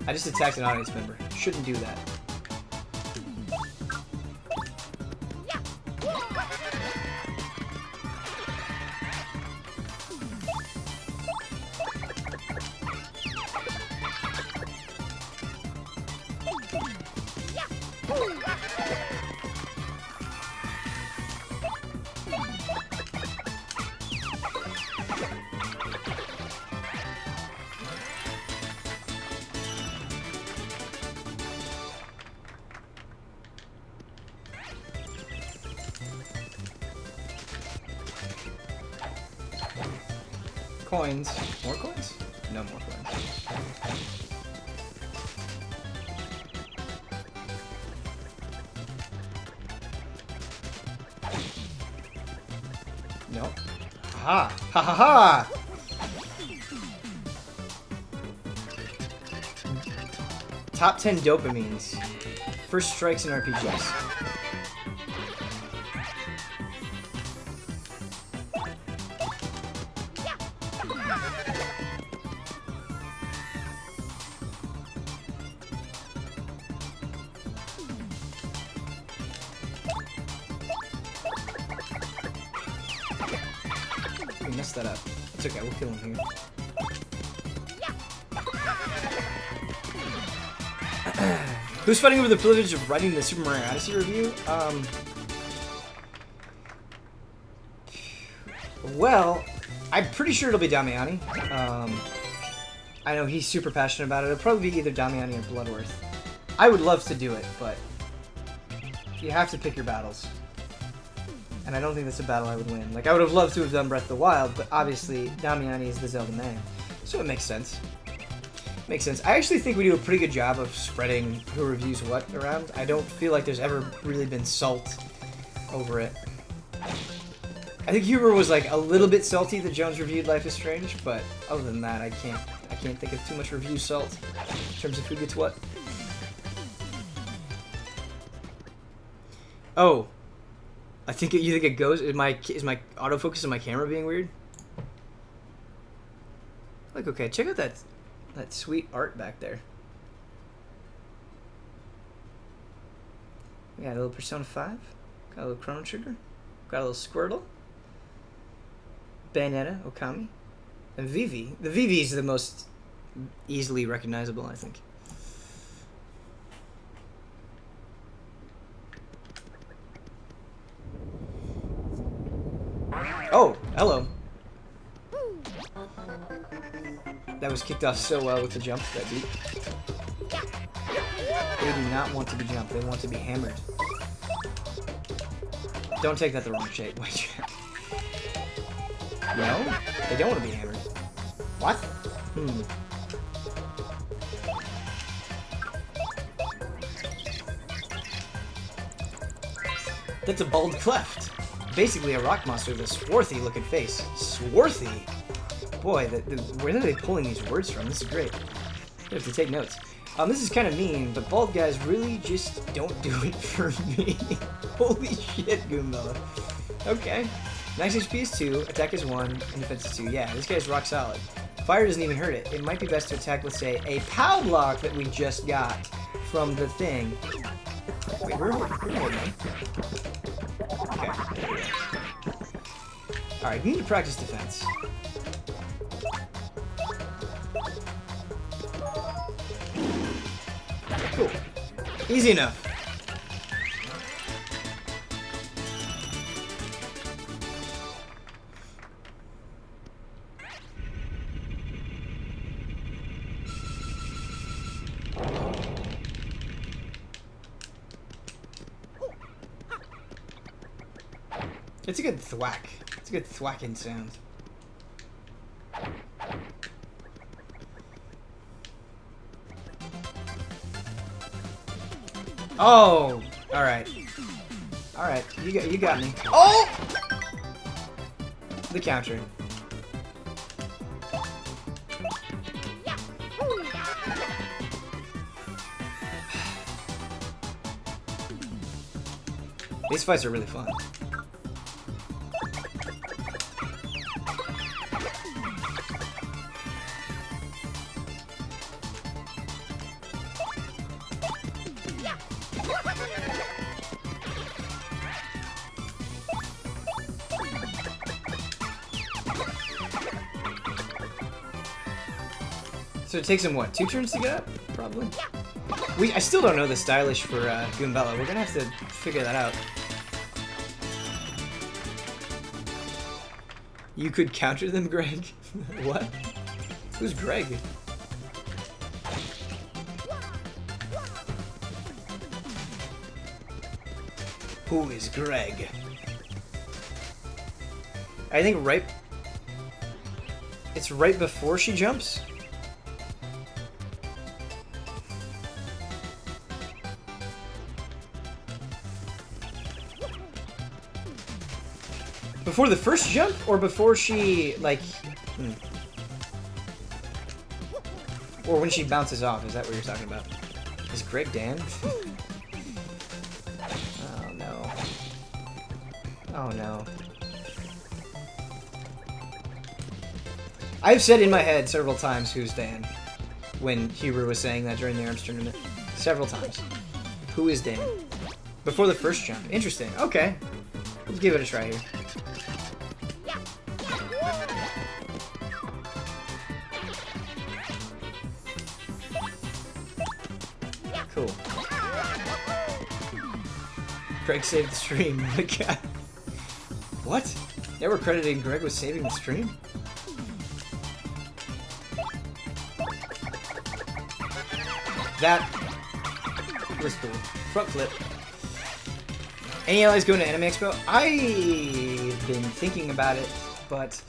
I just attacked an audience member. Shouldn't do that. Coins. More coins? No more coins. Nope. Ha ha ha ha! Top 10 dopamines. First strikes in RPGs. We messed that up. It's It's okay, we'll kill him here. Who's fighting over the privilege of writing the Super Mario Odyssey review? Well, I'm pretty sure it'll be Damiani. I know he's super passionate about it. It'll probably be either Damiani or Bloodworth. I would love to do it, but you have to pick your battles. And I don't think that's a battle I would win. Like, I would have loved to have done Breath of the Wild, but obviously Damiani is the Zelda man. So it makes sense. Makes sense. I actually think we do a pretty good job of spreading who reviews what around. I don't feel like there's ever really been salt over it. I think Huber was like a little bit salty that Jones reviewed Life is Strange, but other than that, I can't think of too much review salt in terms of who gets what. Oh, you think it goes? Is my autofocus on my camera being weird? Like, okay, check out that sweet art back there. We got a little Persona 5, got a little Chrono Trigger, got a little Squirtle, Bayonetta, Okami, and Vivi. The Vivi is the most easily recognizable, I think. Oh, hello. That was kicked off so well with the jump that beat. They do not want to be jumped, they want to be hammered. Don't take that the wrong shape. Wait. No? They don't want to be hammered. What? That's a bald cleft. Basically a rock monster with a swarthy looking face. Swarthy? Boy, where are they pulling these words from? This is great. You have to take notes. This is kind of mean, but bald guys really just don't do it for me. Holy shit, Goombella. Okay. Max HP is 2, attack is 1, and defense is 2. Yeah, this guy's rock solid. Fire doesn't even hurt it. It might be best to attack with, say, a POW block that we just got from the thing. Wait, we're holding him. Okay. Alright, we need to practice defense. Cool. Easy enough. It's a good thwack. It's a good thwacking sound. Oh! Alright. Alright, you got me. Oh! The counter. These fights are really fun. So it takes him, what, 2 turns to get up? Probably. I still don't know the stylish for Goombella. We're gonna have to figure that out. You could counter them, Greg? What? Who's Greg? Who is Greg? I think it's right before she jumps. Before the first jump, or before she, like... Or when she bounces off, is that what you're talking about? Is Greg Dan? Oh, no. Oh, no. I've said in my head several times, who's Dan? When Huber was saying that during the ARMS tournament. Several times. Who is Dan? Before the first jump. Interesting. Okay. Let's give it a try here.
Greg saved the stream. Oh my god. What? They were crediting Greg with saving the stream? That was cool. Front flip. Any allies going to Anime Expo? I've been thinking about it, but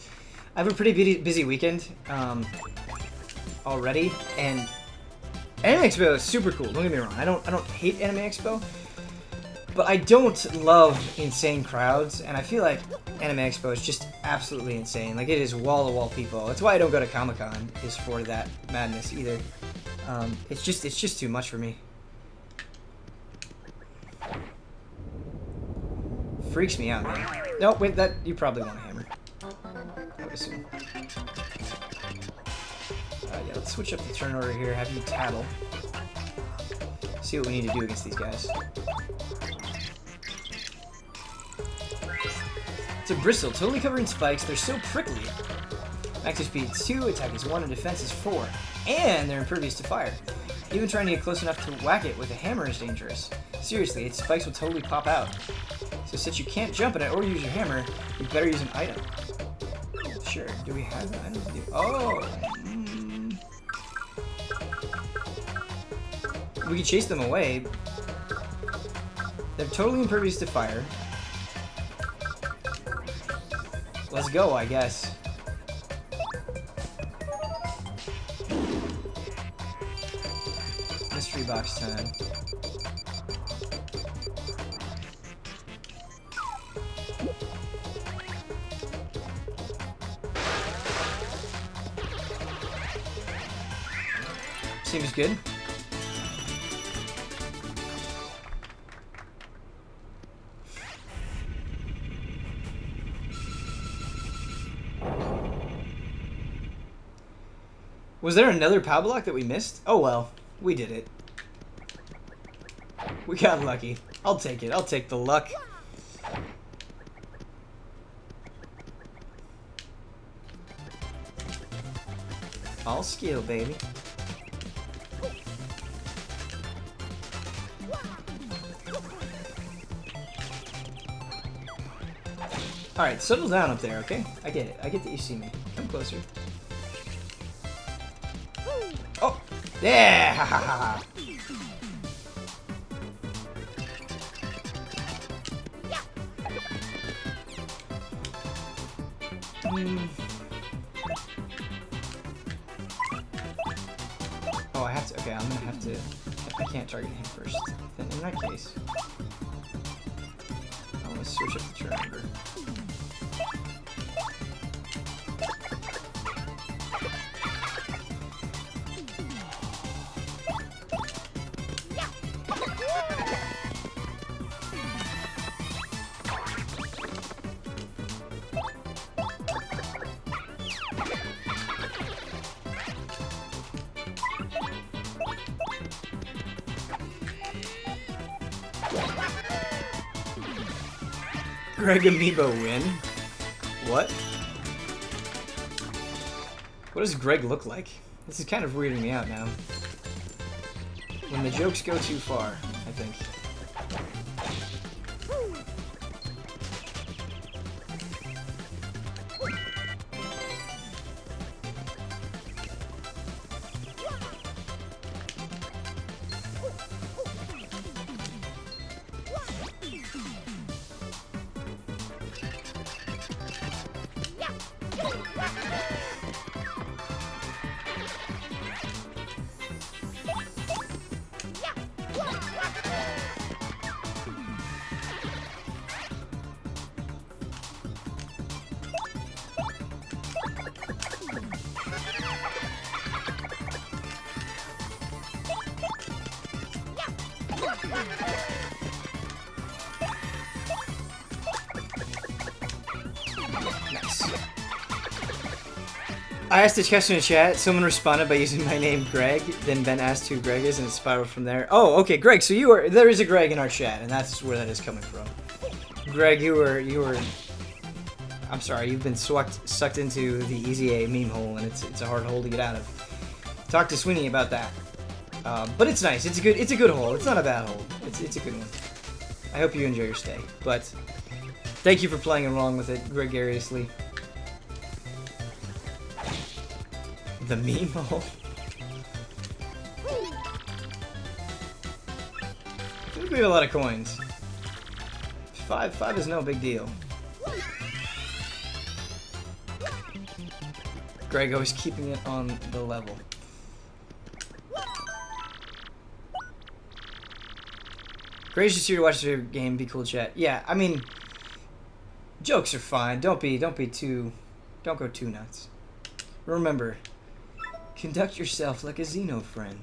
I have a pretty busy weekend already, and Anime Expo is super cool. Don't get me wrong. I don't hate Anime Expo, but I don't love insane crowds, and I feel like Anime Expo is just absolutely insane. Like, it is wall-to-wall people. That's why I don't go to Comic-Con, is for that madness either. It's just too much for me. Freaks me out, man. No, wait, that you probably want a hammer. I would assume. Yeah, let's switch up the turn order here. Have you tattle. See what we need to do against these guys. It's a bristle, totally covered in spikes. They're so prickly. Active speed is 2, attack is 1, and defense is 4. And they're impervious to fire. Even trying to get close enough to whack it with a hammer is dangerous. Seriously, its spikes will totally pop out. So since you can't jump at it or use your hammer, you better use an item. Sure, do we have an item to do? Oh! We can chase them away. They're totally impervious to fire. Let's go, I guess. Mystery box time. Seems good. Was there another power block that we missed? Oh well, we did it. We got lucky. I'll take it. I'll take the luck. All skill, baby. Alright, settle down up there, okay? I get it. I get that you see me. Come closer. Oh! Yeah! Ha ha ha! Oh, I have to. Okay, I'm gonna have to. I can't target him first. Then in that case, I'm gonna switch up the turn order. Greg Amiibo win? What? What does Greg look like? This is kind of weirding me out now. When the jokes go too far, I think. I asked a question in chat, someone responded by using my name Greg, then Ben asked who Greg is and it spiraled from there. Oh, okay, Greg, so there is a Greg in our chat, and that's where that is coming from. Greg, you were I'm sorry, you've been sucked into the Easy A meme hole, and it's a hard hole to get out of. Talk to Sweeney about that. But it's nice, it's a good hole, it's not a bad hole, it's a good one. I hope you enjoy your stay. But thank you for playing along with it gregariously. The meme hole. I think we have a lot of coins. Five is no big deal. Greg always keeping it on the level. Gracious here to watch your game. Be cool, chat. Yeah, I mean, jokes are fine. Don't go too nuts. Remember, conduct yourself like a Xeno friend.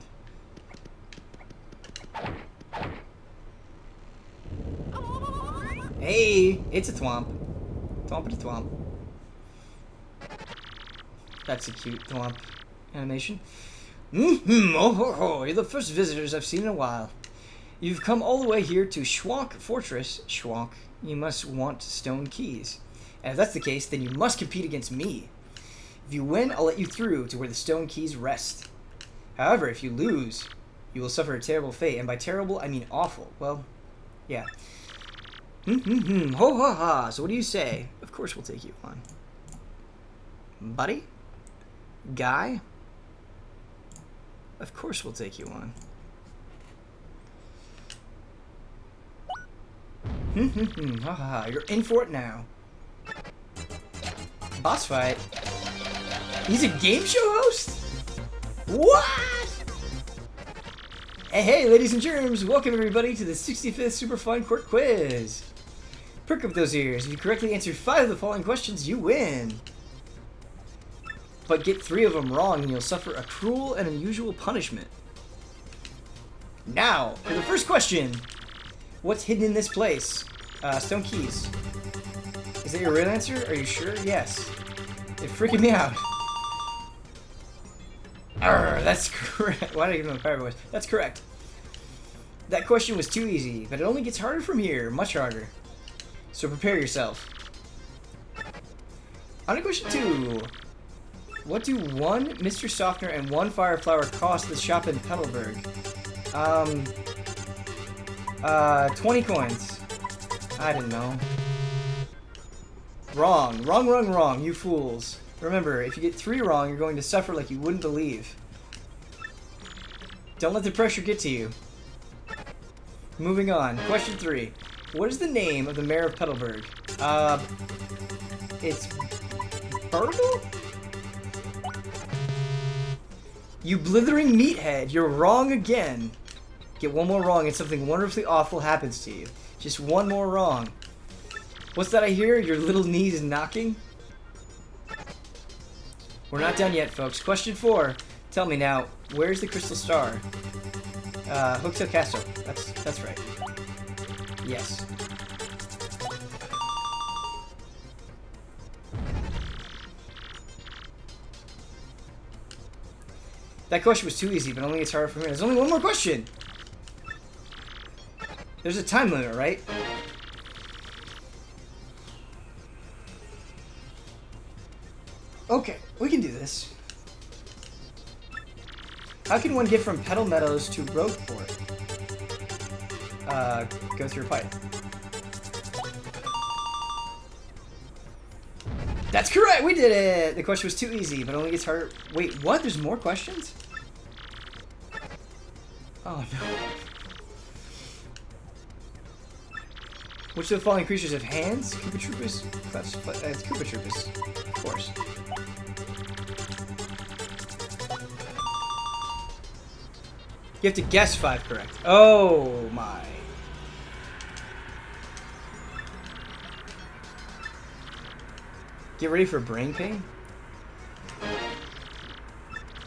Hey, it's a thwomp. Thwompity thwomp. That's a cute thwomp animation. Oh ho ho, you're the first visitors I've seen in a while. You've come all the way here to Schwank Fortress. Schwank, you must want stone keys. And if that's the case, then you must compete against me. If you win, I'll let you through to where the stone keys rest. However, if you lose, you will suffer a terrible fate. And by terrible, I mean awful. Well, yeah. Ho ha ha. So what do you say? Of course we'll take you on. Buddy? Guy? Of course we'll take you on. Ha ha ha. You're in for it now. Boss fight? He's a game show host? What? Hey, ladies and germs. Welcome everybody to the 65th Super Fun Court Quiz. Perk up those ears. If you correctly answer 5 of the following questions, you win. But get 3 of them wrong and you'll suffer a cruel and unusual punishment. Now, for the first question. What's hidden in this place? Stone keys. Is that your real answer? Are you sure? Yes. It's freaking me out. Arr, that's correct. Why did I give him a pirate voice? That's correct. That question was too easy, but it only gets harder from here. Much harder. So prepare yourself. On to question 2. What do 1 Mr. Softener and 1 Fire Flower cost the shop in Petalburg? 20 coins. I didn't know. Wrong, you fools. Remember, if you get 3 wrong, you're going to suffer like you wouldn't believe. Don't let the pressure get to you. Moving on. Question 3. What is the name of the mayor of Petalburg? It's Burgle? You blithering meathead, you're wrong again. Get 1 more wrong and something wonderfully awful happens to you. Just 1 more wrong. What's that I hear? Your little knees knocking? We're not done yet, folks. Question 4. Tell me now, where's the crystal star? Hooktail Castle. That's right. Yes. That question was too easy, but only it's harder for me. There's only 1 more question! There's a time limit, right? Okay, we can do this. How can one get from Petal Meadows to Rogueport? Go through a pipe. That's correct! We did it! The question was too easy, but only gets harder. Wait, what? There's more questions? Oh, no. Which of the following creatures have hands? Koopa Troopas? It's Koopa Troopas. Of course. You have to guess 5 correct. Oh, my. Get ready for brain pain?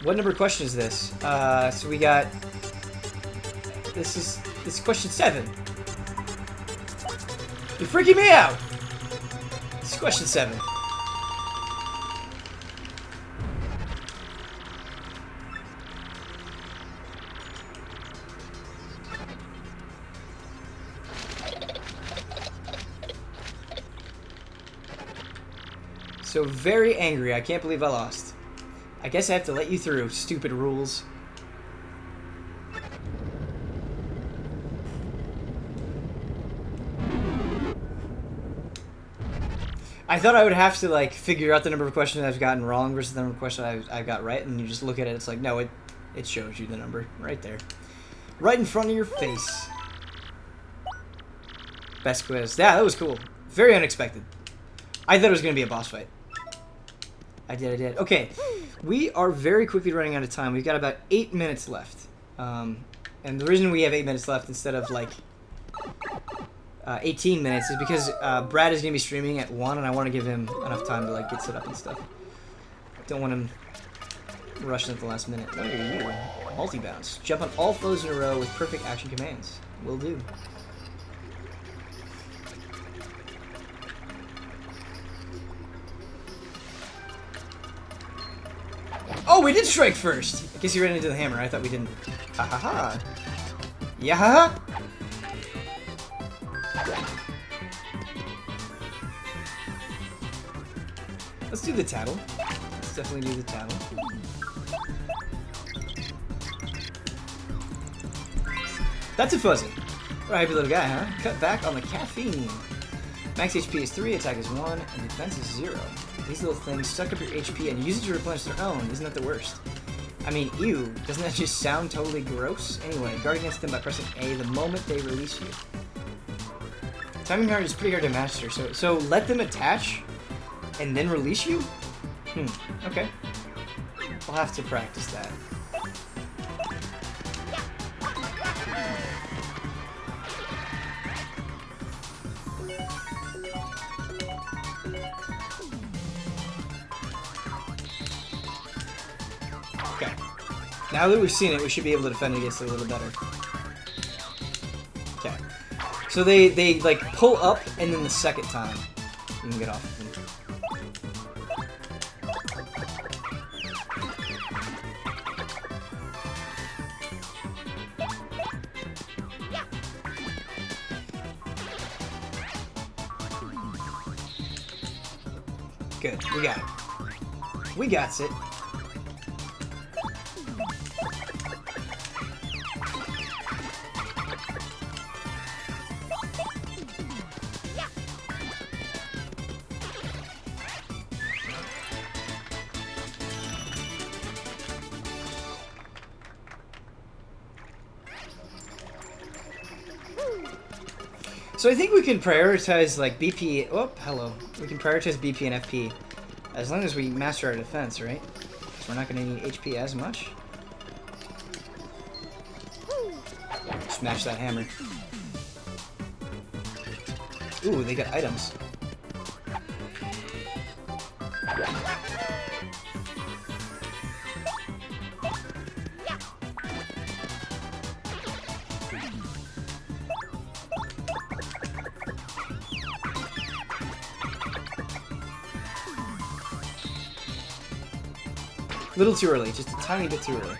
What number question is this? So we got... This is question 7. You're freaking me out! This is question 7. So very angry. I can't believe I lost. I guess I have to let you through. Stupid rules. I thought I would have to like figure out the number of questions I've gotten wrong versus the number of questions I got right, and you just look at it. It's like, no, it shows you the number right there, right in front of your face. Best quiz. Yeah, that was cool. Very unexpected. I thought it was gonna be a boss fight. I did. Okay, we are very quickly running out of time. We've got about 8 minutes left, and the reason we have 8 minutes left instead of like 18 minutes is because Brad is gonna be streaming at 1, and I want to give him enough time to like get set up and stuff. Don't want him rushing at the last minute. Oh, you multi-bounce. Jump on all foes in a row with perfect action commands. Will do. Oh, we did strike first! I guess you ran into the hammer. I thought we didn't. Ha ha ha! Yeah ha ha! Let's do the tattle. Let's definitely do the tattle. That's a fuzzy. What a happy little guy, huh? Cut back on the caffeine. Max HP is 3, attack is 1, and defense is 0. These little things suck up your HP and use it to replenish their own. Isn't that the worst? I mean, ew. Doesn't that just sound totally gross? Anyway, guard against them by pressing A the moment they release you. Timing guard is pretty hard to master, so let them attach and then release you? Okay. We'll have to practice that. Okay. Now that we've seen it, we should be able to defend against it a little better. Okay. So they like pull up, and then the second time you can get off of them. Good. We got it. We got it. So I think we can prioritize like BP. Oh, hello. We can prioritize BP and FP as long as we master our defense, right? So we're not going to need HP as much. Smash that hammer. Ooh, they got items. A little too early, just a tiny bit too early.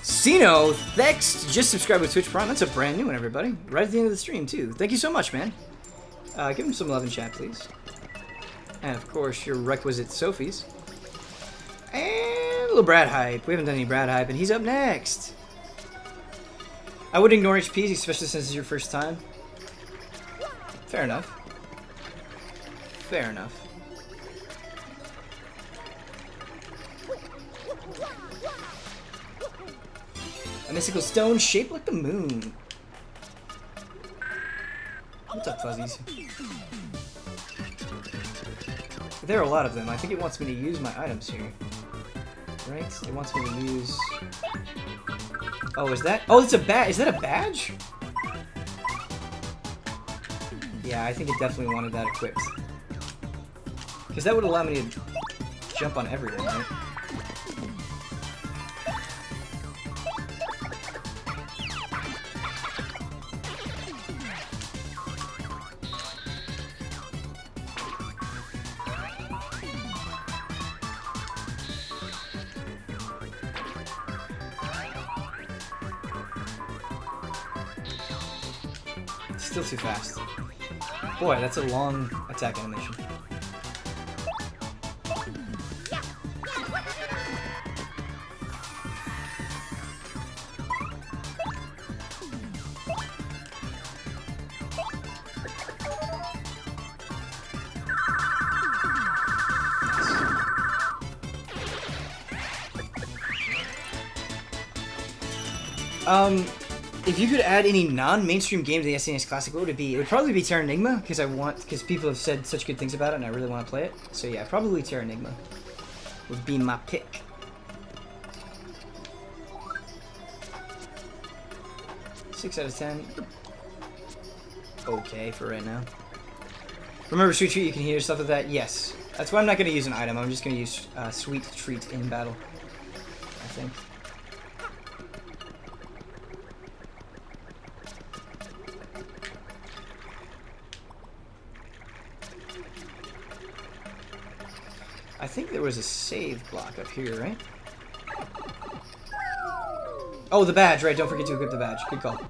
Sino, thanks, just subscribed with Twitch Prime. That's a brand new one, everybody. Right at the end of the stream, too. Thank you so much, man. Give him some love in chat, please. And, of course, your requisite Sophies. And a little Brad hype. We haven't done any Brad hype, and he's up next. I would ignore HPs, especially since it's your first time. Fair enough. Fair enough. A mystical stone shaped like the moon. What's up, fuzzies? There are a lot of them. I think it wants me to use my items here. Right? It wants me to use... Oh, is that... Oh, it's a badge. Is that a badge? Yeah, I think it definitely wanted that equipped. Because that would allow me to jump on everyone, right? Still too fast. Boy, that's a long attack animation. If you could add any non-mainstream game to the SNES Classic, what would it be? It would probably be Terra Enigma, because people have said such good things about it, and I really want to play it. So yeah, probably Terra Enigma would be my pick. Six out of 10. Okay for right now. Remember Sweet Treat, you can heal stuff with that? Yes. That's why I'm not going to use an item. I'm just going to use Sweet Treat in battle, I think. I think there was a save block up here, right? Oh, the badge, right. Don't forget to equip the badge. Good call.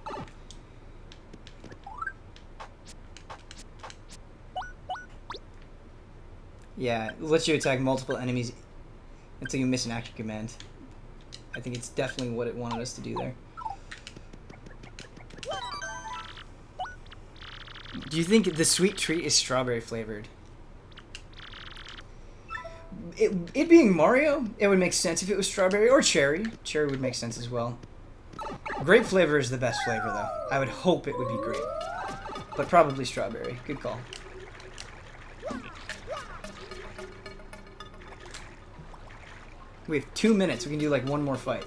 Yeah, it lets you attack multiple enemies until you miss an action command. I think it's definitely what it wanted us to do there. Do you think the Sweet Treat is strawberry flavored? It being Mario, it would make sense if it was strawberry or cherry. Cherry would make sense as well. Grape flavor is the best flavor, though. I would hope it would be grape. But probably strawberry. Good call. We have 2 minutes. We can do like one more fight.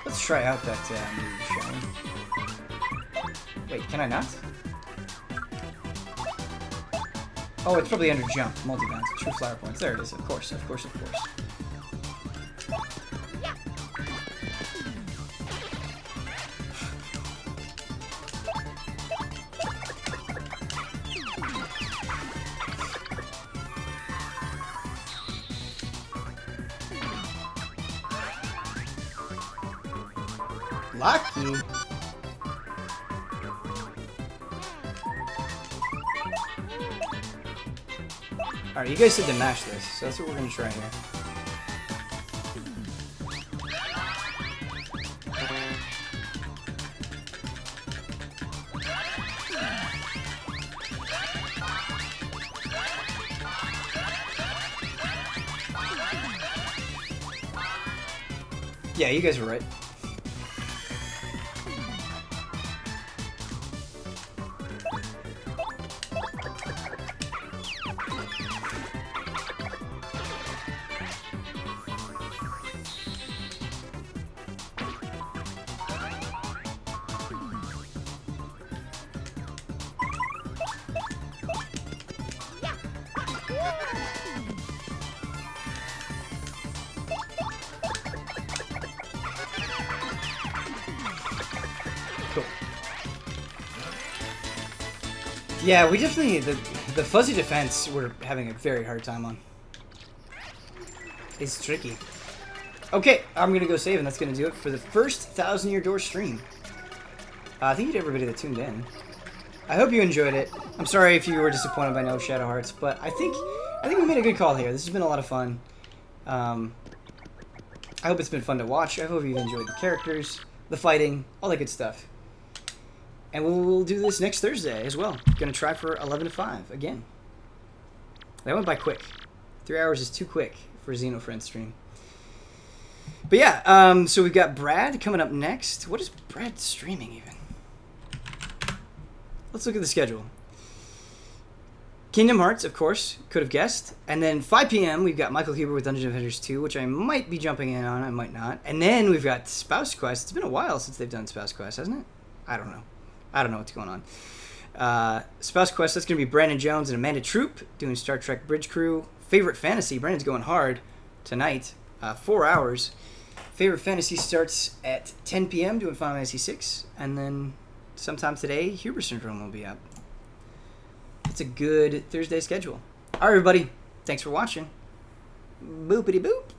Let's try out that move, shall we? Wait, can I not? Oh, it's probably under jump, multi-bounce, true flower points. There it is, of course, of course, of course. Lucky. Alright, you guys said to mash this, so that's what we're gonna try here. Yeah, you guys were right. Cool. Yeah, we definitely, the fuzzy defense we're having a very hard time on. It's tricky. Okay, I'm gonna go save, and that's gonna do it for the first 1,000 Year Door stream. Thank you to everybody that tuned in. I hope you enjoyed it. I'm sorry if you were disappointed by no Shadow Hearts, but I think we made a good call here. This has been a lot of fun. I hope it's been fun to watch. I hope you've enjoyed the characters, the fighting, all that good stuff. And we'll do this next Thursday as well. Gonna try for 11 to 5 again. That went by quick. 3 hours is too quick for a Xenofriend stream. But yeah, so we've got Brad coming up next. What is Brad streaming even? Let's look at the schedule. Kingdom Hearts, of course, could have guessed. And then 5 p.m. we've got Michael Huber with Dungeon Defenders 2, which I might be jumping in on, I might not. And then we've got Spouse Quest. It's been a while since they've done Spouse Quest, hasn't it? I don't know. I don't know what's going on. Spouse Quest, that's going to be Brandon Jones and Amanda Troop doing Star Trek Bridge Crew. Favorite Fantasy, Brandon's going hard tonight. 4 hours. Favorite Fantasy starts at 10 p.m. doing Final Fantasy 6. And then sometime today, Huber Syndrome will be up. It's a good Thursday schedule. All right, everybody. Thanks for watching. Boopity boop.